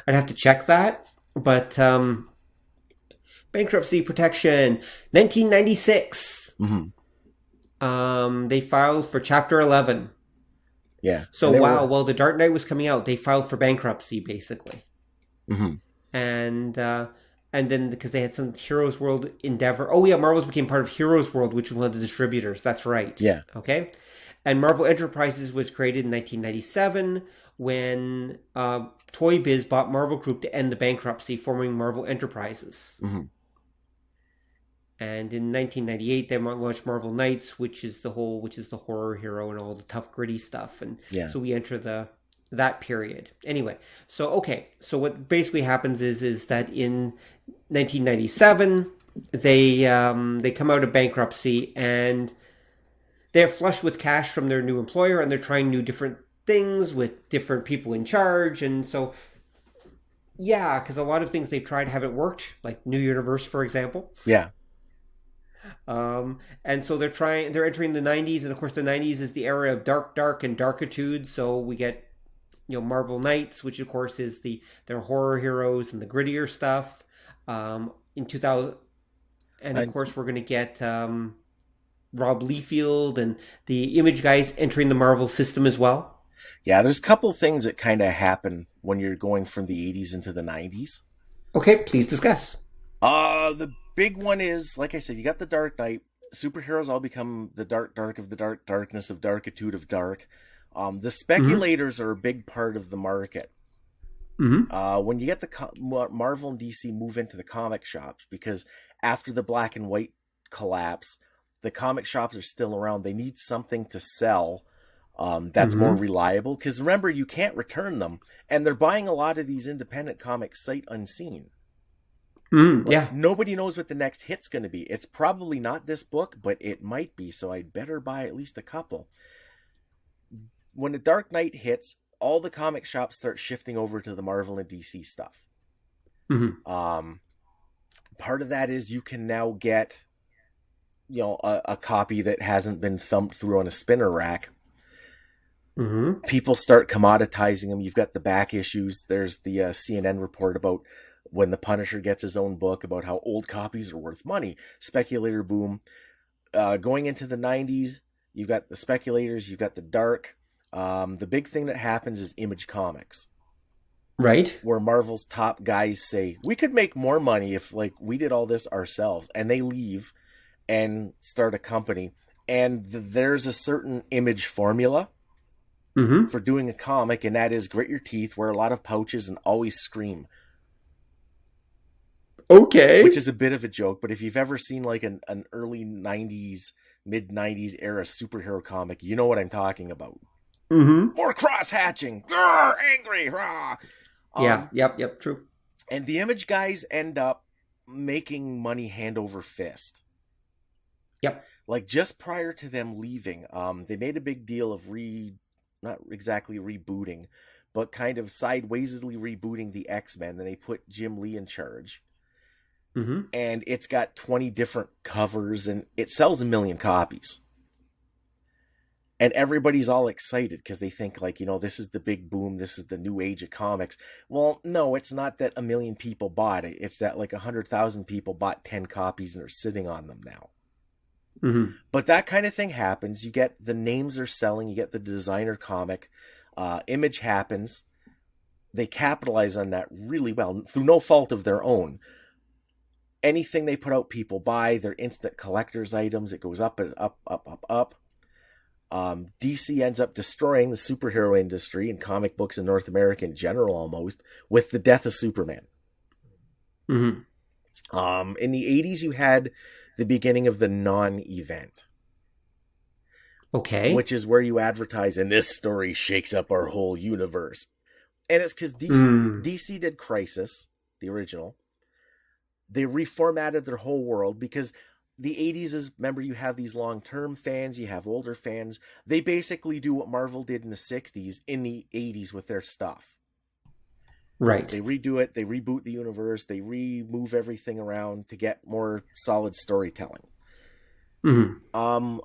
I'd have to check that, but bankruptcy protection, 1996. Mm-hmm. They filed for Chapter 11. Yeah. So well, The Dark Knight was coming out. They filed for bankruptcy, basically. Mm-hmm. And then because they had some Heroes World endeavor. Oh yeah, Marvels became part of Heroes World, which was one of the distributors. That's right. Yeah. Okay. And Marvel Enterprises was created in 1997 when Toy Biz bought Marvel Group to end the bankruptcy, forming Marvel Enterprises. Mm-hmm. And in 1998, they launched Marvel Knights, which is the horror hero and all the tough, gritty stuff. And so we enter that period. Anyway, so what basically happens is that in 1997, they come out of bankruptcy and they're flush with cash from their new employer, and they're trying new different things with different people in charge. And so, yeah, because a lot of things they've tried haven't worked, like New Universe, for example. Yeah. And so they're entering the 90s, and of course the 90s is the era of dark and darkitude. So we get, Marvel Knights, which of course is their horror heroes and the grittier stuff. In 2000, and of course we're going to get Rob Liefeld and the Image guys entering the Marvel system as well. Yeah, there's a couple things that kind of happen when you're going from the 80s into the 90s. Okay, please discuss. The big one is, like I said, you got the Dark Knight. Superheroes all become the dark of the dark, darkness of darkitude of dark. The speculators are a big part of the market. Mm-hmm. When you get the Marvel and DC move into the comic shops, because after the black and white collapse, the comic shops are still around. They need something to sell that's more reliable. Because remember, you can't return them. And they're buying a lot of these independent comics sight unseen. Yeah. Nobody knows what the next hit's going to be. It's probably not this book, but it might be. So I'd better buy at least a couple. When the Dark Knight hits, all the comic shops start shifting over to the Marvel and DC stuff. Mm-hmm. Part of that is you can now get a copy that hasn't been thumped through on a spinner rack. Mm-hmm. People start commoditizing them. You've got the back issues. There's the CNN report about when the Punisher gets his own book about how old copies are worth money. Speculator boom. Going into the 90s, you've got the speculators, you've got the dark. The big thing that happens is Image Comics. Right. Where Marvel's top guys say, we could make more money if we did all this ourselves. And they leave and start a company, and there's a certain Image formula for doing a comic, and that is grit your teeth, wear a lot of pouches, and always scream. Okay. Which is a bit of a joke, but if you've ever seen like an early 90s, mid 90s era superhero comic, you know what I'm talking about. Mm-hmm. More cross-hatching. Grr, angry. Rah. Yep, true. And the Image guys end up making money hand over fist. Yep. Like just prior to them leaving, they made a big deal of not exactly rebooting, but kind of sidewaysly rebooting the X-Men. Then they put Jim Lee in charge. Mm-hmm. And it's got 20 different covers, and it sells 1 million copies. And everybody's all excited because they think, like, this is the big boom. This is the new age of comics. Well, no, it's not that 1 million people bought it. It's that like 100,000 people bought 10 copies and are sitting on them now. Mm-hmm. But that kind of thing happens. You get the names they're selling. You get the designer comic. Image happens. They capitalize on that really well through no fault of their own. Anything they put out, people buy. They're instant collector's items. It goes up and up, up, up, up. DC ends up destroying the superhero industry and comic books in North America in general almost with the death of Superman. Mm-hmm. In the 80s, you had the beginning of the non-event. Okay. Which is where you advertise, and this story shakes up our whole universe. And it's because DC did Crisis, the original. They reformatted their whole world because the 80s is, remember, you have these long-term fans, you have older fans. They basically do what Marvel did in the 60s in the 80s with their stuff. Right. They redo it, they reboot the universe, they remove everything around to get more solid storytelling. Mm-hmm.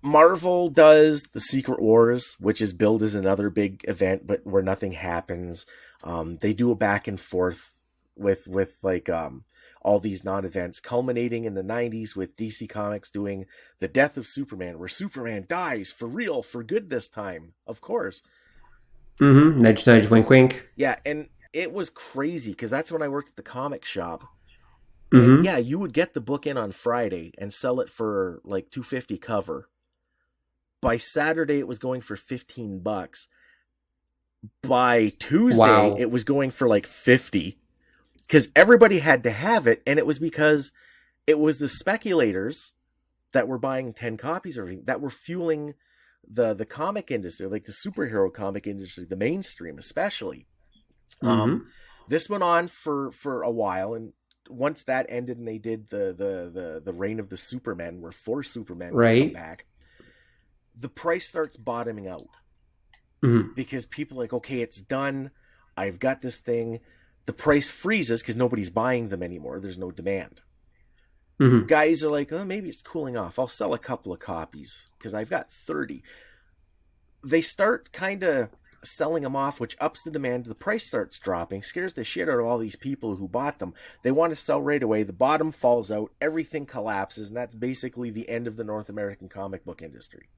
Marvel does the Secret Wars, which is billed as another big event, but where nothing happens. They do a back and forth with like all these non-events, culminating in the 90s with DC Comics doing the death of Superman, where Superman dies for real, for good this time, of course. Mm-hmm. Nudge, nudge, wink, wink. Yeah, and it was crazy because that's when I worked at the comic shop. Mm-hmm. And yeah, you would get the book in on Friday and sell it for like $2.50 cover. By Saturday, it was going for $15. By Tuesday, It was going for like $50. Because everybody had to have it, and it was because it was the speculators that were buying 10 copies or everything that were fueling the comic industry, like the superhero comic industry, the mainstream especially. Mm-hmm. This went on for a while, and once that ended and they did the reign of the Supermen, where 4 Supermen come back, the price starts bottoming out. Mm-hmm. Because people are like, okay, it's done. I've got this thing. The price freezes because nobody's buying them anymore. There's no demand. Mm-hmm. Guys are like, oh, maybe it's cooling off. I'll sell a couple of copies because I've got 30. They start kind of selling them off, which ups the demand. The price starts dropping, scares the shit out of all these people who bought them. They want to sell right away. The bottom falls out. Everything collapses, and that's basically the end of the North American comic book industry.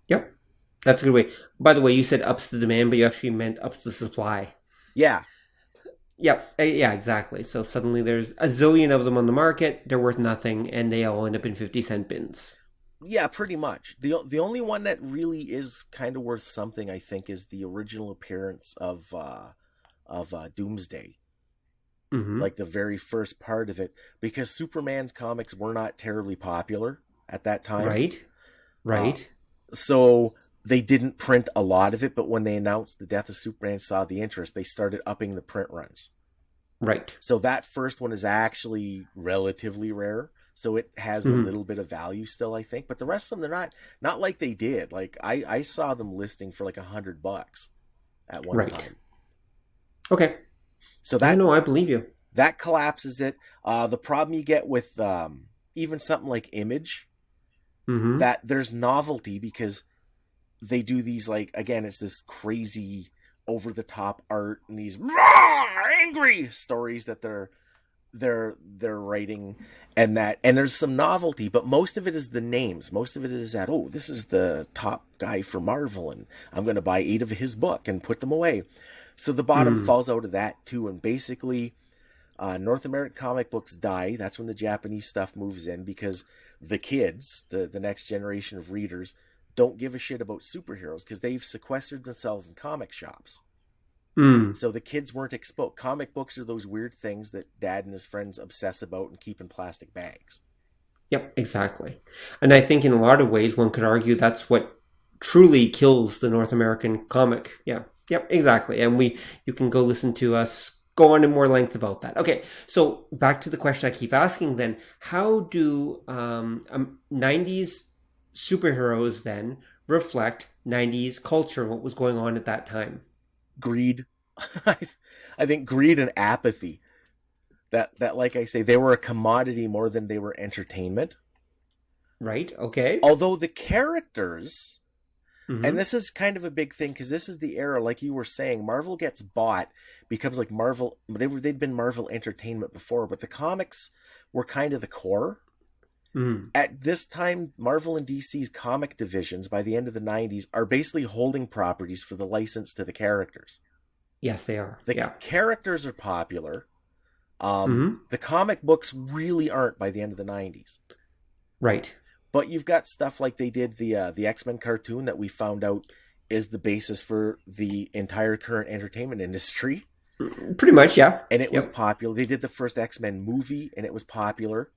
Yep. That's a good way. By the way, you said ups the demand, but you actually meant ups the supply. Yeah. Yep. Yeah, exactly. So suddenly there's a zillion of them on the market. They're worth nothing, and they all end up in 50-cent bins. Yeah, pretty much. The only one that really is kind of worth something, I think, is the original appearance of Doomsday. Mm-hmm. Like the very first part of it, because Superman's comics were not terribly popular at that time. Right. So they didn't print a lot of it, but when they announced the death of Superman, saw the interest, they started upping the print runs. Right. So that first one is actually relatively rare. So it has a little bit of value still, I think. But the rest of them, they're not like they did. Like I saw them listing for like $100 at one time. Okay. So that, I believe you. That collapses it. The problem you get with even something like Image, that there's novelty because they do these, like, again, it's this crazy over the top art and these angry stories that they're writing, and there's some novelty, but most of it is the names. Most of it is that, oh, this is the top guy for Marvel, and I'm going to buy 8 of his book and put them away. So the bottom falls out of that too, and basically North American comic books die. That's when the Japanese stuff moves in, because the kids, the next generation of readers, don't give a shit about superheroes because they've sequestered themselves in comic shops. Mm. So the kids weren't exposed. Comic books are those weird things that Dad and his friends obsess about and keep in plastic bags. Yep, exactly. And I think in a lot of ways one could argue that's what truly kills the North American comic. Yeah. Yep, exactly. And you can go listen to us go on in more length about that. Okay, so back to the question I keep asking then. How do 90s superheroes then reflect 90s culture and what was going on at that time? Greed. I think greed and apathy. That like I say, they were a commodity more than they were entertainment. Right, okay. Although the characters, Mm-hmm. and this is kind of a big thing because this is the era, like you were saying, Marvel gets bought, becomes like Marvel. They'd been Marvel Entertainment before, but the comics were kind of the core. Mm. At this time, Marvel and DC's comic divisions, by the end of the 90s, are basically holding properties for the license to the characters. Yes, they are. The Yeah. characters are popular. Mm-hmm. The comic books really aren't by the end of the 90s. Right. But you've got stuff like they did the X-Men cartoon that we found out is the basis for the entire current entertainment industry. Pretty much, yeah. And it was popular. They did the first X-Men movie, and it was popular.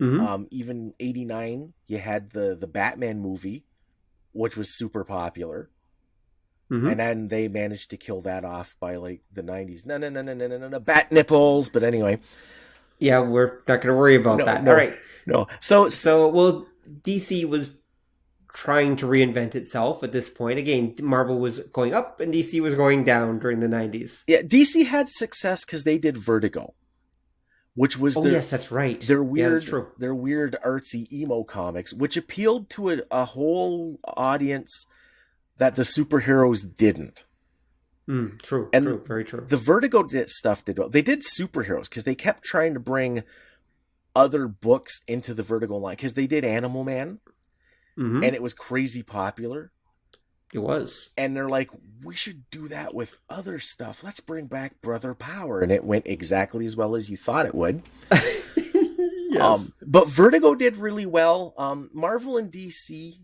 Mm-hmm. Even 89, you had the Batman movie, which was super popular. Mm-hmm. And then they managed to kill that off by like the 90s. No, bat nipples. But anyway. Yeah, we're not going to worry about that. All right. No. So, DC was trying to reinvent itself at this point. Again, Marvel was going up and DC was going down during the 90s. Yeah, DC had success because they did Vertigo, which was yes, that's right. Their weird, yeah, that's true. Their weird artsy emo comics, which appealed to a whole audience that the superheroes didn't. True, and true, very true. The Vertigo stuff did well. They did superheroes because they kept trying to bring other books into the Vertigo line because they did Animal Man, and it was crazy popular. It was. And they're like, we should do that with other stuff. Let's bring back Brother Power. And it went exactly as well as you thought it would. Yes. But Vertigo did really well. Marvel and DC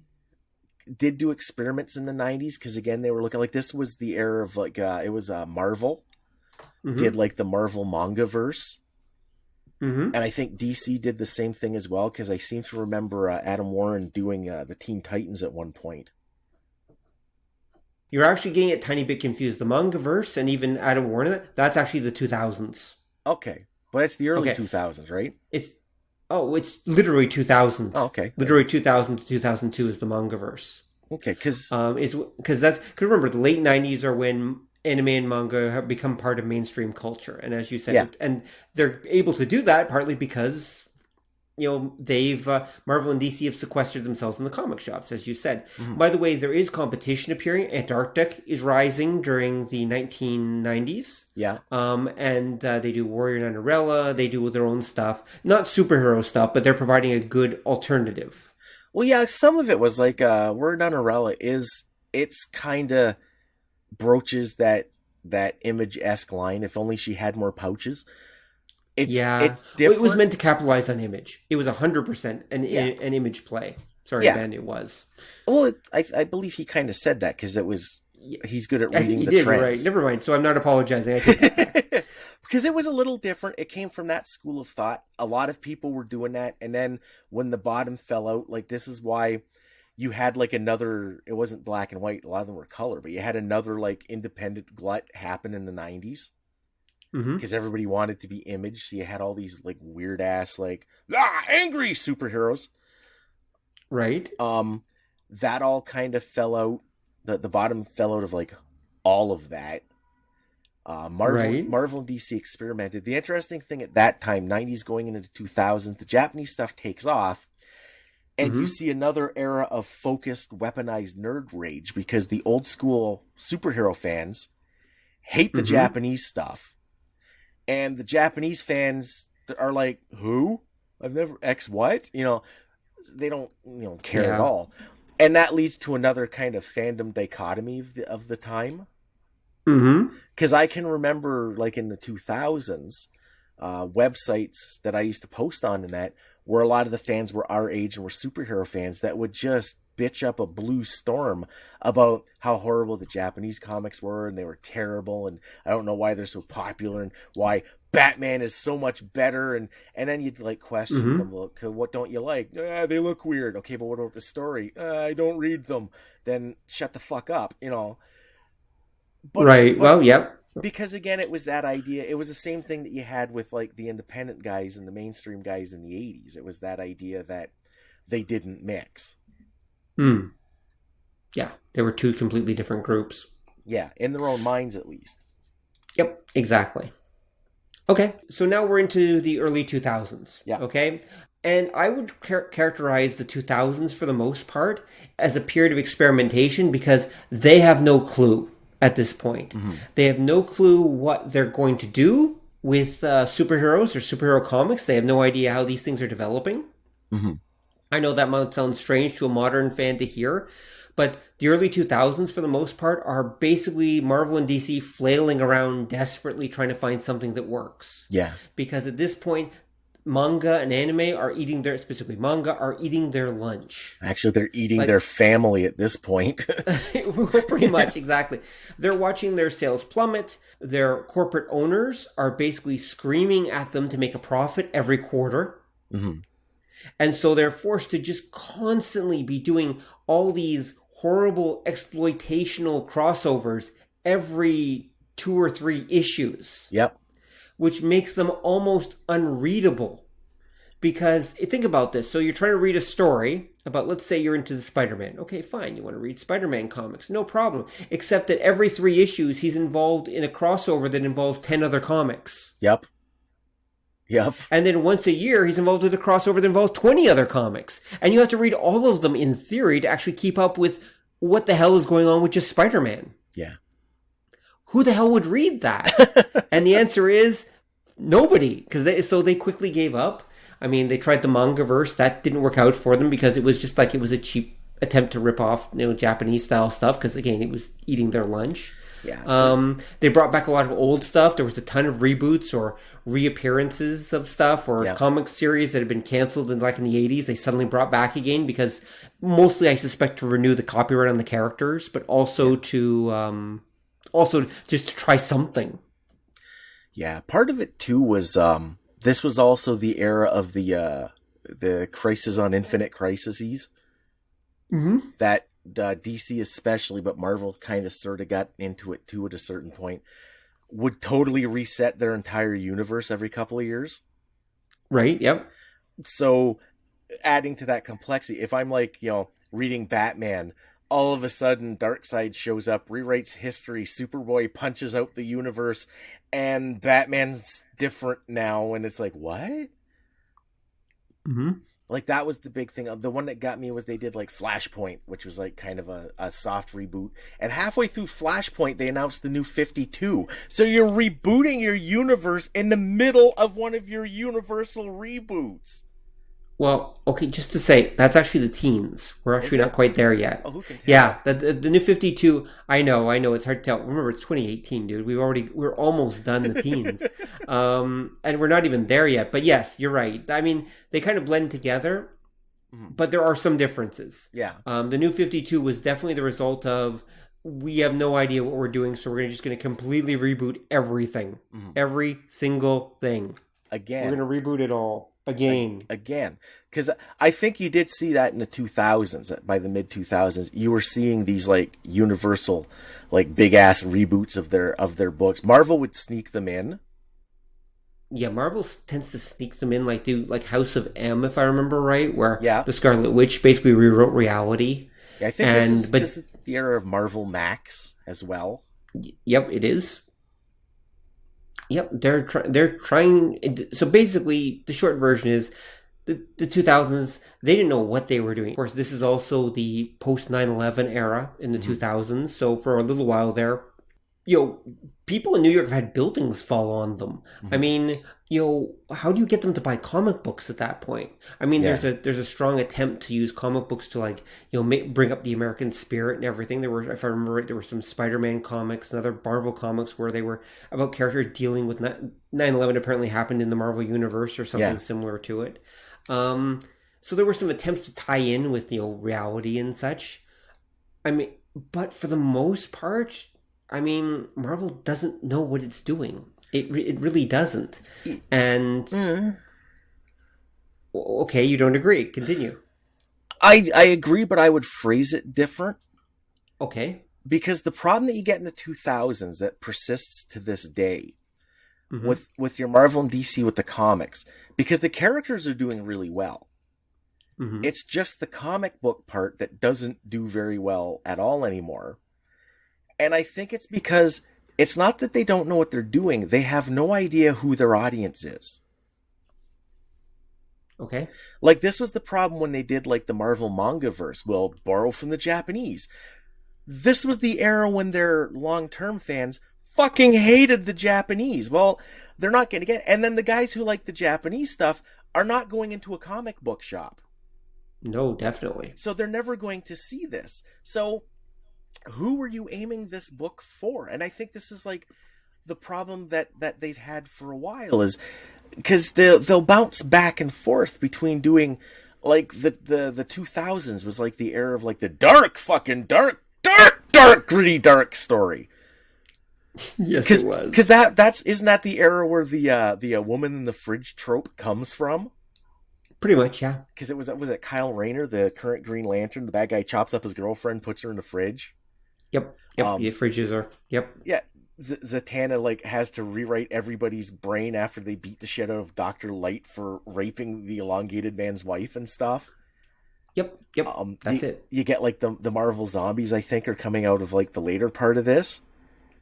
did do experiments in the 90s because, again, they were looking like this was the era of like, it was Marvel. Did like the Marvel manga verse. And I think DC did the same thing as well because I seem to remember Adam Warren doing the Teen Titans at one point. You're actually getting a tiny bit confused. The Mangaverse and even Adam Warren, that's actually the 2000s. Okay. But it's the early 2000s, right? It's literally 2000. Oh, okay. Literally 2000 to 2002 is the Mangaverse. Okay, because remember the late 90s are when anime and manga have become part of mainstream culture, and as you said, and they're able to do that partly because they've Marvel and DC have sequestered themselves in the comic shops, as you said. By the way, there is competition appearing. Antarctic is rising during the 1990s. And they do Warrior Nanarella. They do their own stuff, not superhero stuff, but they're providing a good alternative. Well, yeah, some of it was like Warrior Nanarella it's kind of broaches that Image-esque line. If only she had more pouches. It's different. Well, it was meant to capitalize on Image. It was 100% an Image play. Sorry, Ben, it was. Well, I believe he kind of said that because it was. He's good at reading the trends. Right. Never mind. So I'm not apologizing. Because it was a little different. It came from that school of thought. A lot of people were doing that, and then when the bottom fell out, like this is why you had like another. It wasn't black and white. A lot of them were color, but you had another like independent glut happen in the 90s. Because everybody wanted to be Image, so you had all these like weird ass like angry superheroes, right? That all kind of fell out. The bottom fell out of like all of that. Marvel and DC experimented. The interesting thing at that time, 90s going into 2000s, the Japanese stuff takes off, and you see another era of focused, weaponized nerd rage because the old school superhero fans hate the Japanese stuff. And the Japanese fans are like, who? I've never, X what? They don't, care at all. And that leads to another kind of fandom dichotomy of the time. Because I can remember, like, in the 2000s, websites that I used to post on and that, where a lot of the fans were our age and were superhero fans that would just bitch up a blue storm about how horrible the Japanese comics were, and they were terrible, and I don't know why they're so popular, and why Batman is so much better, and then you'd like question them, look, what don't you like? They look weird. Okay, but what about the story? I don't read them. Then shut the fuck up, you know. But, well, yep. Because again, it was that idea. It was the same thing that you had with like the independent guys and the mainstream guys in the 80s. It was that idea that they didn't mix. Yeah, they were two completely different groups. Yeah, in their own minds at least. Yep, exactly. Okay, so now we're into the early 2000s. Yeah. Okay, and I would characterize the 2000s for the most part as a period of experimentation because they have no clue at this point. They have no clue what they're going to do with superheroes or superhero comics. They have no idea how these things are developing. I know that might sound strange to a modern fan to hear, but the early 2000s, for the most part, are basically Marvel and DC flailing around desperately trying to find something that works. Yeah. Because at this point, manga and anime are eating their, specifically manga, are eating their lunch. Actually, they're eating their family at this point. Pretty much, exactly. They're watching their sales plummet. Their corporate owners are basically screaming at them to make a profit every quarter. And so they're forced to just constantly be doing all these horrible exploitational crossovers every 2 or 3 issues. Yep. Which makes them almost unreadable. Because think about this. So you're trying to read a story about, let's say you're into the Spider-Man. Okay, fine. You want to read Spider-Man comics. No problem. Except that every 3 issues, he's involved in a crossover that involves 10 other comics. Yep. And then once a year, he's involved with a crossover that involves 20 other comics. And you have to read all of them in theory to actually keep up with what the hell is going on with just Spider-Man. Yeah. Who the hell would read that? And the answer is nobody, because they quickly gave up. I mean, they tried the Mangaverse. That didn't work out for them because it was just like it was a cheap attempt to rip off, Japanese style stuff because, again, it was eating their lunch. Yeah. They brought back a lot of old stuff. There was a ton of reboots or reappearances of stuff or comic series that had been canceled in the 80s. They suddenly brought back again because mostly, I suspect, to renew the copyright on the characters, but also to just to try something. Yeah. Part of it too was this was also the era of the Crisis on Infinite Crises. That DC especially, but Marvel kind of sort of got into it too at a certain point, would totally reset their entire universe every couple of years. Right, yep. So adding to that complexity, if I'm reading Batman, all of a sudden Darkseid shows up, rewrites history, Superboy punches out the universe, and Batman's different now, and it's like, what? Like, that was the big thing. The one that got me was they did, Flashpoint, which was, kind of a soft reboot. And halfway through Flashpoint, they announced the new 52. So you're rebooting your universe in the middle of one of your Universal reboots. Well, okay, just to say, that's actually the teens. We're actually not quite there yet. Oh, who can tell? Yeah, the new 52, I know, it's hard to tell. Remember, it's 2018, dude. We're almost done the teens. And we're not even there yet. But yes, you're right. I mean, they kind of blend together, but there are some differences. Yeah. The new 52 was definitely the result of, we have no idea what we're doing, so we're just going to completely reboot everything. Every single thing. Again. We're going to reboot it all. Again, because I think you did see that in the 2000s. By the mid 2000s, you were seeing these Universal, big ass reboots of their books. Marvel would sneak them in. Yeah, Marvel tends to sneak them in, do House of M, if I remember right, where the Scarlet Witch basically rewrote reality. Yeah, I think this is the era of Marvel Max as well. Yep, it is. Yep, they're trying. So basically, the short version is the 2000s. They didn't know what they were doing. Of course, this is also the post 9/11 era in the 2000s. So for a little while there, people in New York have had buildings fall on them. I mean, how do you get them to buy comic books at that point? I mean, there's a strong attempt to use comic books to bring up the American spirit and everything. There were, if I remember right, there were some Spider-Man comics and other Marvel comics where they were about characters dealing with 9/11 apparently happened in the Marvel universe or something similar to it. So there were some attempts to tie in with, reality and such. I mean, but for the most part, I mean, Marvel doesn't know what it's doing. It really doesn't. And okay, you don't agree. Continue. I agree, but I would phrase it different. Okay. Because the problem that you get in the 2000s that persists to this day with your Marvel and DC with the comics, because the characters are doing really well. It's just the comic book part that doesn't do very well at all anymore. And I think it's because it's not that they don't know what they're doing. They have no idea who their audience is. Okay. Like, this was the problem when they did, like, the Marvel manga verse. Well, borrow from the Japanese. This was the era when their long-term fans fucking hated the Japanese. Well, they're not going to get it. And then the guys who like the Japanese stuff are not going into a comic book shop. No, definitely. So they're never going to see this. So who were you aiming this book for? And I think this is like the problem that they've had for a while, is because they'll bounce back and forth between doing, like, the 2000s was like the era of, like, the dark, gritty, dark story. Yes, it was. Because isn't that the era where the woman in the fridge trope comes from? Pretty much, yeah. Because was it Kyle Rayner, the current Green Lantern? The bad guy chops up his girlfriend, puts her in the fridge. Yep. Yeah, fridges are. Yep. Yeah. Zatanna, like, has to rewrite everybody's brain after they beat the shit out of Dr. Light for raping the elongated man's wife and stuff. Yep. That's it. You get, like, the Marvel zombies, I think, are coming out of, like, the later part of this.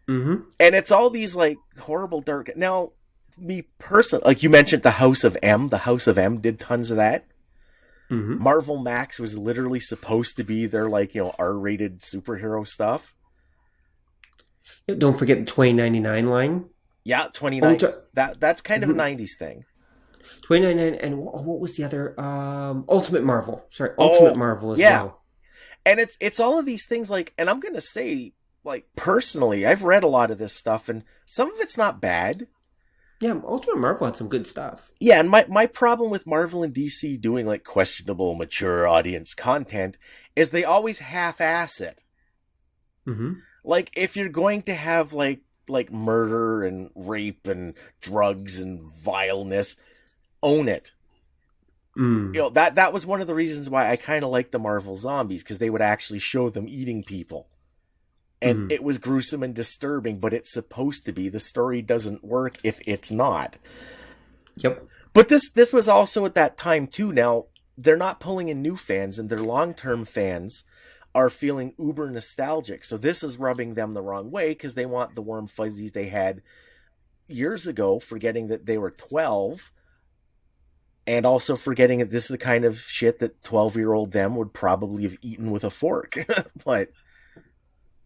And it's all these, like, horrible dark. Now, me personally, like you mentioned, the House of M did tons of that. Marvel Max was literally supposed to be their, like, R-rated superhero stuff. Don't forget the 2099 line. Yeah, 29. That's kind of a 90s thing. 2099, and what was the other? Ultimate Marvel. Sorry, Ultimate Marvel as well. And it's all of these things, like, and I'm gonna say, like, personally, I've read a lot of this stuff, and some of it's not bad. Yeah, Ultimate Marvel had some good stuff. Yeah, and my problem with Marvel and DC doing, like, questionable, mature audience content is they always half-ass it. Like, if you're going to have, like murder and rape and drugs and vileness, own it. That was one of the reasons why I kind of liked the Marvel zombies, because they would actually show them eating people. And it was gruesome and disturbing, but it's supposed to be. The story doesn't work if it's not. Yep. But this was also at that time, too. Now, they're not pulling in new fans, and their long-term fans are feeling uber nostalgic. So this is rubbing them the wrong way, because they want the warm fuzzies they had years ago, forgetting that they were 12, and also forgetting that this is the kind of shit that 12-year-old them would probably have eaten with a fork.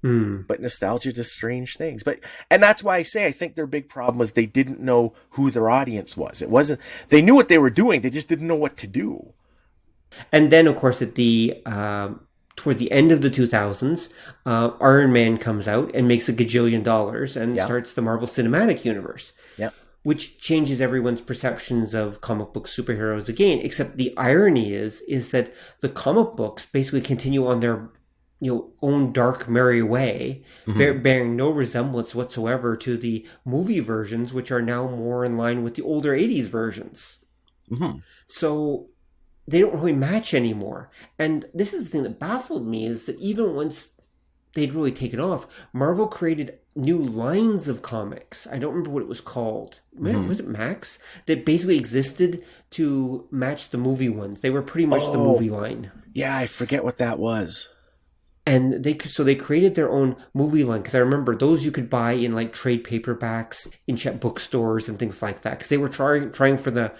But nostalgia does strange things. And that's why I say I think their big problem was they didn't know who their audience was. It wasn't, they knew what they were doing, they just didn't know what to do. And then, of course, at the towards the end of the 2000s, Iron Man comes out and makes $1 gajillion and starts the Marvel Cinematic Universe. Yeah. Which changes everyone's perceptions of comic book superheroes again. Except the irony is that the comic books basically continue on their own dark, merry way, bearing no resemblance whatsoever to the movie versions, which are now more in line with the older 80s versions. So they don't really match anymore. And this is the thing that baffled me, is that even once they'd really taken off, Marvel created new lines of comics. I don't remember what it was called. Was it Max? That basically existed to match the movie ones. They were pretty much the movie line. Yeah, I forget what that was. And they created their own movie line, because I remember those you could buy in, like, trade paperbacks in bookstores and things like that. Because they were trying for the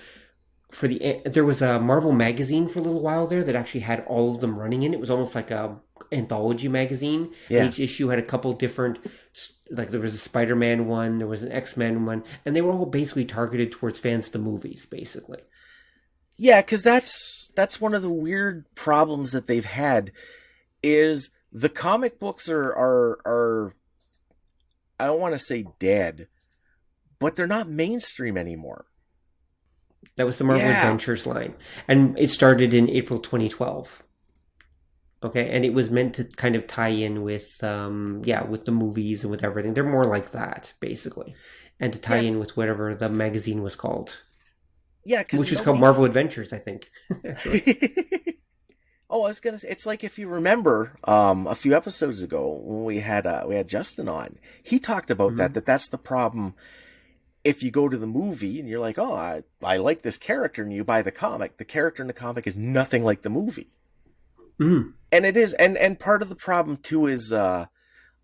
there was a Marvel magazine for a little while there that actually had all of them running in. It was almost like a anthology magazine. Yeah. Each issue had a couple different, like, there was a Spider-Man one, there was an X-Men one, and they were all basically targeted towards fans of the movies, basically. Yeah, because that's one of the weird problems that they've had. Is the comic books are I don't want to say dead, but they're not mainstream anymore. That was the Marvel Yeah. Adventures line. And it started in April 2012. Okay, and it was meant to kind of tie in with, with the movies and with everything. They're more like that, basically. And to tie in with whatever the magazine was called. Yeah, which is called Marvel Adventures, I think. Oh, I was gonna say, it's like if you remember a few episodes ago when we had Justin on, he talked about that's the problem. If you go to the movie and you're like, oh, I like this character, and you buy the comic, the character in the comic is nothing like the movie. Mm. And it is, and part of the problem too is,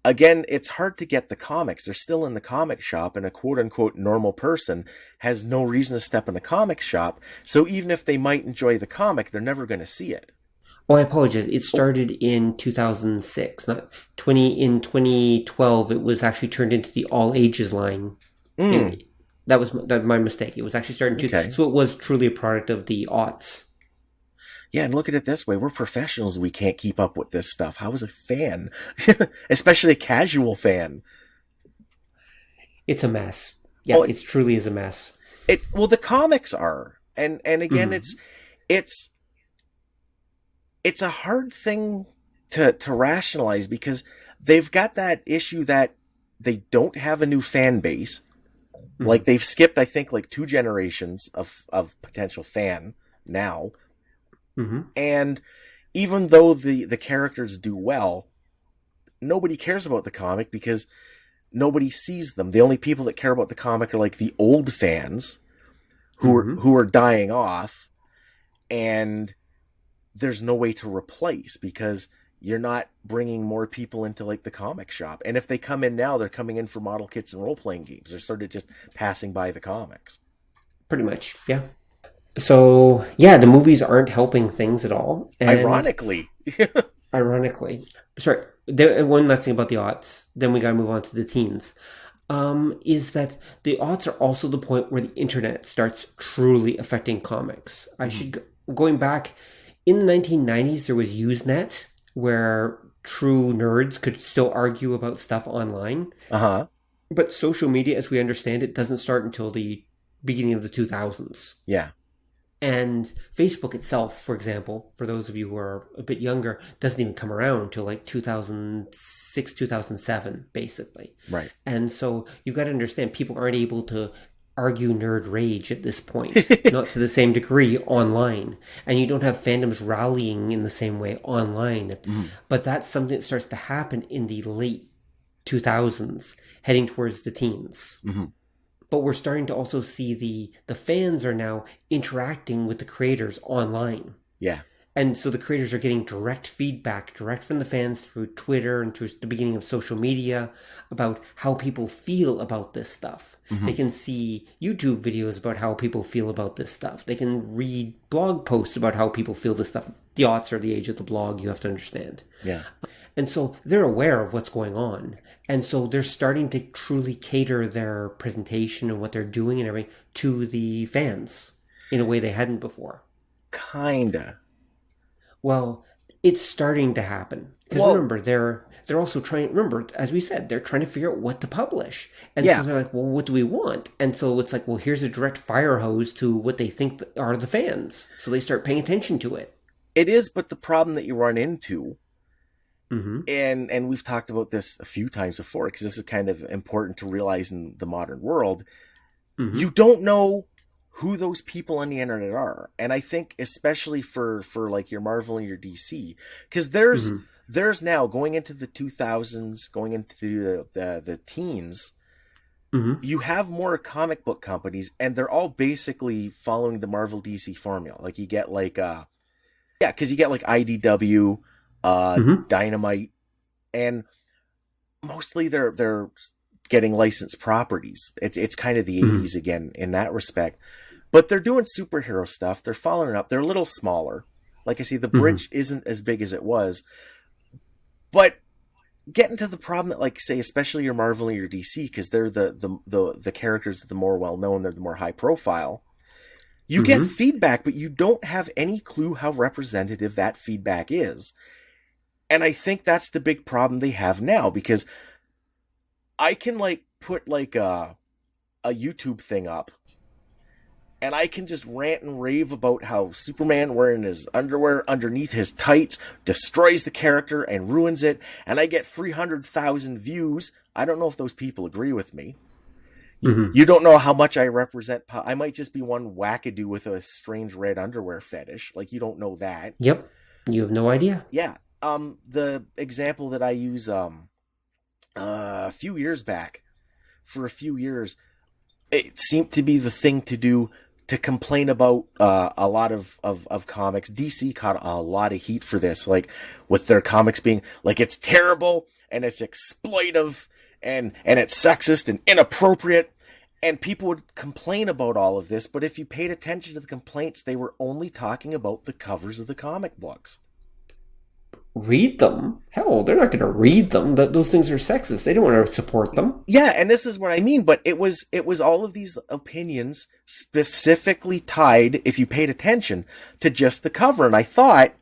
again, it's hard to get the comics. They're still in the comic shop, and a quote-unquote normal person has no reason to step in the comic shop. So even if they might enjoy the comic, they're never going to see it. Oh, I apologize. It started in 2006, not 20. In 2012, it was actually turned into the all ages line. That was my mistake. It was actually started in 2000, so it was truly a product of the aughts. Yeah, and look at it this way. We're professionals. We can't keep up with this stuff. How is a fan? Especially a casual fan. It's a mess. Yeah, it truly is a mess. Well, the comics are. And again, it's a hard thing to rationalize because they've got that issue that they don't have a new fan base. Like they've skipped, I think, like 2 generations of potential fan now. And even though the characters do well, nobody cares about the comic because nobody sees them. The only people that care about the comic are like the old fans who are dying off, and there's no way to replace because you're not bringing more people into like the comic shop. And if they come in now, they're coming in for model kits and role-playing games. They're sort of just passing by the comics. Pretty much, yeah. So, yeah, the movies aren't helping things at all. And ironically. Sorry, one last thing about the aughts, then we got to move on to the teens, is that the aughts are also the point where the internet starts truly affecting comics. Going back, in the 1990s, there was Usenet, where true nerds could still argue about stuff online. But social media, as we understand it, doesn't start until the beginning of the 2000s. Yeah. And Facebook itself, for example, for those of you who are a bit younger, doesn't even come around until like 2006, 2007, basically. Right. And so you've got to understand, people aren't able to argue nerd rage at this point, not to the same degree online. And you don't have fandoms rallying in the same way online. But that's something that starts to happen in the late 2000s, heading towards the teens. But we're starting to also see the fans are now interacting with the creators online. Yeah. And so the creators are getting direct feedback, direct from the fans through Twitter and through the beginning of social media about how people feel about this stuff. They can see YouTube videos about how people feel about this stuff. They can read blog posts about how people feel this stuff. The aughts are the age of the blog, you have to understand. Yeah. And so they're aware of what's going on. And so they're starting to truly cater their presentation and what they're doing and everything to the fans in a way they hadn't before. Kinda. Well, it's starting to happen. Because remember, they're also trying, as we said, they're trying to figure out what to publish. And so they're like, well, what do we want? And so it's like, well, here's a direct fire hose to what they think are the fans. So they start paying attention to it. It is, but the problem that you run into, and we've talked about this a few times before, because this is kind of important to realize in the modern world, you don't know who those people on the internet are. And I think especially for like your Marvel and your DC, because there's now going into the 2000s, going into the teens, you have more comic book companies, and they're all basically following the Marvel DC formula. Like you get like because you get like IDW, Dynamite, and mostly they're getting licensed properties. It's kind of the 80s again in that respect. But they're doing superhero stuff. They're following up. They're a little smaller. Like I say, the bridge isn't as big as it was. But getting to the problem that, like, say, especially your Marvel and your DC, because they're the characters that are the more well-known, they're the more high-profile, you get feedback, but you don't have any clue how representative that feedback is. And I think that's the big problem they have now, because I can, like, put, like, a YouTube thing up, and I can just rant and rave about how Superman wearing his underwear underneath his tights destroys the character and ruins it, and I get 300,000 views. I don't know if those people agree with me. Mm-hmm. You don't know how much I represent. I might just be one wackadoo with a strange red underwear fetish. Like, you don't know that. Yep. You have no idea. Yeah. The example that I use a few years back, for a few years, it seemed to be the thing to do to complain about a lot of comics. DC caught a lot of heat for this, like with their comics being like, it's terrible and it's exploitive and it's sexist and inappropriate. And people would complain about all of this, but if you paid attention to the complaints, they were only talking about the covers of the comic books. Read them? Hell, they're not going to read them. Those things are sexist. They don't want to support them. Yeah, and this is what I mean. But it was all of these opinions specifically tied, if you paid attention, to just the cover. And I thought,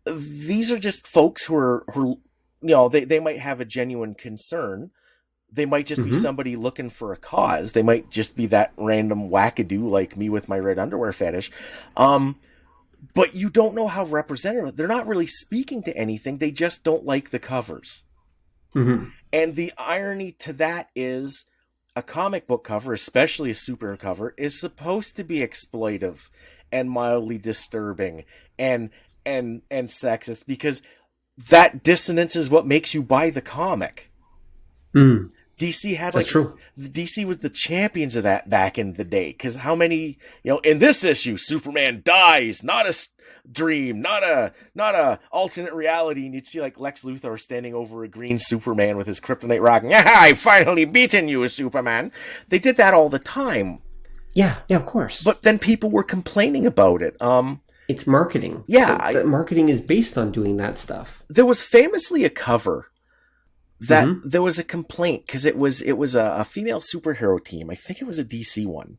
these are just folks who are they might have a genuine concern. They might just be somebody looking for a cause. They might just be that random wackadoo like me with my red underwear fetish. But you don't know how representative. They're not really speaking to anything. They just don't like the covers. Mm-hmm. And the irony to that is a comic book cover, especially a superhero cover, is supposed to be exploitive and mildly disturbing and sexist, because that dissonance is what makes you buy the comic. Mm. DC had That's true. DC was the champions of that back in the day. Because how many, in this issue, Superman dies, not a dream, not a alternate reality, and you'd see like Lex Luthor standing over a green Superman with his kryptonite rocking. I've finally beaten you, Superman. They did that all the time. Yeah, of course. But then people were complaining about it. It's marketing. Yeah, marketing is based on doing that stuff. There was famously a cover that there was a complaint because it was a female superhero team. I think it was a DC one.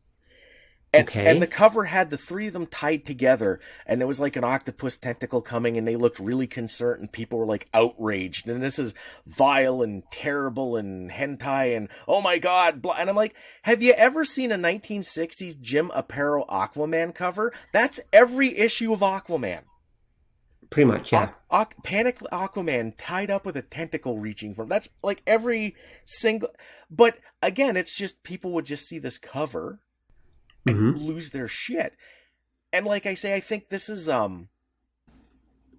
And the cover had the three of them tied together, and there was like an octopus tentacle coming, and they looked really concerned, and people were like outraged. And this is vile and terrible and hentai and oh my god. And I'm like, have you ever seen a 1960s Jim Aparo Aquaman cover? That's every issue of Aquaman. Pretty much, yeah. Panic Aquaman tied up with a tentacle reaching from. That's like every single. But again, it's just people would just see this cover and lose their shit. And like I say, I think this is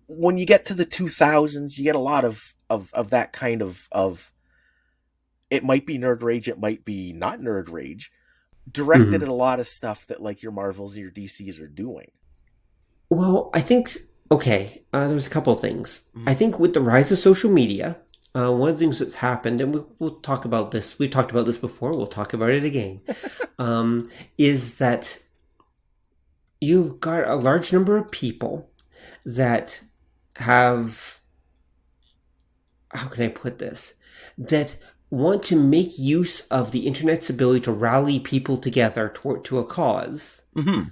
when you get to the 2000s, you get a lot of that kind of. It might be nerd rage, it might be not nerd rage, directed at a lot of stuff that like your Marvels or your DCs are doing. Well, I think. Okay, there's a couple of things. I think with the rise of social media, one of the things that's happened, and we'll talk about this, we talked about this before, we'll talk about it again, is that you've got a large number of people that have, how can I put this, that want to make use of the internet's ability to rally people together to a cause. Mm-hmm.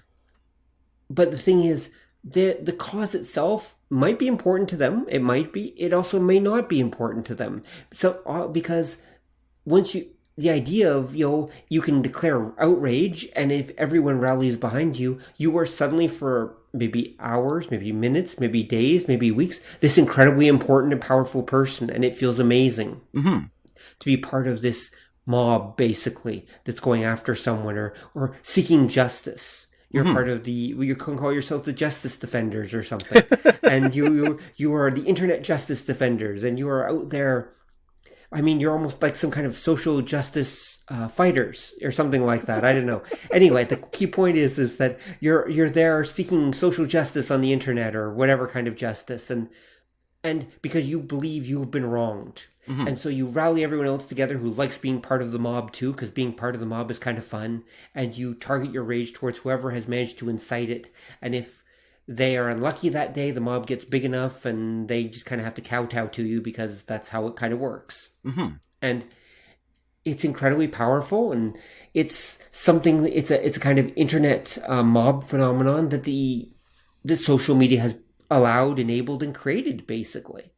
But the thing is, the cause itself might be important to them. It might be. It also may not be important to them. So because the idea of, you can declare outrage, and if everyone rallies behind you, you are suddenly for maybe hours, maybe minutes, maybe days, maybe weeks, this incredibly important and powerful person, and it feels amazing to be part of this mob, basically, that's going after someone or seeking justice. You're part of you can call yourself the Justice Defenders or something. And you are the Internet Justice Defenders, and you are out there. I mean, you're almost like some kind of social justice fighters or something like that. I don't know. Anyway, the key point is that you're there seeking social justice on the internet or whatever kind of justice, and because you believe you've been wronged. And so you rally everyone else together who likes being part of the mob too, because being part of the mob is kind of fun. And you target your rage towards whoever has managed to incite it. And if they are unlucky that day, the mob gets big enough and they just kind of have to kowtow to you, because that's how it kind of works. And it's incredibly powerful, and it's something. It's a kind of internet mob phenomenon that the social media has allowed, enabled, and created, basically.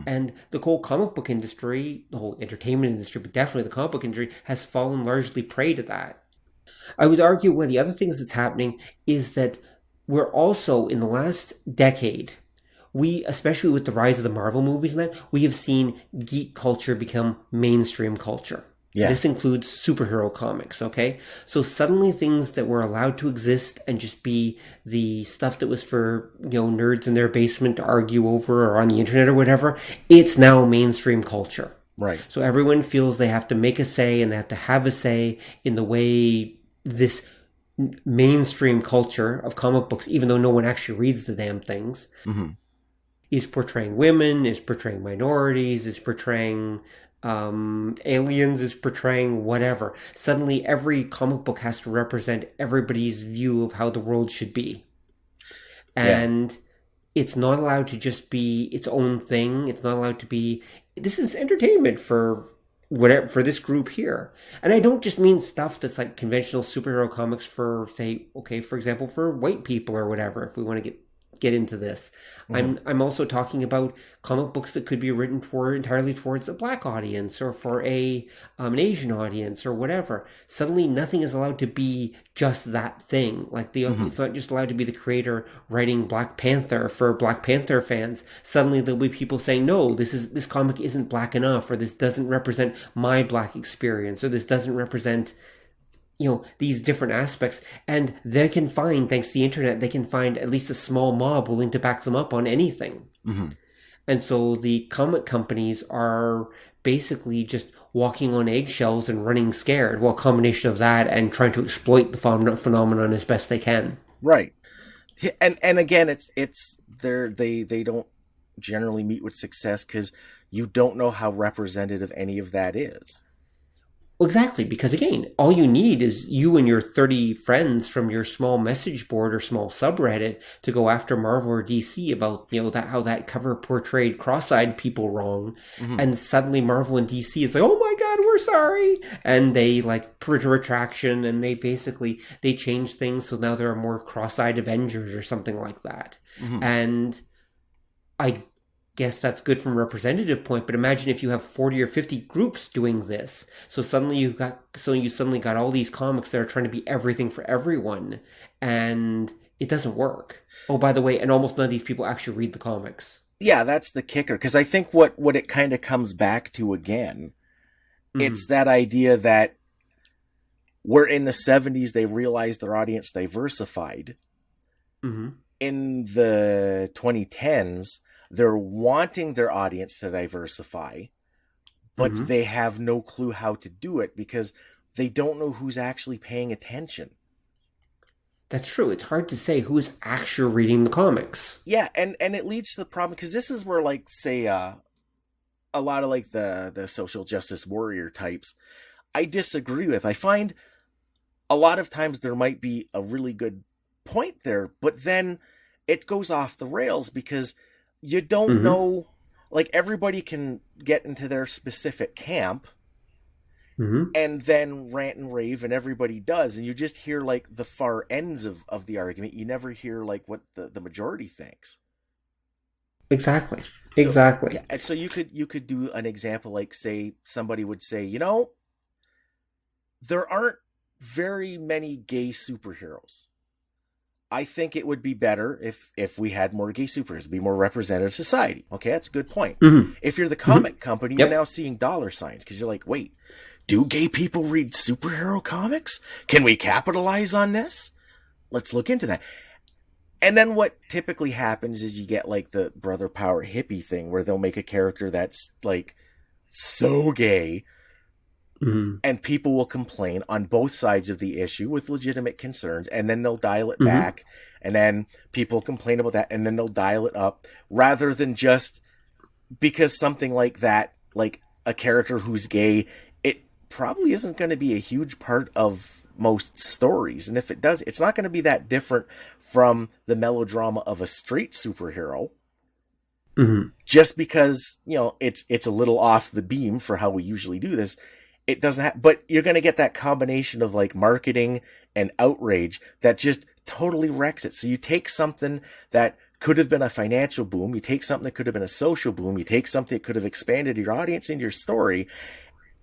And the whole comic book industry, the whole entertainment industry, but definitely the comic book industry, has fallen largely prey to that. I would argue one of the other things that's happening is that we're also, in the last decade, we, especially with the rise of the Marvel movies and that, we have seen geek culture become mainstream culture. Yeah. This includes superhero comics, okay? So suddenly things that were allowed to exist and just be the stuff that was for, nerds in their basement to argue over or on the internet or whatever, it's now mainstream culture. Right. So everyone feels they have to make a say and they have to have a say in the way this mainstream culture of comic books, even though no one actually reads the damn things, is portraying women, is portraying minorities, is portraying aliens, is portraying whatever. Suddenly every comic book has to represent everybody's view of how the world should be. And it's not allowed to just be its own thing. It's not allowed to be, this is entertainment for whatever, for this group here. And I don't just mean stuff that's like conventional superhero comics for, say, okay, for example, for white people or whatever, if we want to get into this. I'm also talking about comic books that could be written for entirely towards a black audience or for an Asian audience or whatever. Suddenly nothing is allowed to be just that thing. Like it's not just allowed to be the creator writing Black Panther for Black Panther fans. Suddenly there'll be people saying, no, this comic isn't black enough, or this doesn't represent my black experience, or this doesn't represent these different aspects. And they can find, thanks to the internet, they can find at least a small mob willing to back them up on anything. And so the comic companies are basically just walking on eggshells and running scared. Well, a combination of that and trying to exploit the phenomenon as best they can. Right. And again, they don't generally meet with success because you don't know how representative any of that is. Well, exactly, because again, all you need is you and your 30 friends from your small message board or small subreddit to go after Marvel or DC about how that cover portrayed cross-eyed people wrong, and suddenly Marvel and DC is like, oh my god, we're sorry, and they like put a retraction and they change things so now there are more cross-eyed Avengers or something like that. And I guess that's good from a representative point, but imagine if you have 40 or 50 groups doing this. So suddenly you suddenly got all these comics that are trying to be everything for everyone, and it doesn't work. Oh, by the way, and almost none of these people actually read the comics. Yeah, that's the kicker, because I think what it kind of comes back to again, it's that idea that where in the 70s they realized their audience diversified. In the 2010s, they're wanting their audience to diversify, but they have no clue how to do it because they don't know who's actually paying attention. That's true. It's hard to say who is actually reading the comics. Yeah, and it leads to the problem, because this is where, like, say, a lot of, like, the social justice warrior types, I disagree with. I find a lot of times there might be a really good point there, but then it goes off the rails because you don't know, like, everybody can get into their specific camp and then rant and rave, and everybody does, and you just hear, like, the far ends of the argument. You never hear, like, what the majority thinks. Exactly. Yeah, and so you could do an example, like, say, somebody would say, there aren't very many gay superheroes. I think it would be better if we had more gay superheroes, it'd be more representative society. Okay, that's a good point. If you're the comic company, you're now seeing dollar signs because you're like, wait, do gay people read superhero comics? Can we capitalize on this? Let's look into that. And then what typically happens is you get like the brother power hippie thing where they'll make a character that's like so gay. And people will complain on both sides of the issue with legitimate concerns, and then they'll dial it back, and then people complain about that, and then they'll dial it up, rather than just because something like that, like a character who's gay, it probably isn't going to be a huge part of most stories. And if it does, it's not going to be that different from the melodrama of a straight superhero. Just because, it's a little off the beam for how we usually do this. It doesn't have, but you're going to get that combination of like marketing and outrage that just totally wrecks it. So you take something that could have been a financial boom, you take something that could have been a social boom, you take something that could have expanded your audience and your story,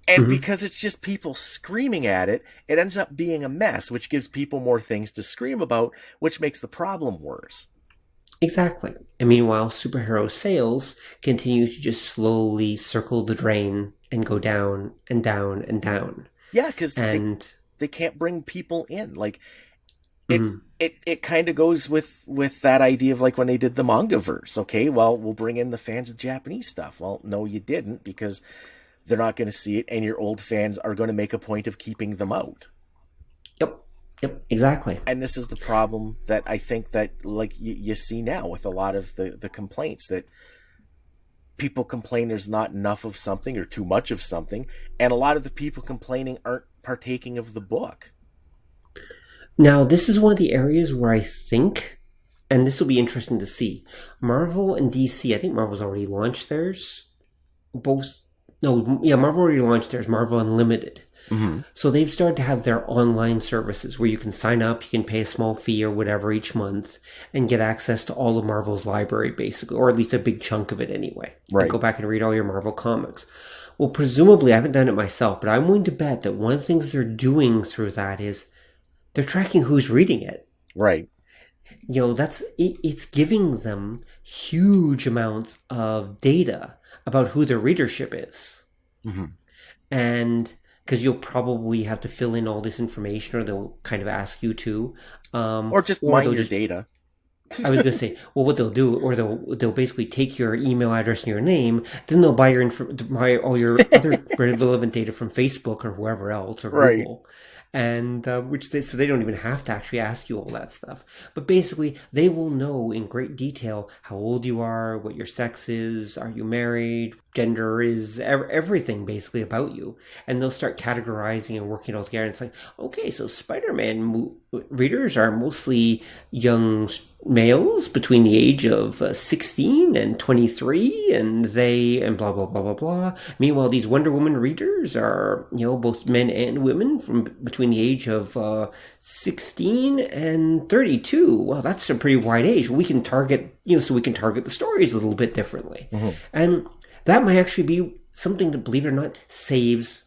And because it's just people screaming at it, it ends up being a mess, which gives people more things to scream about, which makes the problem worse. Exactly. And meanwhile, superhero sales continue to just slowly circle the drain and go down and down and down. Yeah, because they can't bring people in. Like, it kind of goes with that idea of like when they did the Mangaverse. Okay, well, we'll bring in the fans of Japanese stuff. Well, no, you didn't, because they're not going to see it, and your old fans are going to make a point of keeping them out. Yep, exactly. And this is the problem that I think that like you see now with a lot of the complaints, that people complain there's not enough of something or too much of something, and a lot of the people complaining aren't partaking of the book. Now, this is one of the areas where I think, and this will be interesting to see, Marvel and DC, I think Marvel's already launched theirs. Marvel already launched theirs, Marvel Unlimited. So they've started to have their online services where you can sign up, you can pay a small fee or whatever each month and get access to all of Marvel's library, basically, or at least a big chunk of it anyway. Right. And go back and read all your Marvel comics. Well, presumably, I haven't done it myself, but I'm willing to bet that one of the things they're doing through that is they're tracking who's reading it. Right. You know, it's giving them huge amounts of data about who their readership is. And because you'll probably have to fill in all this information, or they'll kind of ask you to. Or just mine your data. I was going to say, well, what they'll do, or they'll basically take your email address and your name, then they'll buy buy all your other relevant data from Facebook or whoever else, or Google. And so they don't even have to actually ask you all that stuff. But basically, they will know in great detail how old you are, what your sex is, are you married, gender is, everything basically about you. And they'll start categorizing and working it all together. And it's like, okay, so Spider-Man readers are mostly young males between the age of 16 and 23, and blah, blah, blah, blah, blah. Meanwhile, these Wonder Woman readers are, both men and women from between the age of 16 and 32. Well, that's a pretty wide age. We can target, so we can target the stories a little bit differently. And that might actually be something that, believe it or not, saves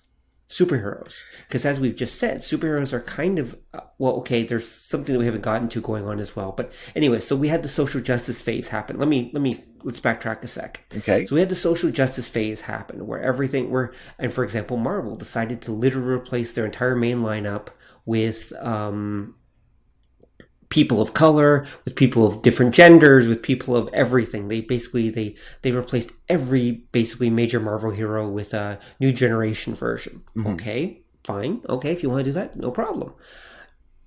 superheroes. Because as we've just said, superheroes are kind of, there's something that we haven't gotten to going on as well. But anyway, so we had the social justice phase happen. Let's backtrack a sec. Okay. So we had the social justice phase happen and for example, Marvel decided to literally replace their entire main lineup with, people of color, with people of different genders, with people of everything. They replaced every basically major Marvel hero with a new generation version. Okay, fine. Okay, if you want to do that, no problem.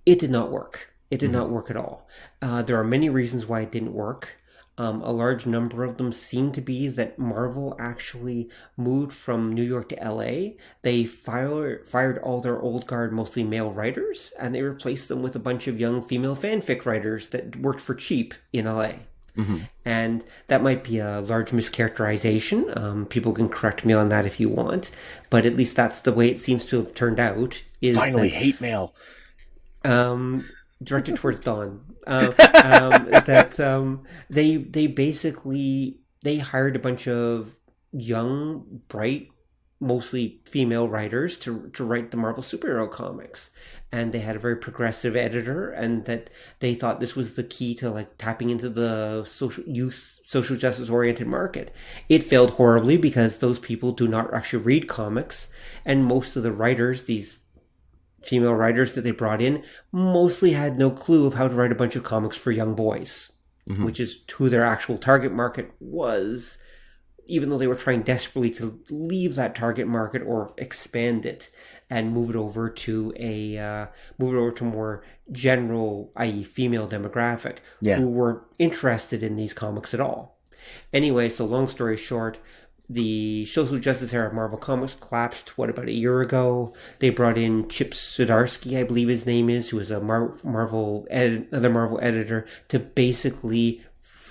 It did not work. It did not work at all. There are many reasons why it didn't work. A large number of them seem to be that Marvel actually moved from New York to LA. They fired all their old guard, mostly male writers, and they replaced them with a bunch of young female fanfic writers that worked for cheap in LA. And that might be a large mischaracterization. People can correct me on that if you want, but at least that's the way it seems to have turned out. Finally, hate mail. Directed towards Dawn. They basically hired a bunch of young, bright, mostly female writers to write the Marvel superhero comics, and they had a very progressive editor, and that they thought this was the key to like tapping into the social justice oriented market. It failed horribly because those people do not actually read comics, and most of the writers, these female writers that they brought in, mostly had no clue of how to write a bunch of comics for young boys, which is who their actual target market was, even though they were trying desperately to leave that target market or expand it and move it over to more general, i.e. female demographic, who weren't interested in these comics at all. Anyway, so long story short, the social justice era of Marvel Comics collapsed, about a year ago. They brought in Chip Zdarsky, I believe his name is, who was a another Marvel editor, to basically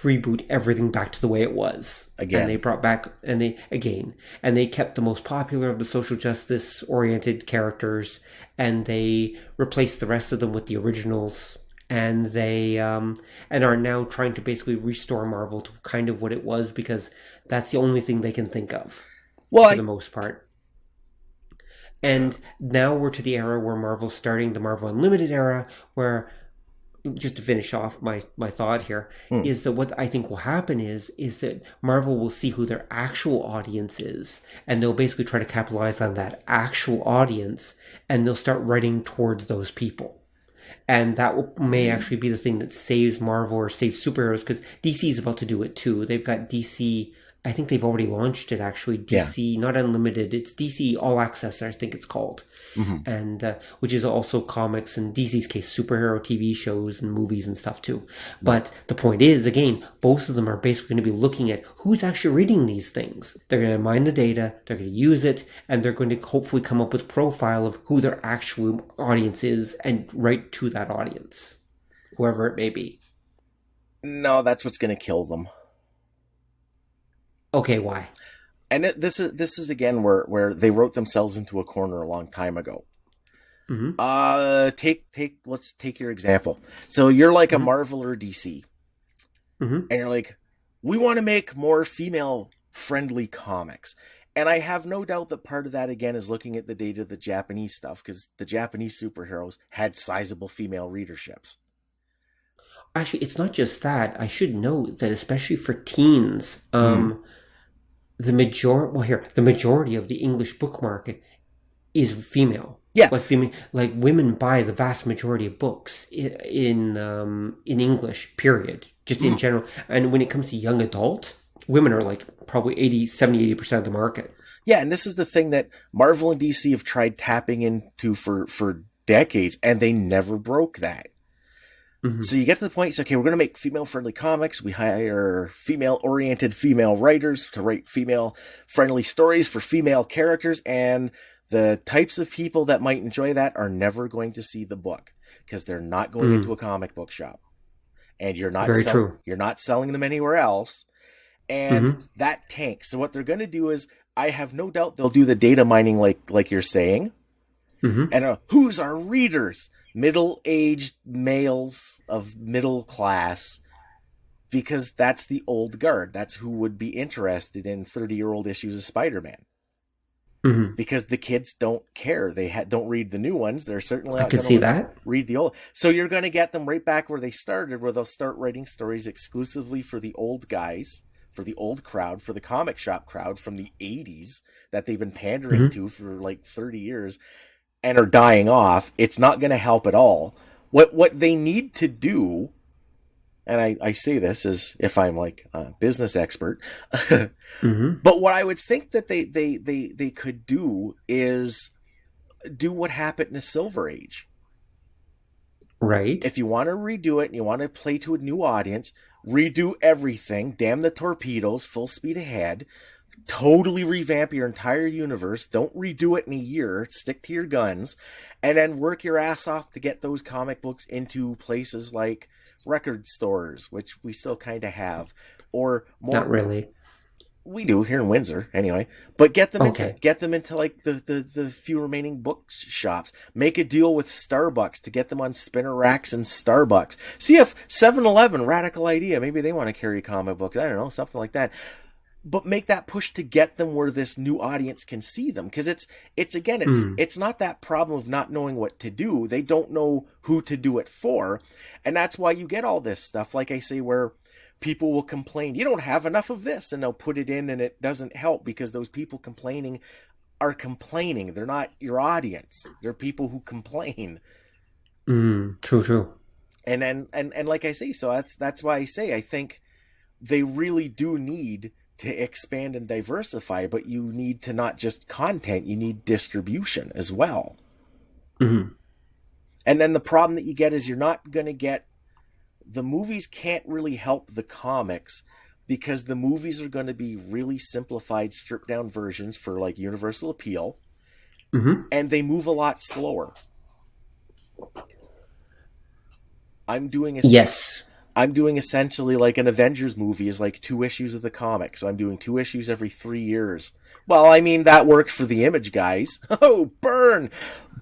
reboot everything back to the way it was. Again. And they brought back, and they kept the most popular of the social justice oriented characters, and they replaced the rest of them with the originals. And they and are now trying to basically restore Marvel to kind of what it was, because that's the only thing they can think of for the most part. And now we're to the era where Marvel's starting the Marvel Unlimited era, where, just to finish off my thought here, is that what I think will happen is that Marvel will see who their actual audience is, and they'll basically try to capitalize on that actual audience, and they'll start writing towards those people. And that may actually be the thing that saves Marvel or saves superheroes, because DC is about to do it too. They've got DC, I think they've already launched it actually, DC, not Unlimited, it's DC All Access, I think it's called. And which is also comics, and DC's case, superhero TV shows and movies and stuff too. But the point is, again, both of them are basically going to be looking at who's actually reading these things. They're going to mine the data, they're going to use it, and they're going to hopefully come up with a profile of who their actual audience is and write to that audience, whoever it may be. No, that's what's going to kill them. Okay, why? And this is again where they wrote themselves into a corner a long time ago. Let's take your example. So you're like a Marvel or DC, and you're like, we want to make more female friendly comics. And I have no doubt that part of that again is looking at the data of the Japanese stuff, because the Japanese superheroes had sizable female readerships. Actually, it's not just that. I should note that especially for teens, the majority of the English book market is female. Yeah, like women buy the vast majority of books in English. Period. Just in general. And when it comes to young adult, women are like probably 80% of the market. Yeah, and this is the thing that Marvel and DC have tried tapping into for decades, and they never broke that. So you get to the point, it's okay, we're going to make female-friendly comics. We hire female-oriented female writers to write female-friendly stories for female characters, and the types of people that might enjoy that are never going to see the book, because they're not going into a comic book shop. And you're not you're not selling them anywhere else. And that tanks. So what they're going to do is, I have no doubt they'll do the data mining like you're saying. And who's our readers? Middle-aged males of middle class, because that's the old guard. That's who would be interested in 30-year-old issues of Spider-Man. Because the kids don't care. They don't read the new ones. They're certainly not going to read the old. So you're going to get them right back where they started, where they'll start writing stories exclusively for the old guys, for the old crowd, for the comic shop crowd from the 80s that they've been pandering to for like 30 years. And are dying off. It's not going to help at all. What they need to do, and I say this as if I'm like a business expert, but what I would think that they could do is do what happened in the Silver Age. Right. If you want to redo it and you want to play to a new audience, redo everything, damn the torpedoes, full speed ahead. Totally revamp your entire universe. Don't redo it in a year. Stick to your guns. And then work your ass off to get those comic books into places like record stores, which we still kind of have. Or more. Not really. We do here in Windsor, anyway. But get them into like the few remaining book shops. Make a deal with Starbucks to get them on spinner racks and Starbucks. See if 7-Eleven, radical idea, maybe they want to carry comic books. I don't know, something like that. But make that push to get them where this new audience can see them. Because it's not that problem of not knowing what to do. They don't know who to do it for. And that's why you get all this stuff, like I say, where people will complain, you don't have enough of this, and they'll put it in and it doesn't help, because those people complaining are complaining. They're not your audience. They're people who complain. True. And then, and like I say, so that's why I say, I think they really do need to expand and diversify, but you need to not just content, you need distribution as well. And then the problem that you get is you're not going to get, the movies can't really help the comics, because the movies are going to be really simplified, stripped down versions for like universal appeal, and they move a lot slower. I'm doing essentially like an Avengers movie is like 2 issues of the comic. So I'm doing 2 issues every 3 years. Well, I mean, that worked for the Image guys. Oh, burn!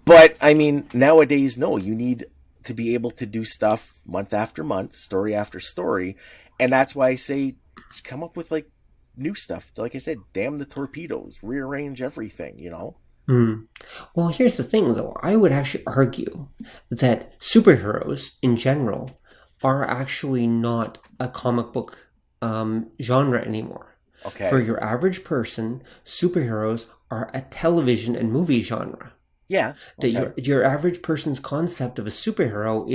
But, I mean, nowadays, no, you need to be able to do stuff month after month, story after story. And that's why I say, come up with like new stuff. Like I said, damn the torpedoes, rearrange everything, you know? Mm. Well, here's the thing, though. I would actually argue that superheroes in general are actually not a comic book genre anymore. For Okay. your average person, superheroes are a television and movie genre. Yeah. That Okay. your average person's concept of a superhero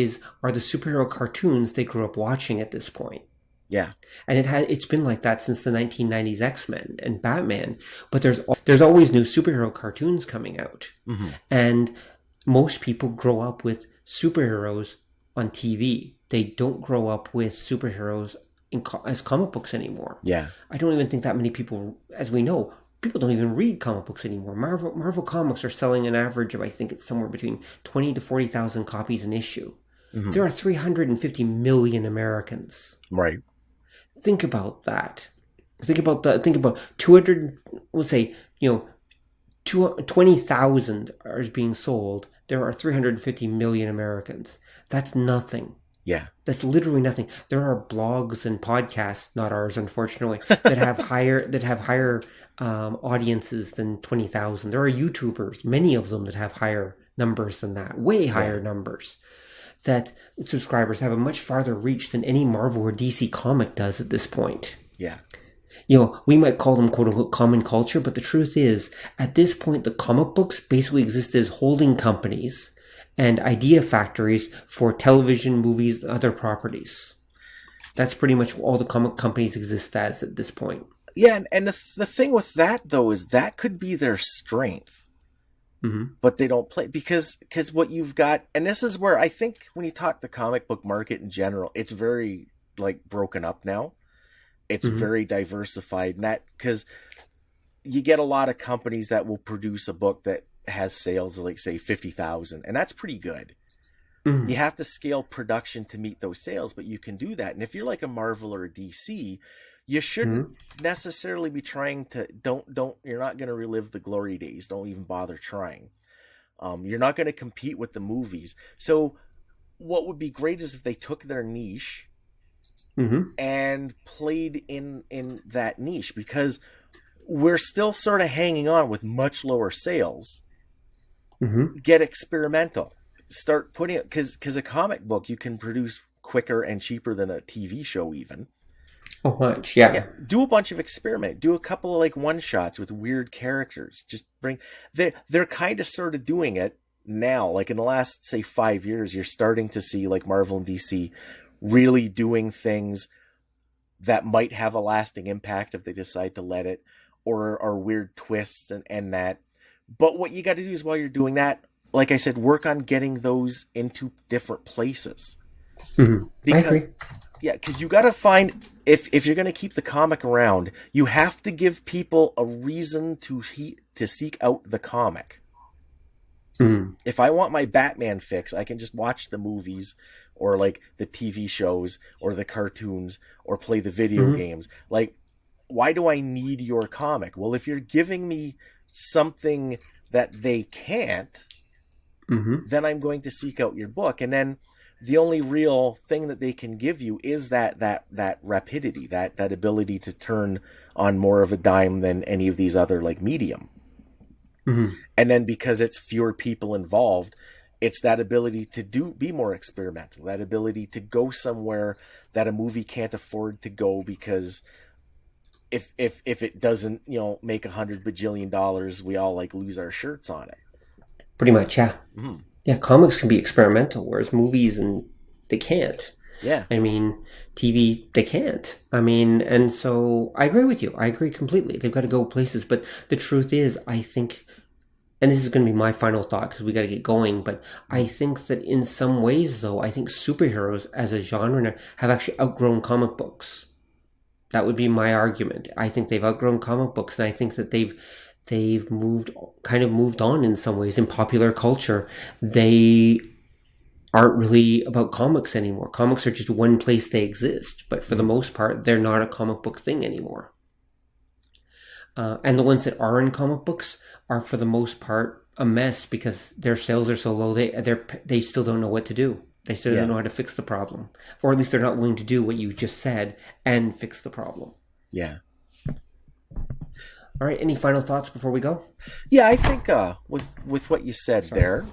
are the superhero cartoons they grew up watching at this point. Yeah. And it's been like that since the 1990s X-Men and Batman. But there's always new superhero cartoons coming out, Hmm. and most people grow up with superheroes on TV. They don't grow up with superheroes as comic books anymore. Yeah. I don't even think that many people, as we know, people don't even read comic books anymore. Marvel comics are selling an average of, I think it's somewhere between 20 to 40,000 copies an issue. Hmm. There are 350 million Americans. Right. Think about that. Think about 200, let's say, 20,000 are being sold. There are 350 million Americans. That's nothing. Yeah. That's literally nothing. There are blogs and podcasts, not ours, unfortunately, that have higher audiences than 20,000. There are YouTubers, many of them that have higher numbers than that, way higher numbers. That subscribers have a much farther reach than any Marvel or DC comic does at this point. Yeah. We might call them quote unquote common culture, but the truth is, at this point, the comic books basically exist as holding companies and idea factories for television, movies, and other properties. That's pretty much all the comic companies exist as at this point. Yeah. And the thing with that, though, is that could be their strength. Mm-hmm. But they don't play because what you've got, and this is where I think when you talk the comic book market in general, it's very like broken up now. It's very diversified, and that because you get a lot of companies that will produce a book that has sales of like say 50,000, and that's pretty good. Mm-hmm. You have to scale production to meet those sales, but you can do that. And if you're like a Marvel or a DC, you shouldn't necessarily be trying to you're not going to relive the glory days. Don't even bother trying. You're not going to compete with the movies. So what would be great is if they took their niche and played in that niche, because we're still sort of hanging on with much lower sales. Get experimental. Start putting it, because a comic book you can produce quicker and cheaper than a TV show even. Oh, much, yeah. Do a bunch of experiment. Do a couple of like one shots with weird characters. Just bring. They're kind of sort of doing it now. Like in the last say 5 years, you're starting to see like Marvel and DC really doing things that might have a lasting impact if they decide to let it, or weird twists and that. But what you got to do is while you're doing that, like I said, work on getting those into different places. I agree. Yeah, because you got to find, if you're going to keep the comic around, you have to give people a reason to seek out the comic. If I want my Batman fix, I can just watch the movies or like the TV shows or the cartoons or play the video games. Like, why do I need your comic? Well, if you're giving me something that they can't, then I'm going to seek out your book. And then the only real thing that they can give you is that rapidity, that ability to turn on more of a dime than any of these other like medium. And then because it's fewer people involved, it's that ability to be more experimental, that ability to go somewhere that a movie can't afford to go, because if it doesn't, make $100 bajillion, we all like lose our shirts on it. Pretty much, yeah. Yeah, comics can be experimental, whereas movies they can't. Yeah. I mean, TV, they can't. I mean, and so I agree with you. I agree completely. They've got to go places. But the truth is, I think, and this is going to be my final thought because we got to get going, but I think that in some ways, though, I think superheroes as a genre have actually outgrown comic books. That would be my argument. I think they've outgrown comic books, and I think that they've moved on in some ways in popular culture. They aren't really about comics anymore. Comics are just one place they exist, but for the most part, they're not a comic book thing anymore. And the ones that are in comic books are, for the most part, a mess because their sales are so low. They still don't know what to do. They still don't know how to fix the problem, or at least they're not willing to do what you just said and fix the problem. Yeah. All right, any final thoughts before we go? Yeah, I think with what you said there,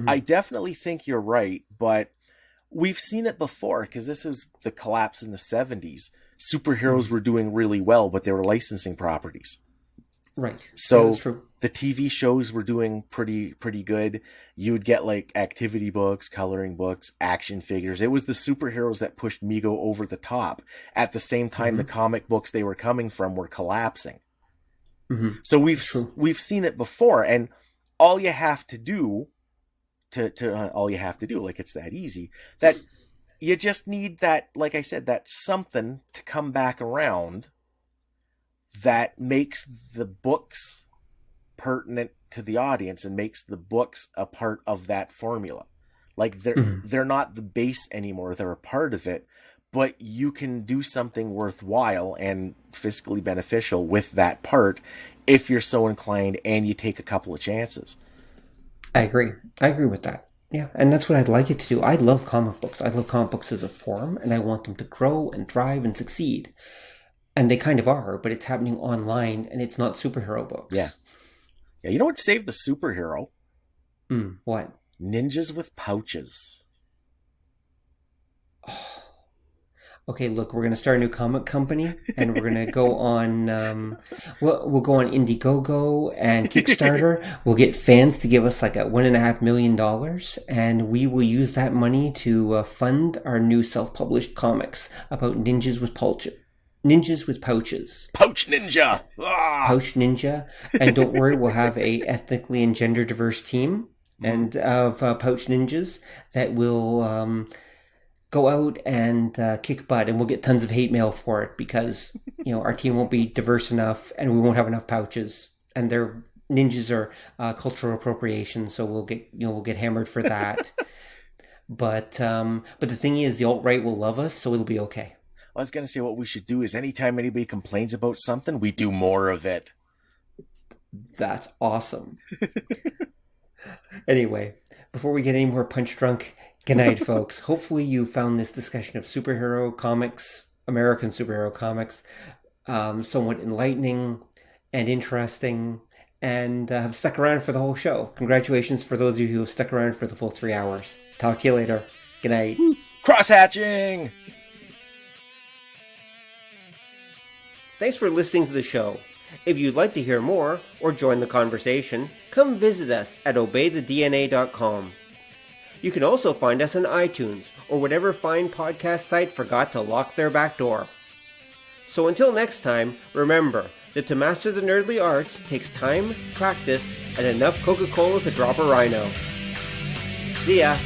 I definitely think you're right, but we've seen it before, because this is the collapse in the 70s. Superheroes were doing really well, but they were licensing properties. Right. So that's true. The TV shows were doing pretty good. You would get like activity books, coloring books, action figures. It was the superheroes that pushed Mego over the top. At the same time, the comic books they were coming from were collapsing. So we've seen it before, and all you have to do like it's that easy, that you just need that, like I said, that something to come back around that makes the books pertinent to the audience and makes the books a part of that formula. Like they're not the base anymore, they're a part of it, but you can do something worthwhile and fiscally beneficial with that part if you're so inclined and you take a couple of chances. I agree with that. Yeah, and that's what I'd like it to do. I love comic books. I love comic books as a form, and I want them to grow and thrive and succeed. And they kind of are, but it's happening online, and it's not superhero books. Yeah. You know what saved the superhero? What? Ninjas with pouches. Oh. Okay, look, we're going to start a new comic company, and we're going to go on, we'll go on Indiegogo and Kickstarter. We'll get fans to give us like $1.5 million, and we will use that money to fund our new self-published comics about ninjas with pouches. Pouch Ninja! Pouch Ninja. And don't worry, we'll have a ethnically and gender diverse team and of Pouch Ninjas that will go out and kick butt, and we'll get tons of hate mail for it because, our team won't be diverse enough and we won't have enough pouches, and their ninjas are cultural appropriation, so we'll get hammered for that. But the thing is, the alt-right will love us, so it'll be okay. I was going to say, what we should do is anytime anybody complains about something, we do more of it. That's awesome. Anyway, before we get any more punch drunk, good night, folks. Hopefully you found this discussion of superhero comics, American superhero comics, somewhat enlightening and interesting, and have stuck around for the whole show. Congratulations for those of you who have stuck around for the full 3 hours. Talk to you later. Good night. Cross-hatching! Thanks for listening to the show. If you'd like to hear more or join the conversation, come visit us at obeythedna.com. You can also find us on iTunes or whatever fine podcast site forgot to lock their back door. So until next time, remember that to master the nerdly arts takes time, practice, and enough Coca-Cola to drop a rhino. See ya!